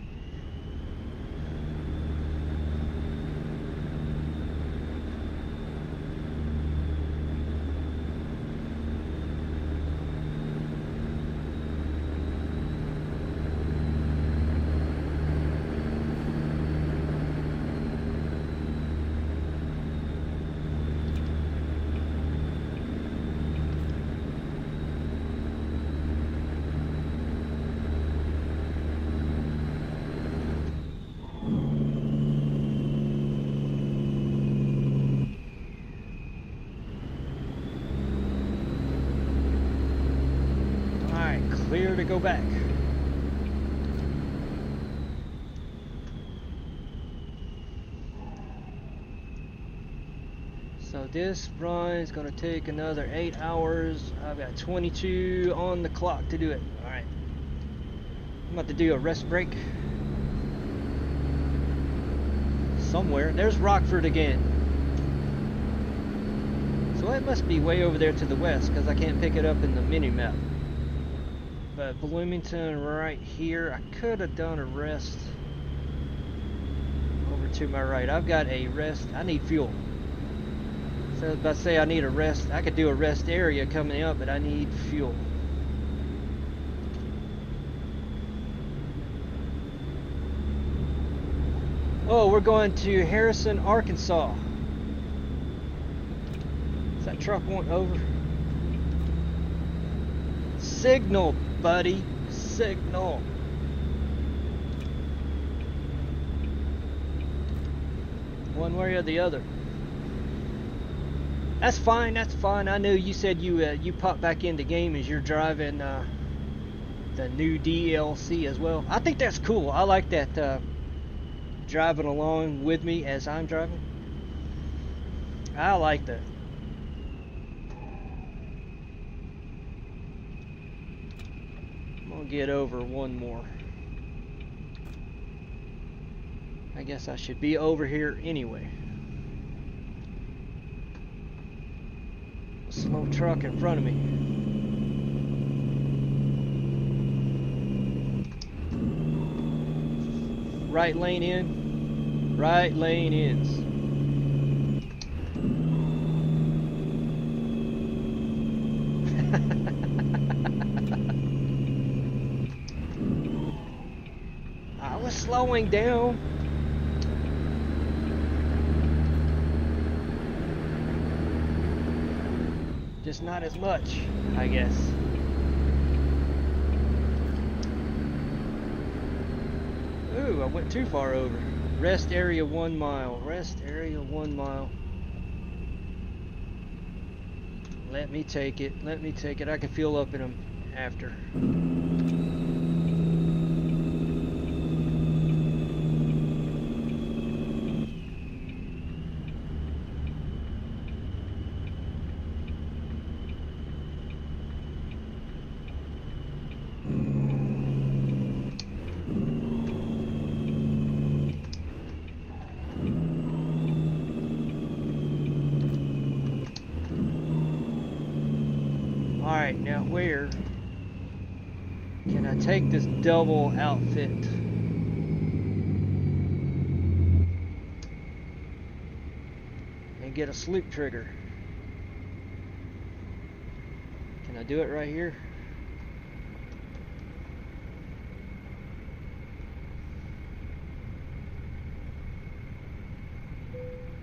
Clear to go back. So this run is going to take another 8 hours. I've got 22 on the clock to do it. Alright. I'm about to do a rest break. Somewhere. There's Rockford again. So it must be way over there to the west, because I can't pick it up in the mini-map. But Bloomington right here, I could have done a rest over to my right. I've got a rest. I need fuel. So I was about to say I need a rest. I could do a rest area coming up, but I need fuel. Oh, we're going to Harrison, Arkansas. Is that truck want over? Signal, buddy. Signal. One way or the other. That's fine. That's fine. I know you said you popped back in the game as you're driving the new DLC as well. I think that's cool. I like that driving along with me as I'm driving. I like that. Get over one more. I guess I should be over here anyway. Slow truck in front of me. Right lane in. Right lane ins. Slowing down. Just not as much, I guess. Ooh, I went too far over. Rest area 1 mile. Rest area 1 mile. Let me take it. Let me take it. I can fuel up in them after. Alright, now where can I take this double outfit? And get a sleep trigger? Can I do it right here?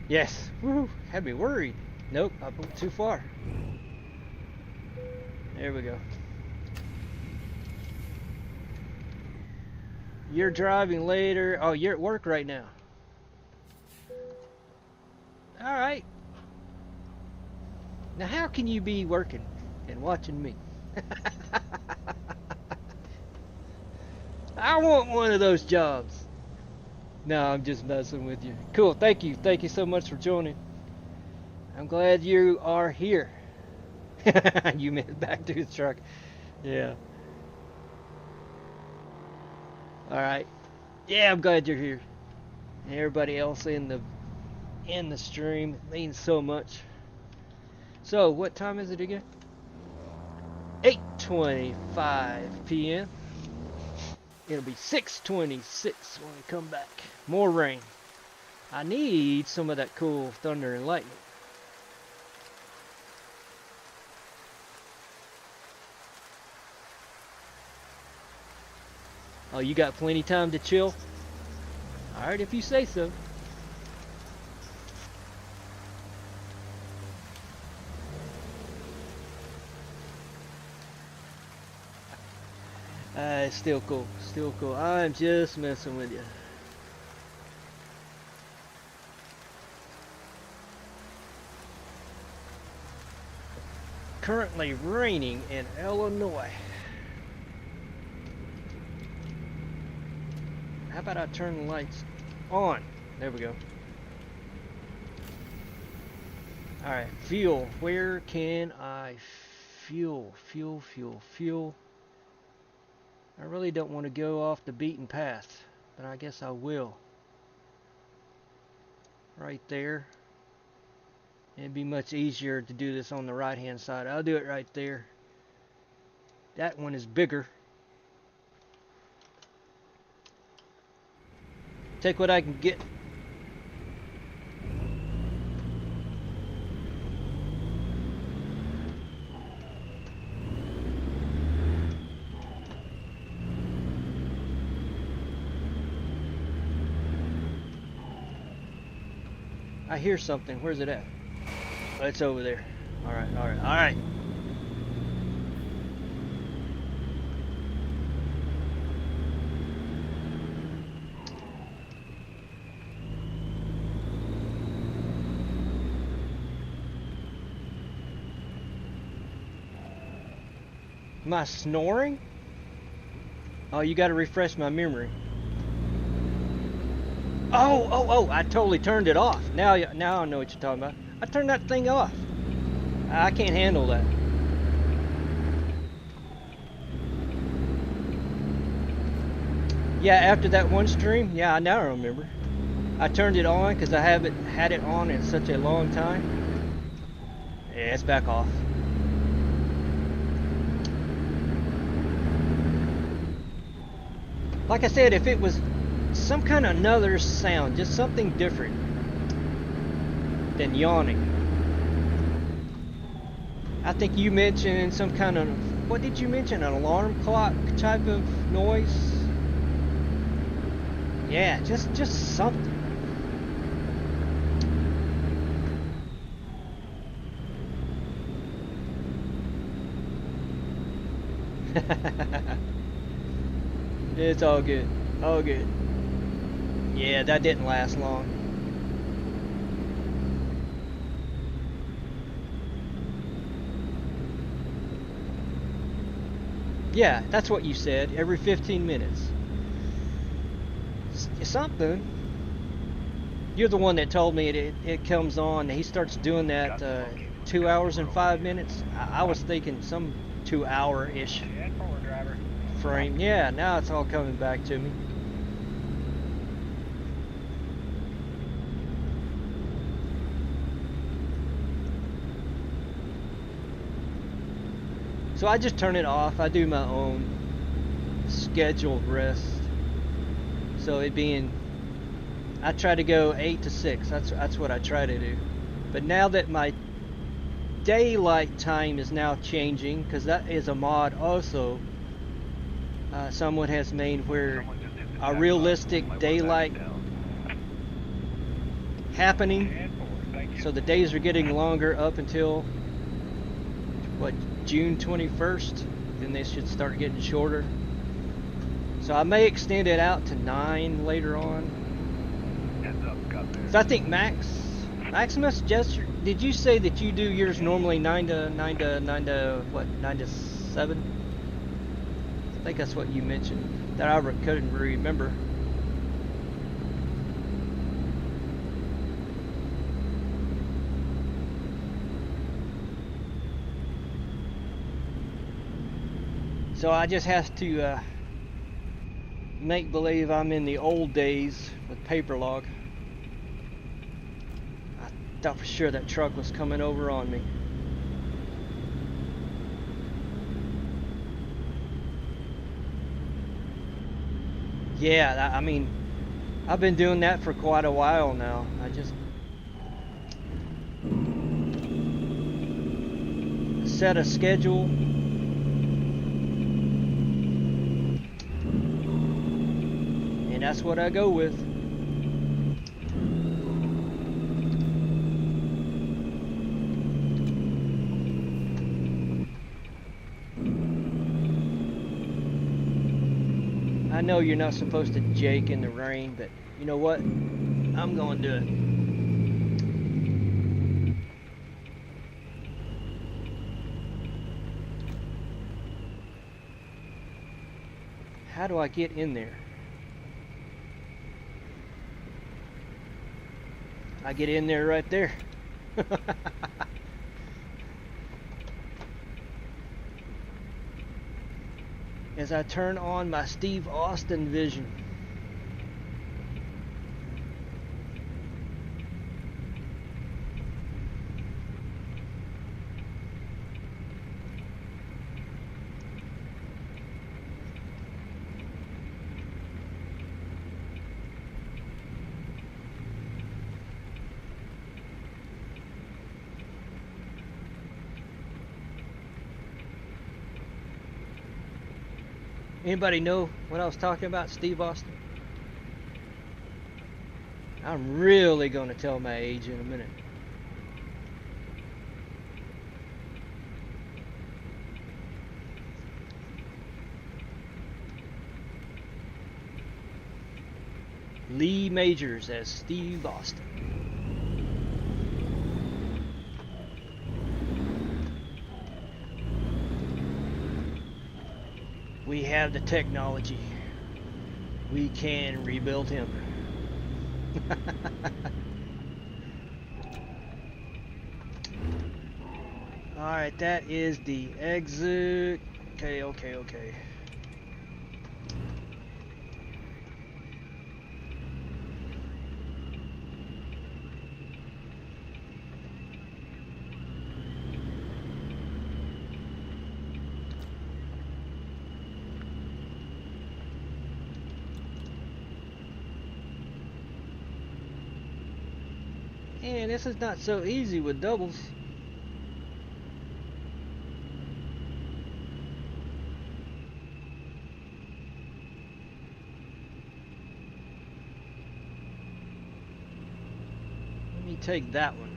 Yes. Woo! Had me worried. Nope, I went too far. There we go. You're driving later. Oh, you're at work right now. All right. Now, how can you be working and watching me? I want one of those jobs. No, I'm just messing with you. Cool. Thank you. Thank you so much for joining. I'm glad you are here. You made it back to his truck. Yeah. Alright. Yeah, I'm glad you're here. And everybody else in the stream. It means so much. So, what time is it again? 8:25 p.m. It'll be 6:26 when we come back. More rain. I need some of that cool thunder and lightning. Oh, you got plenty time to chill? Alright, if you say so. It's still cool. Still cool. I'm just messing with you. Currently raining in Illinois. How about I turn the lights on? There we go. Alright, fuel. Where can I fuel? Fuel. I really don't want to go off the beaten path, but I guess I will. Right there. It'd be much easier to do this on the right hand side. I'll do it right there. That one is bigger. Take what I can get. I hear something. Where's it at? Oh, it's over there. Alright. Am I snoring? Oh, you gotta refresh my memory. Oh, I totally turned it off. Now I know what you're talking about. I turned that thing off. I can't handle that. Yeah, after that one stream, yeah, now I remember. I turned it on because I haven't had it on in such a long time. Yeah, it's back off. Like I said, if it was some kind of another sound, just something different than yawning. I think you mentioned some kind of, what did you mention? An alarm clock type of noise? Yeah, just something. It's all good. All good. Yeah, that didn't last long. Yeah, that's what you said. Every 15 minutes. Something. You're the one that told me it comes on. He starts doing that 2 hours and 5 minutes. I was thinking some 2 hour-ish Head forward, driver. frame. Yeah, now it's all coming back to me. So I just turn it off. I do my own scheduled rest. So it being, I try to go 8 to 6. That's what I try to do. But now that my daylight time is now changing, because that is a mod also. Someone has made where a realistic daylight happening. Head forward, thank you. So the days are getting longer up until what, June 21st. Then they should start getting shorter. So I may extend it out to 9 later on. Heads up, cut there. So I think Maximus, Jester, did you say that you do yours normally 9 to 7? I think that's what you mentioned. That I couldn't remember. So I just have to make believe I'm in the old days with paper log. I thought for sure that truck was coming over on me. Yeah, I mean, I've been doing that for quite a while now. I just set a schedule. And that's what I go with. I know you're not supposed to jake in the rain, but you know what? I'm going to do it. How do I get in there? I get in there right there. As I turn on my Steve Austin vision. Anybody know what I was talking about, Steve Austin? I'm really going to tell my age in a minute. Lee Majors as Steve Austin. We have the technology. We can rebuild him. Alright, that is the exit. Okay. And this is not so easy with doubles. Let me take that one.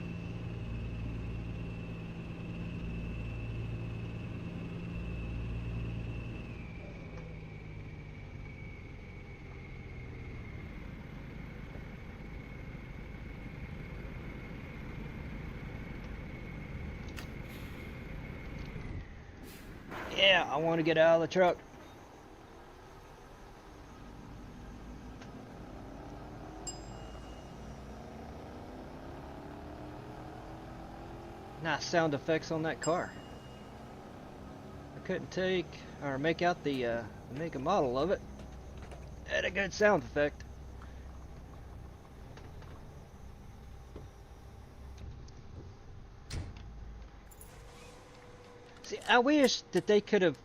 Yeah, I want to get out of the truck. Nice sound effects on that car. I couldn't take or make out the make a model of it. Had a good sound effect. See, I wish that they could have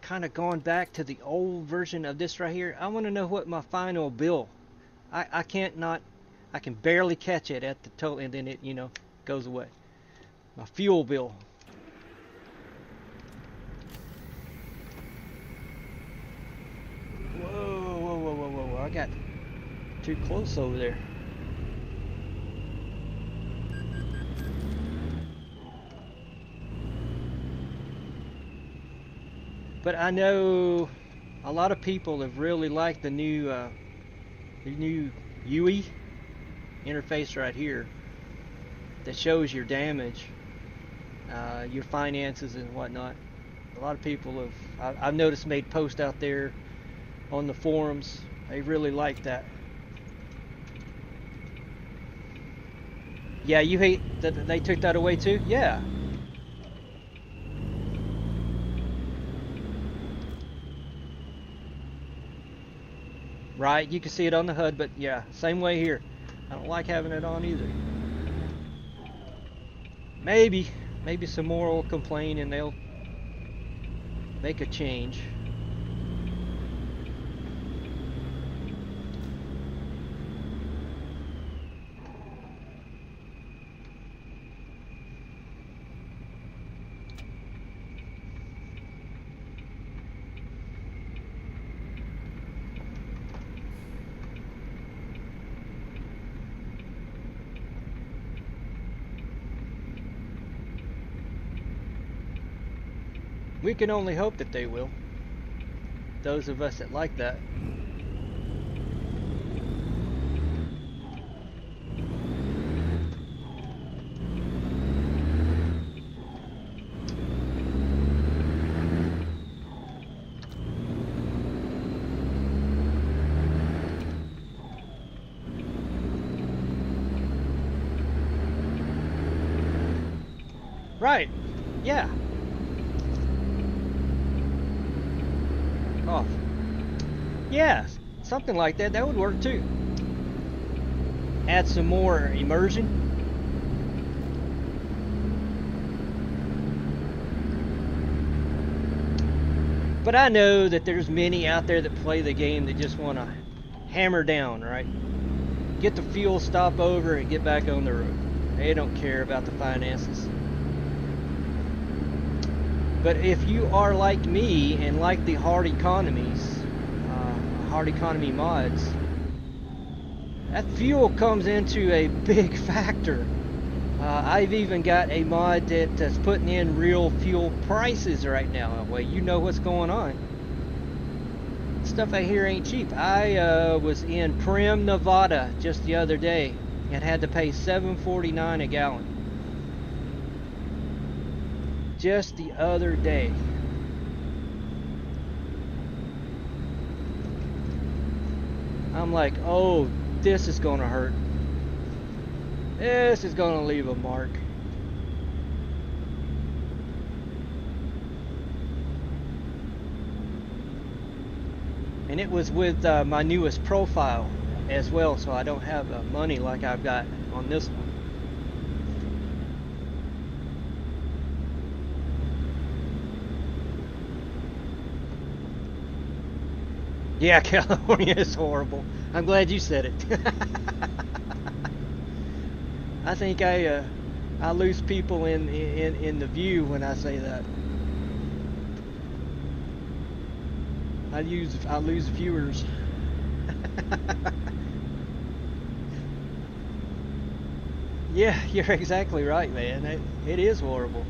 kind of gone back to the old version of this right here. I want to know what my final bill. I can't not. I can barely catch it at the total, and then it, you know, goes away. My fuel bill. Whoa, whoa, whoa, whoa, whoa, whoa. I got too close over there. But I know a lot of people have really liked the new UE interface right here that shows your damage, your finances and whatnot. A lot of people have, I've noticed, made posts out there on the forums. They really like that. Yeah, you hate that they took that away too? Yeah. Right, you can see it on the HUD, but yeah, same way here. I don't like having it on either. Maybe some more will complain and they'll make a change. We can only hope that they will. Those of us that like that. Right. Yeah. Off. Yeah, something like that. That would work too. Add some more immersion. But I know that there's many out there that play the game that just want to hammer down, right? Get the fuel, stop over, and get back on the road. They don't care about the finances. But if you are like me and like the hard economies, hard economy mods, that fuel comes into a big factor. I've even got a mod that's putting in real fuel prices right now. That way you know what's going on. Stuff I hear ain't cheap. I was in Primm, Nevada just the other day and had to pay $7.49 a gallon. Just the other day. I'm like, oh, this is gonna hurt. This is gonna leave a mark. And it was with my newest profile as well, so I don't have money like I've got on this one. Yeah, California is horrible. I'm glad you said it. I think I lose people in the view when I say that. I lose viewers. Yeah, you're exactly right, man. It is horrible.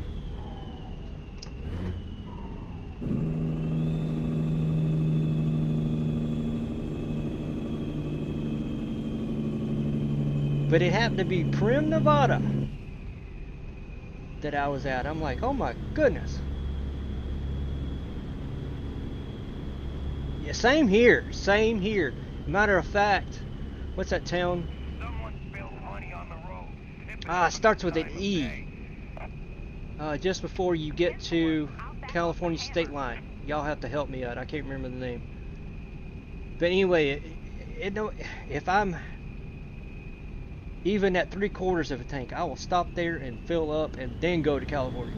But it happened to be Primm, Nevada that I was at. I'm like, oh my goodness. Yeah, same here. Same here. Matter of fact, what's that town? Someone spilled money on the road. It starts with an Time of E. day. Just before you get to California state line. Y'all have to help me out. I can't remember the name. But anyway, if I'm even at 3/4 of a tank, I will stop there and fill up and then go to California.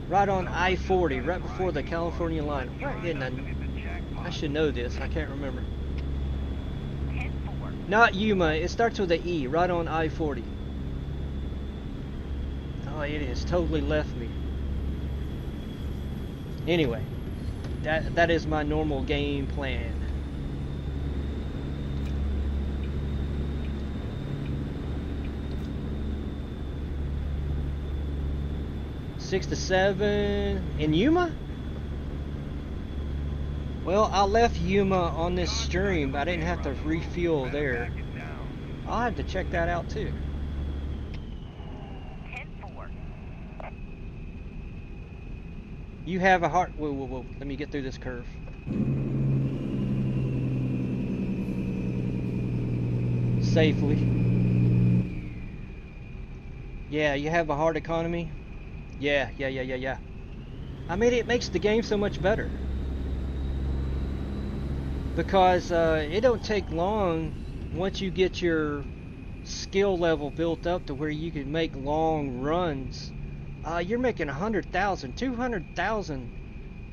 Right on I-40, right before the California line. Right in the, I should know this. I can't remember. 10-4. Not Yuma. It starts with an E. Right on I-40. Oh, it has totally left me. Anyway, that is my normal game plan. Six to 7 in Yuma? Well, I left Yuma on this stream. I didn't have to refuel there. I'll have to check that out too. 10-4. You have a heart. Whoa. Let me get through this curve. Safely. Yeah, you have a hard economy. Yeah. I mean, it makes the game so much better. Because it don't take long once you get your skill level built up to where you can make long runs. You're making 100,000, 200,000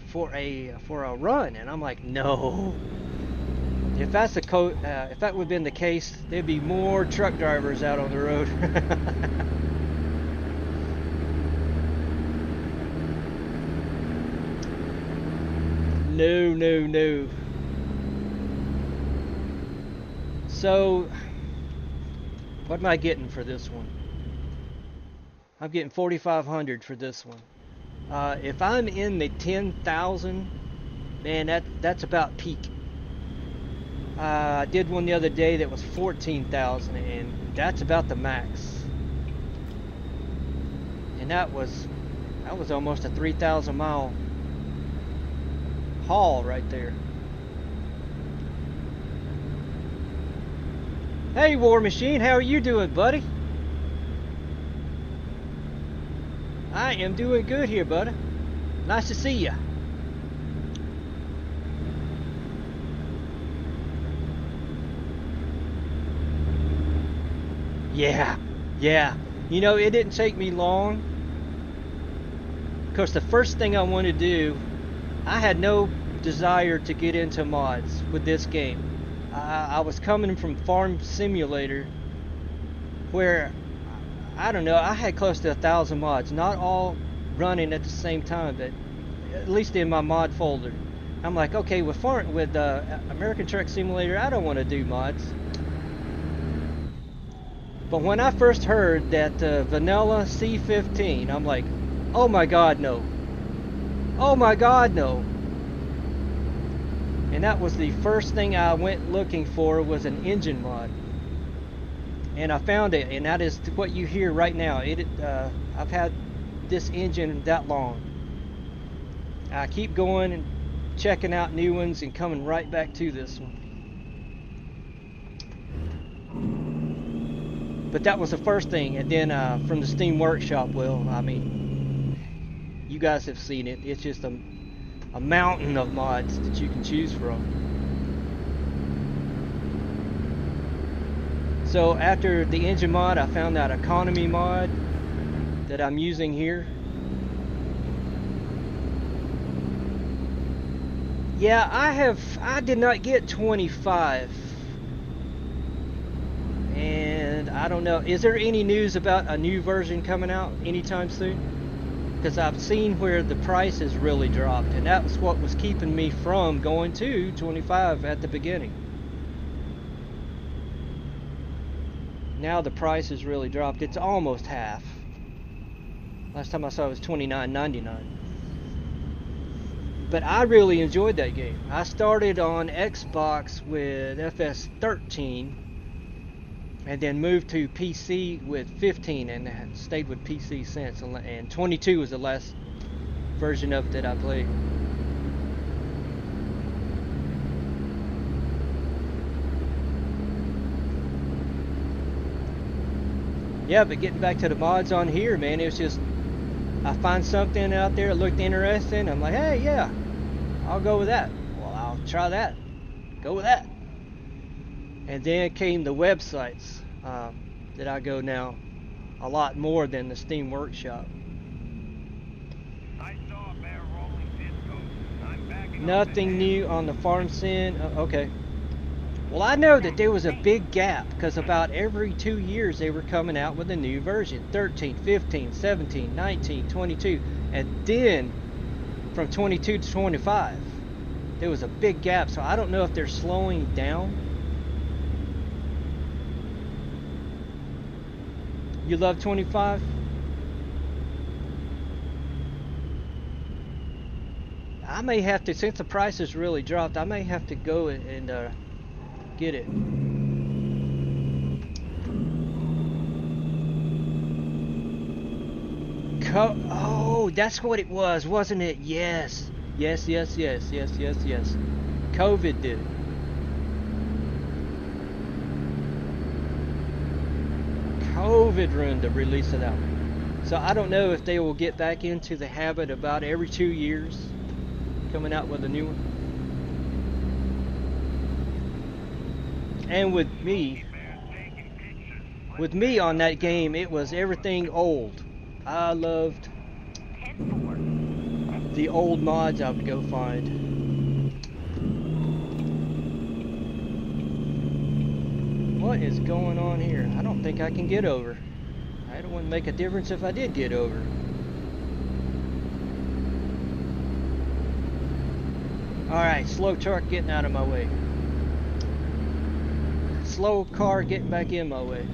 for a run, and I'm like, no. If that's if that would have been the case, there'd be more truck drivers out on the road. No. So, what am I getting for this one? I'm getting 4,500 for this one. If I'm in the 10,000, man, that's about peak. I did one the other day that was 14,000, and that's about the max. And that was almost a 3,000 mile haul right there. Hey, War Machine, how are you doing, buddy? I am doing good here, buddy. Nice to see ya. Yeah. You know, it didn't take me long. Because the first thing I wanted to do, I had no desire to get into mods with this game. I was coming from Farm Simulator, where, I don't know, I had close to 1,000 mods, not all running at the same time, but at least in my mod folder. I'm like, okay, with American Truck Simulator, I don't want to do mods. But when I first heard that vanilla C15, I'm like, oh my god, no. Oh my god, no. And that was the first thing I went looking for, was an engine mod. And I found it, and that is what you hear right now. I've had this engine that long. I keep going and checking out new ones and coming right back to this one. But that was the first thing, and then from the Steam Workshop, well, I mean, you guys have seen it. It's just a mountain of mods that you can choose from. So after the engine mod, I found that economy mod that I'm using here. Yeah, I did not get 25. And I don't know, is there any news about a new version coming out anytime soon? Because I've seen where the price has really dropped, and that was what was keeping me from going to 25 at the beginning. Now the price has really dropped. It's almost half. Last time I saw it was $29.99. But I really enjoyed that game. I started on Xbox with FS13 and then moved to PC with 15 and have stayed with PC since. And 22 was the last version of it that I played. Yeah, but getting back to the mods on here, man, it was just, I find something out there that looked interesting. I'm like, hey, yeah, I'll go with that. Well, I'll try that. Go with that. And then came the websites that I go now a lot more than the Steam Workshop. I saw a bear rolling discos. I'm backing Nothing new on the farm sim. Okay. Well, I know that there was a big gap because about every 2 years they were coming out with a new version. 13, 15, 17, 19, 22. And then from 22 to 25, there was a big gap. So I don't know if they're slowing down. You love 25? I may have to, since the price has really dropped, I may have to go and get it. Oh, that's what it was, wasn't it? Yes. Yes. COVID did it. COVID ruined the release of that one. So I don't know if they will get back into the habit about every 2 years coming out with a new one. And with me on that game, it was everything old. I loved the old mods I would go find. What is going on here? I don't think I can get over. I don't want to make a difference if I did get over. Alright, slow truck getting out of my way. Slow car getting back in my way.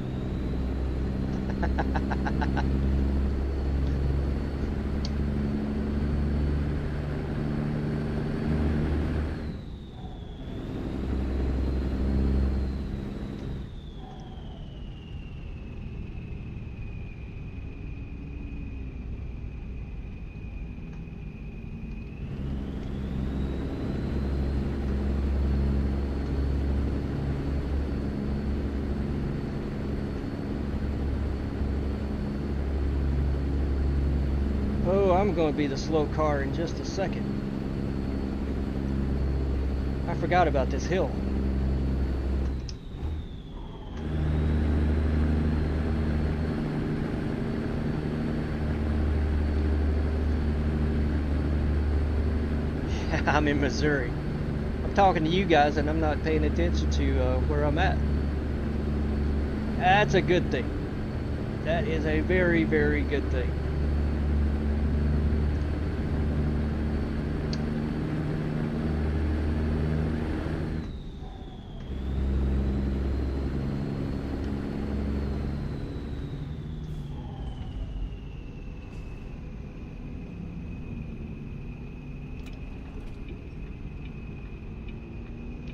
I'm going to be the slow car in just a second. I forgot about this hill. I'm in Missouri. I'm talking to you guys and I'm not paying attention to where I'm at. That's a good thing. That is a very, very good thing.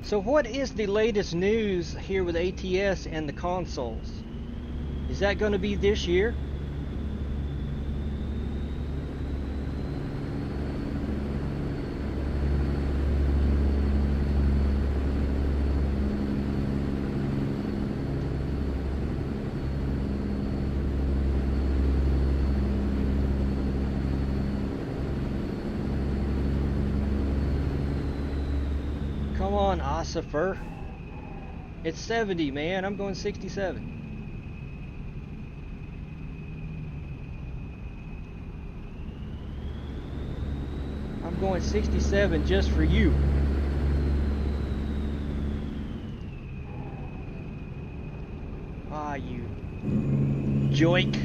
So what is the latest news here with ATS and the consoles? Is that going to be this year? Come on, Ossifer. It's 70, man. I'm going 67. I'm going 67 just for you. Ah, you joik.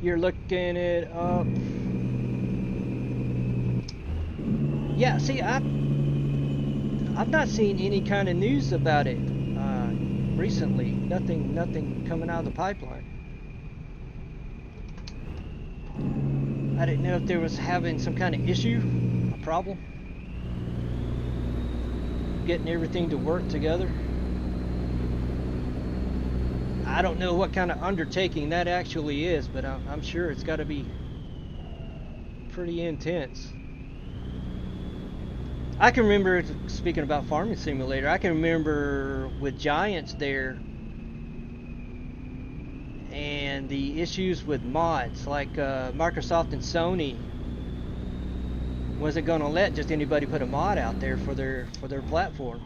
You're looking it up. Yeah, see, I've not seen any kind of news about it recently. Nothing coming out of the pipeline. I didn't know if there was having some kind of issue, a problem, getting everything to work together. I don't know what kind of undertaking that actually is, but I'm sure it's got to be pretty intense. I can remember, speaking about Farming Simulator, I can remember with Giants there and the issues with mods, like Microsoft and Sony wasn't going to let just anybody put a mod out there for their platform.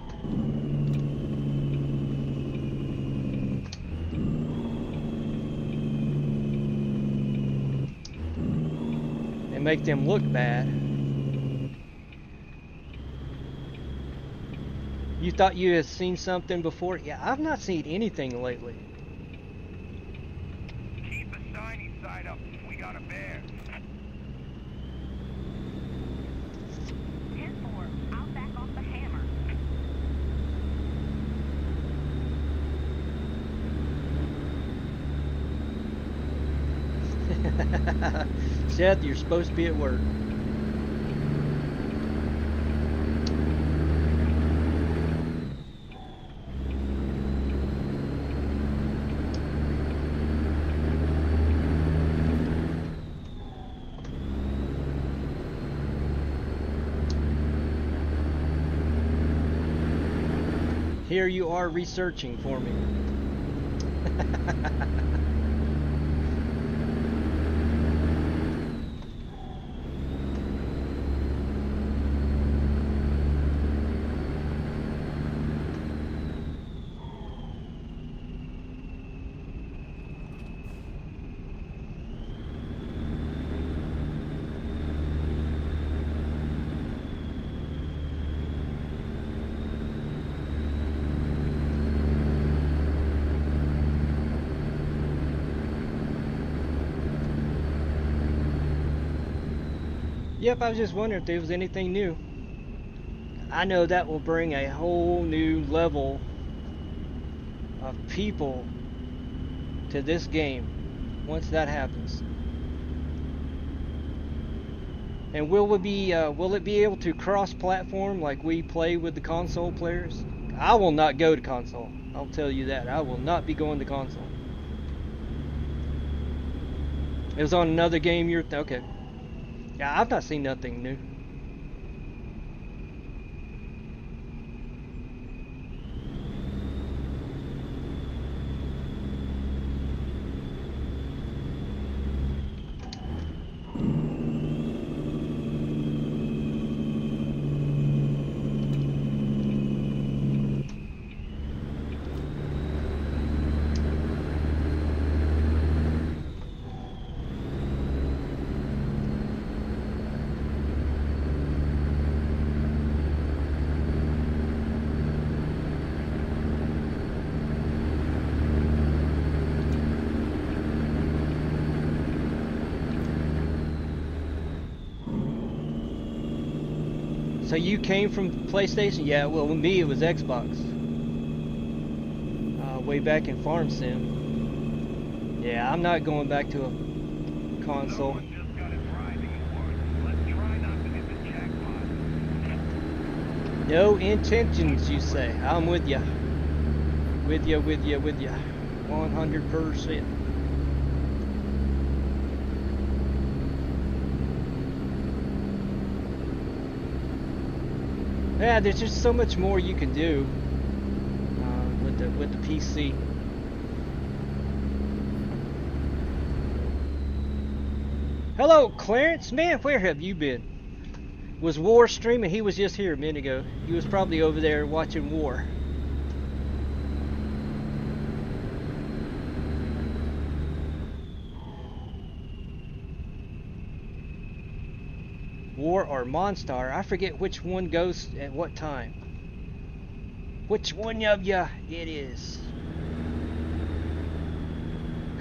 And make them look bad. You thought you had seen something before? Yeah, I've not seen anything lately. Keep the shiny side up. We got a bear. 10-4, I'll back off the hammer. Seth, you're supposed to be at work. Here you are researching for me. Yep, I was just wondering if there was anything new. I know that will bring a whole new level of people to this game once that happens. And will it be able to cross-platform like we play with the console players? I will not go to console. I'll tell you that. I will not be going to console. It was on another game you're... Okay. Yeah, I've not seen nothing new. So you came from PlayStation? Yeah, well, with me it was Xbox. Way back in Farm Sim. Yeah, I'm not going back to a console. Someone just got a driving award. Let's try not to hit the jackpot. No intentions, you say. I'm with ya. With ya. 100%. Yeah, there's just so much more you can do with the PC. Hello, Clarence. Man, where have you been? Was War streaming? He was just here a minute ago. He was probably over there watching War. War or Monstar. I forget which one goes at what time. Which one of ya it is?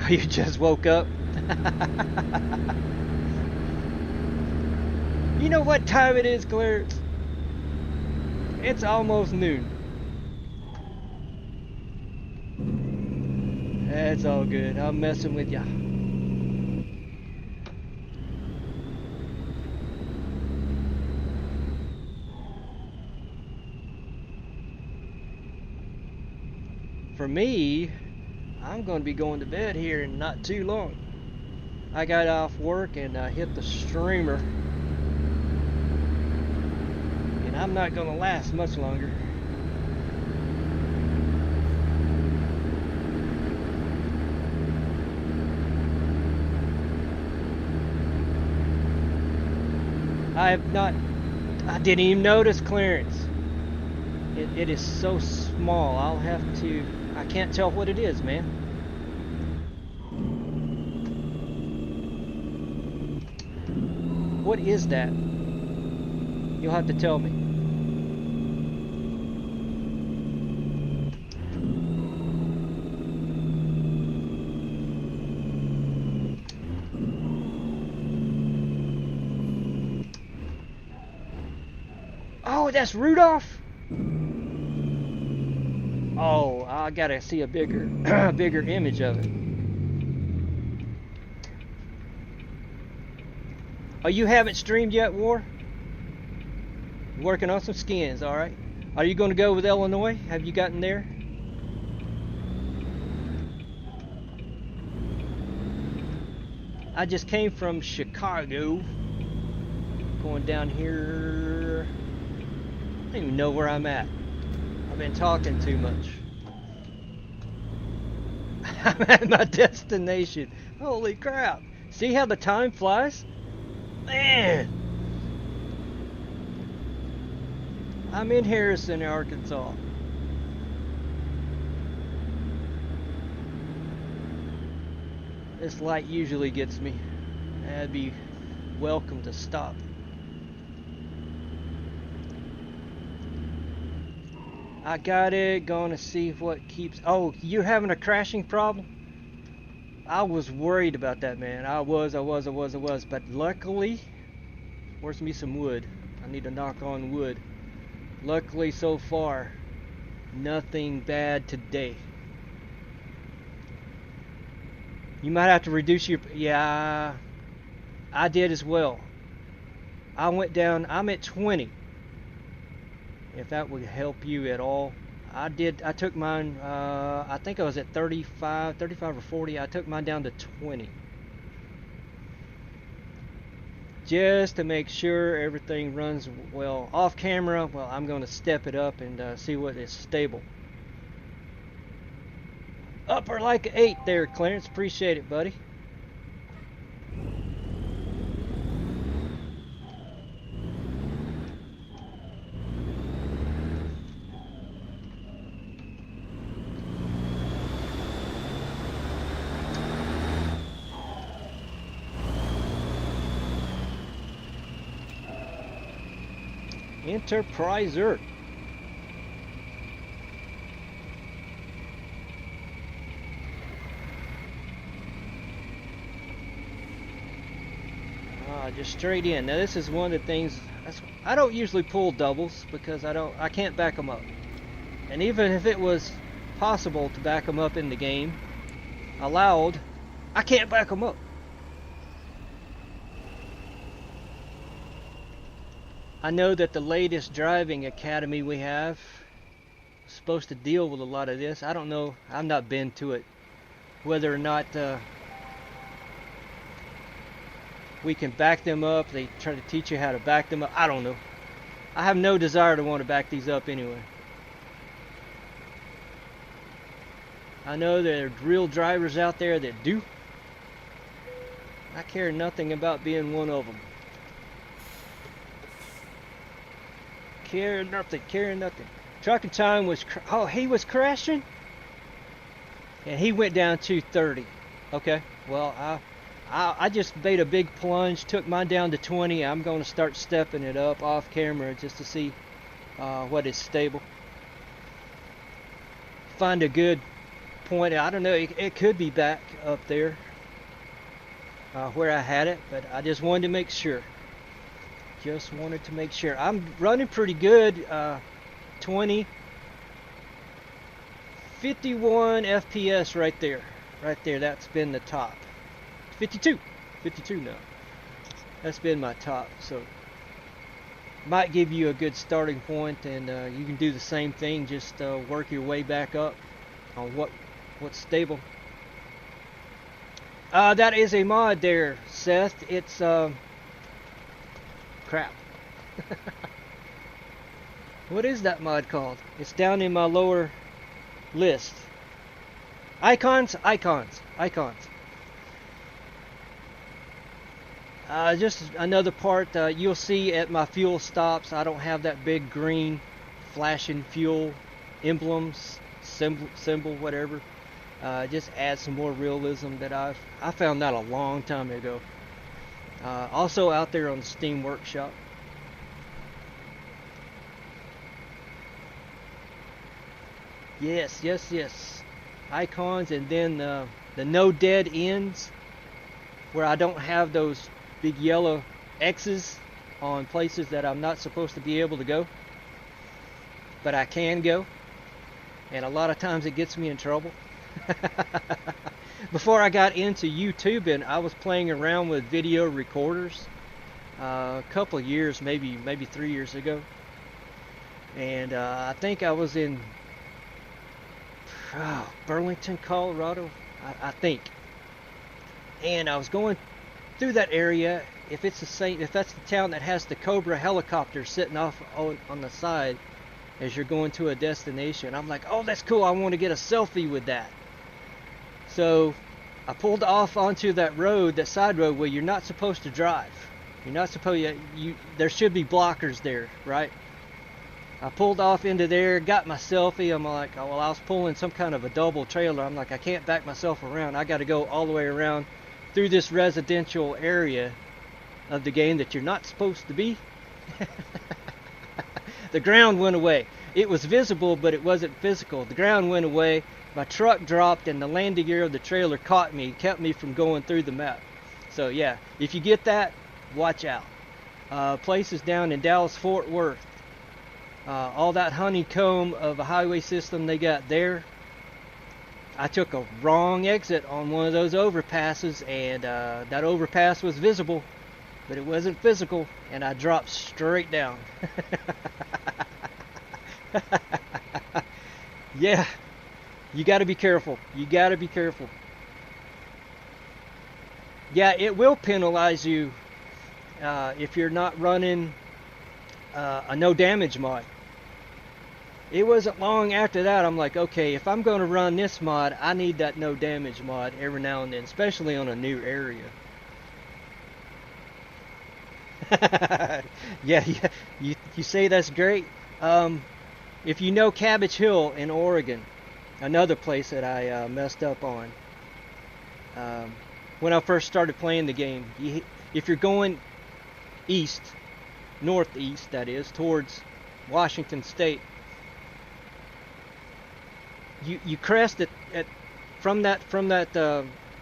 You just woke up? You know what time it is, Clarence? It's almost noon. That's all good. I'm messing with ya. For me, I'm going to be going to bed here in not too long. I got off work and hit the streamer. And I'm not going to last much longer. I didn't even notice clearance. It is so small. I can't tell what it is, man. What is that? You'll have to tell me. Oh, that's Rudolph? Oh, I gotta see a bigger bigger image of it. Oh, you haven't streamed yet, War? Working on some skins, alright. Are you gonna go with Illinois? Have you gotten there? I just came from Chicago. Going down here. I don't even know where I'm at. I've been talking too much. I'm at my destination. Holy crap. See how the time flies? Man. I'm in Harrison, Arkansas. This light usually gets me. I'd be welcome to stop. I got it. Gonna see what keeps. Oh, you're having a crashing problem? I was worried about that, man. I was. But luckily, where's me some wood? I need to knock on wood. Luckily, so far, nothing bad today. You might have to reduce your. Yeah, I did as well. I went down. I'm at 20. If that would help you at all. I took mine, I think I was at 35 or 40. I took mine down to 20. Just to make sure everything runs well. Off camera, well, I'm going to step it up and see what is stable. Upper like an 8 there, Clarence. Appreciate it, buddy. Enterpriser. Just straight in. Now this is one of the things I don't usually pull doubles because I can't back them up. And even if it was possible to back them up in the game, allowed, I can't back them up. I know that the latest driving academy we have is supposed to deal with a lot of this. I don't know. I've not been to it. Whether or not we can back them up. They try to teach you how to back them up. I don't know. I have no desire to want to back these up anyway. I know there are real drivers out there that do. I care nothing about being one of them. Care nothing. Trucking Time was, he was crashing? And he went down to 30. Okay, well, I just made a big plunge, took mine down to 20. I'm going to start stepping it up off camera just to see what is stable. Find a good point. I don't know, it could be back up there. where I had it, but I just wanted to make sure. Just wanted to make sure. I'm running pretty good. 20, 51 FPS right there. Right there, that's been the top. 52 now. That's been my top, so might give you a good starting point, and you can do the same thing. Just work your way back up on what's stable. That is a mod there, Seth. It's crap. What is that mod called? It's down in my lower list. Icons. Just another part. You'll see at my fuel stops, I don't have that big green flashing fuel emblems, symbol, whatever. Just add some more realism that I found that a long time ago. Also out there on the Steam Workshop. Yes. Icons, and then the no dead ends, where I don't have those big yellow X's on places that I'm not supposed to be able to go, but I can go, and a lot of times it gets me in trouble. Before I got into YouTube, and I was playing around with video recorders a couple of years, maybe 3 years ago, and I think I was in Burlington, Colorado, I think, and I was going through that area. If that's the town that has the Cobra helicopter sitting off on the side as you're going to a destination, I'm like, oh, that's cool, I want to get a selfie with that. So I pulled off onto that road, that side road where you're not supposed to drive. You're not supposed to, there should be blockers there, right? I pulled off into there, got my selfie. I'm like, oh, well, I was pulling some kind of a double trailer. I'm like, I can't back myself around. I got to go all the way around through this residential area of the game that you're not supposed to be. The ground went away. It was visible, but it wasn't physical. The ground went away. My truck dropped, and the landing gear of the trailer caught me, kept me from going through the map. So yeah, if you get that, watch out. Places down in Dallas, Fort Worth, all that honeycomb of a highway system they got there. I took a wrong exit on one of those overpasses, and that overpass was visible, but it wasn't physical, and I dropped straight down. Yeah, you got to be careful. You got to be careful. Yeah, it will penalize you if you're not running a no damage mod. It wasn't long after that I'm like, okay, if I'm going to run this mod, I need that no damage mod every now and then, especially on a new area. Yeah, you say that's great. If you know Cabbage Hill in Oregon, another place that I messed up on when I first started playing the game, if you're going east, northeast that is, towards Washington State, you crest from that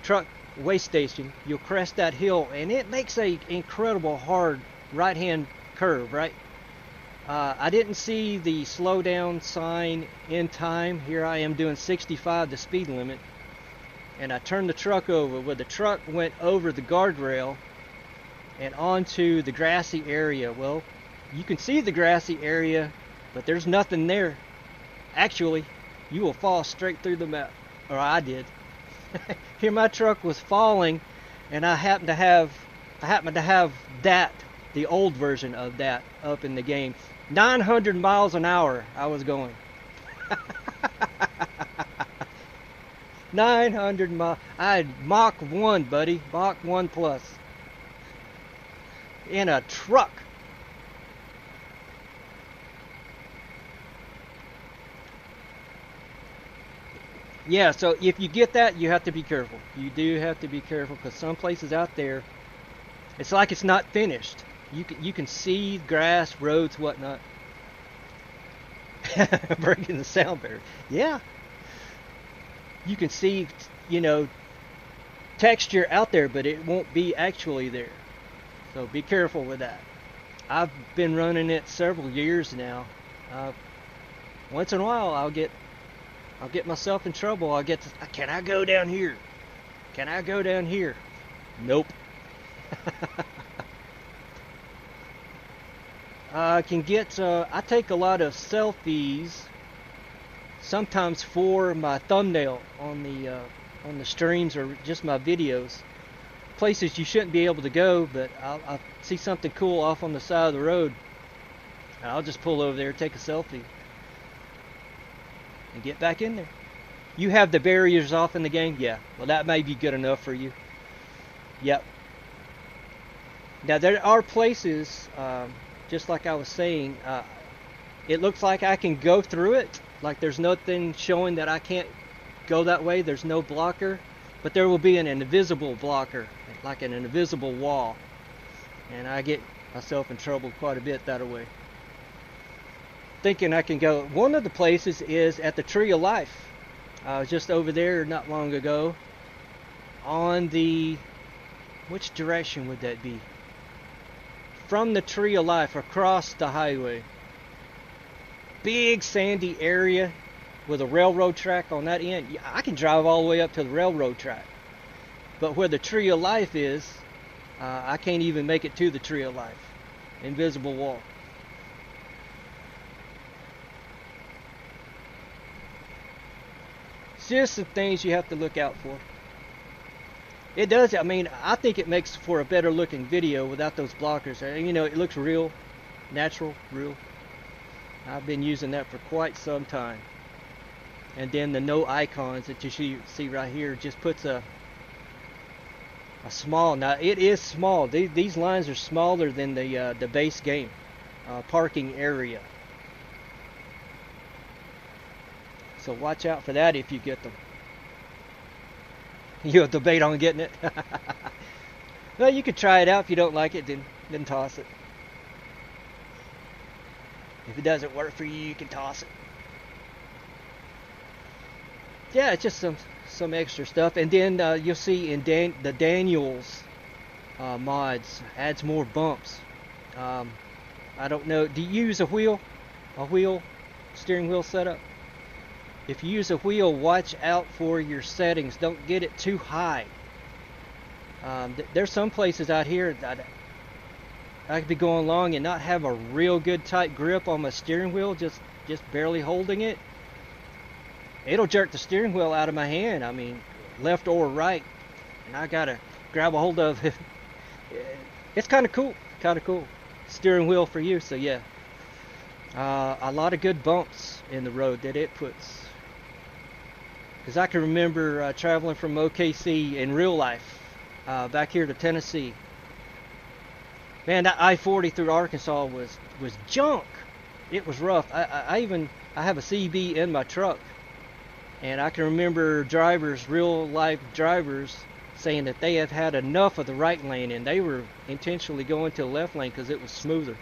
truck way station. You'll crest that hill, and it makes a incredible hard right hand curve, right? I didn't see the slow down sign in time. Here I am doing 65 the speed limit, and I turned the truck over. Well, the truck went over the guardrail and onto the grassy area. Well, you can see the grassy area, but there's nothing there. Actually, you will fall straight through the map, or I did. Here my truck was falling, and I happened to have that, the old version of that, up in the game. 900 miles an hour I was going. 900 miles. I had Mach 1, buddy. Mach 1 plus. In a truck. Yeah, so if you get that, you have to be careful. You do have to be careful, because some places out there, it's like it's not finished. You can see grass, roads, whatnot. Breaking the sound barrier. Yeah. You can see, texture out there, but it won't be actually there. So be careful with that. I've been running it several years now. Once in a while, I'll get myself in trouble. Can I go down here? Can I go down here? Nope. I take a lot of selfies, sometimes for my thumbnail on the streams or just my videos. Places you shouldn't be able to go, but I'll see something cool off on the side of the road, and I'll just pull over there, take a selfie, and get back in there. You have the barriers off in the game? Yeah. Well, that may be good enough for you. Yep. Now, there are places, just like I was saying, it looks like I can go through it. Like there's nothing showing that I can't go that way. There's no blocker. But there will be an invisible blocker, like an invisible wall. And I get myself in trouble quite a bit that way. Thinking I can go. One of the places is at the Tree of Life. I was just over there not long ago. On the... which direction would that be? From the Tree of Life across the highway. Big sandy area with a railroad track on that end. I can drive all the way up to the railroad track. But where the Tree of Life is, I can't even make it to the Tree of Life. Invisible wall. It's just some things you have to look out for. It does, I mean, I think it makes for a better looking video without those blockers. You know, it looks real, natural, real. I've been using that for quite some time. And then the no icons that you see right here just puts a small, now it is small. These lines are smaller than the base game parking area. So watch out for that if you get them. You'll debate on getting it. Well, you could try it out. If you don't like it, then toss it. If it doesn't work for you, you can toss it. Yeah, it's just some extra stuff. And then you'll see in the Daniels mods adds more bumps. I don't know. Do you use a wheel steering wheel setup? If you use a wheel, watch out for your settings. Don't get it too high. There's some places out here that I could be going along and not have a real good tight grip on my steering wheel, just barely holding it. It'll jerk the steering wheel out of my hand. I mean, left or right, and I gotta grab a hold of it. It's kind of cool. Steering wheel for you. So yeah, a lot of good bumps in the road that it puts. Because I can remember traveling from OKC in real life back here to Tennessee. Man, that I-40 through Arkansas was junk. It was rough. I have a CB in my truck, and I can remember real life drivers, saying that they have had enough of the right lane, and they were intentionally going to the left lane because it was smoother.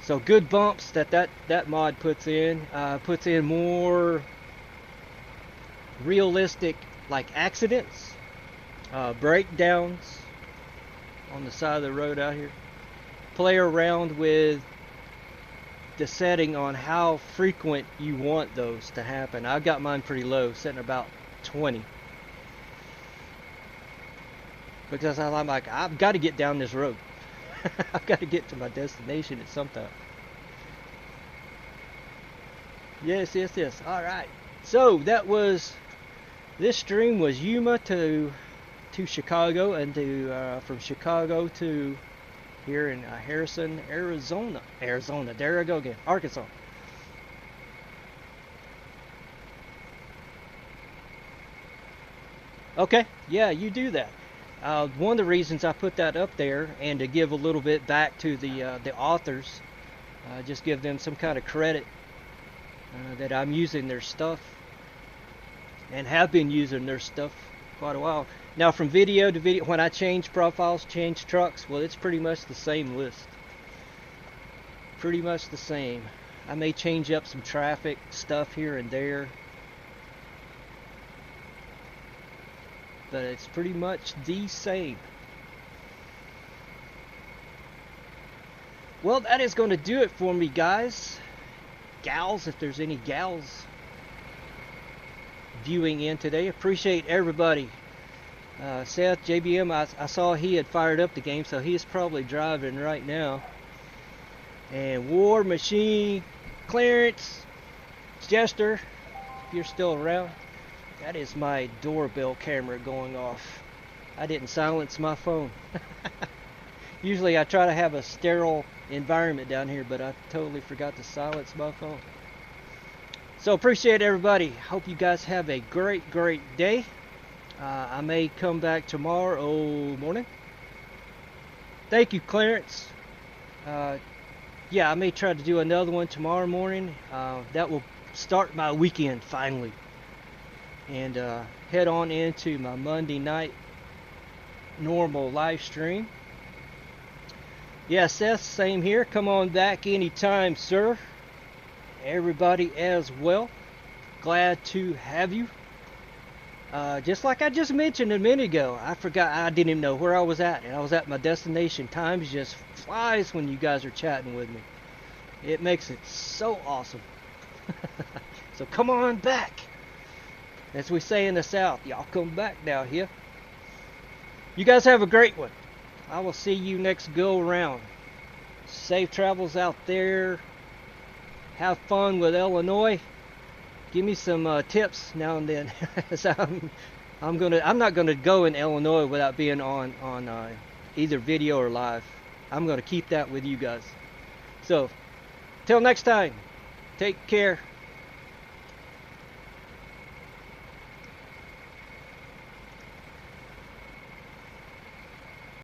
So good bumps that mod puts in more realistic, like accidents, breakdowns on the side of the road out here. Play around with the setting on how frequent you want those to happen. I've got mine pretty low, setting about 20. Because I'm like, I've got to get down this road. I've got to get to my destination at some time. Yes. Alright. So this stream was Yuma to Chicago, and from Chicago to here in Harrison, Arizona. There I go again. Arkansas. Okay. Yeah, you do that. One of the reasons I put that up there, and to give a little bit back to the authors, just give them some kind of credit that I'm using their stuff, and have been using their stuff quite a while. Now from video to video, when I change profiles, change trucks, well, it's pretty much the same list. Pretty much the same. I may change up some traffic stuff here and there. but it's pretty much the same. Well, that is going to do it for me, guys. Gals, if there's any gals viewing in today. Appreciate everybody. Seth, JBM, I saw he had fired up the game, so he's probably driving right now. And War Machine, Clarence, Jester, if you're still around. That is my doorbell camera going off. I didn't silence my phone. Usually I try to have a sterile environment down here, but I totally forgot to silence my phone. So appreciate everybody. Hope you guys have a great day. I may come back tomorrow morning. Thank you, Clarence. Yeah, I may try to do another one tomorrow morning. That will start my weekend finally, and head on into my Monday night normal live stream. Yeah, Seth, same here. Come on back anytime, sir. Everybody as well. Glad to have you. Just like I just mentioned a minute ago, I forgot, I didn't even know where I was at, and I was at my destination. Time just flies when you guys are chatting with me. It makes it so awesome. So come on back. As we say in the South, y'all come back now here. You guys have a great one. I will see you next go around. Safe travels out there. Have fun with Illinois. Give me some tips now and then. So I'm not gonna go in Illinois without being on either video or live. I'm gonna keep that with you guys. So till next time, take care.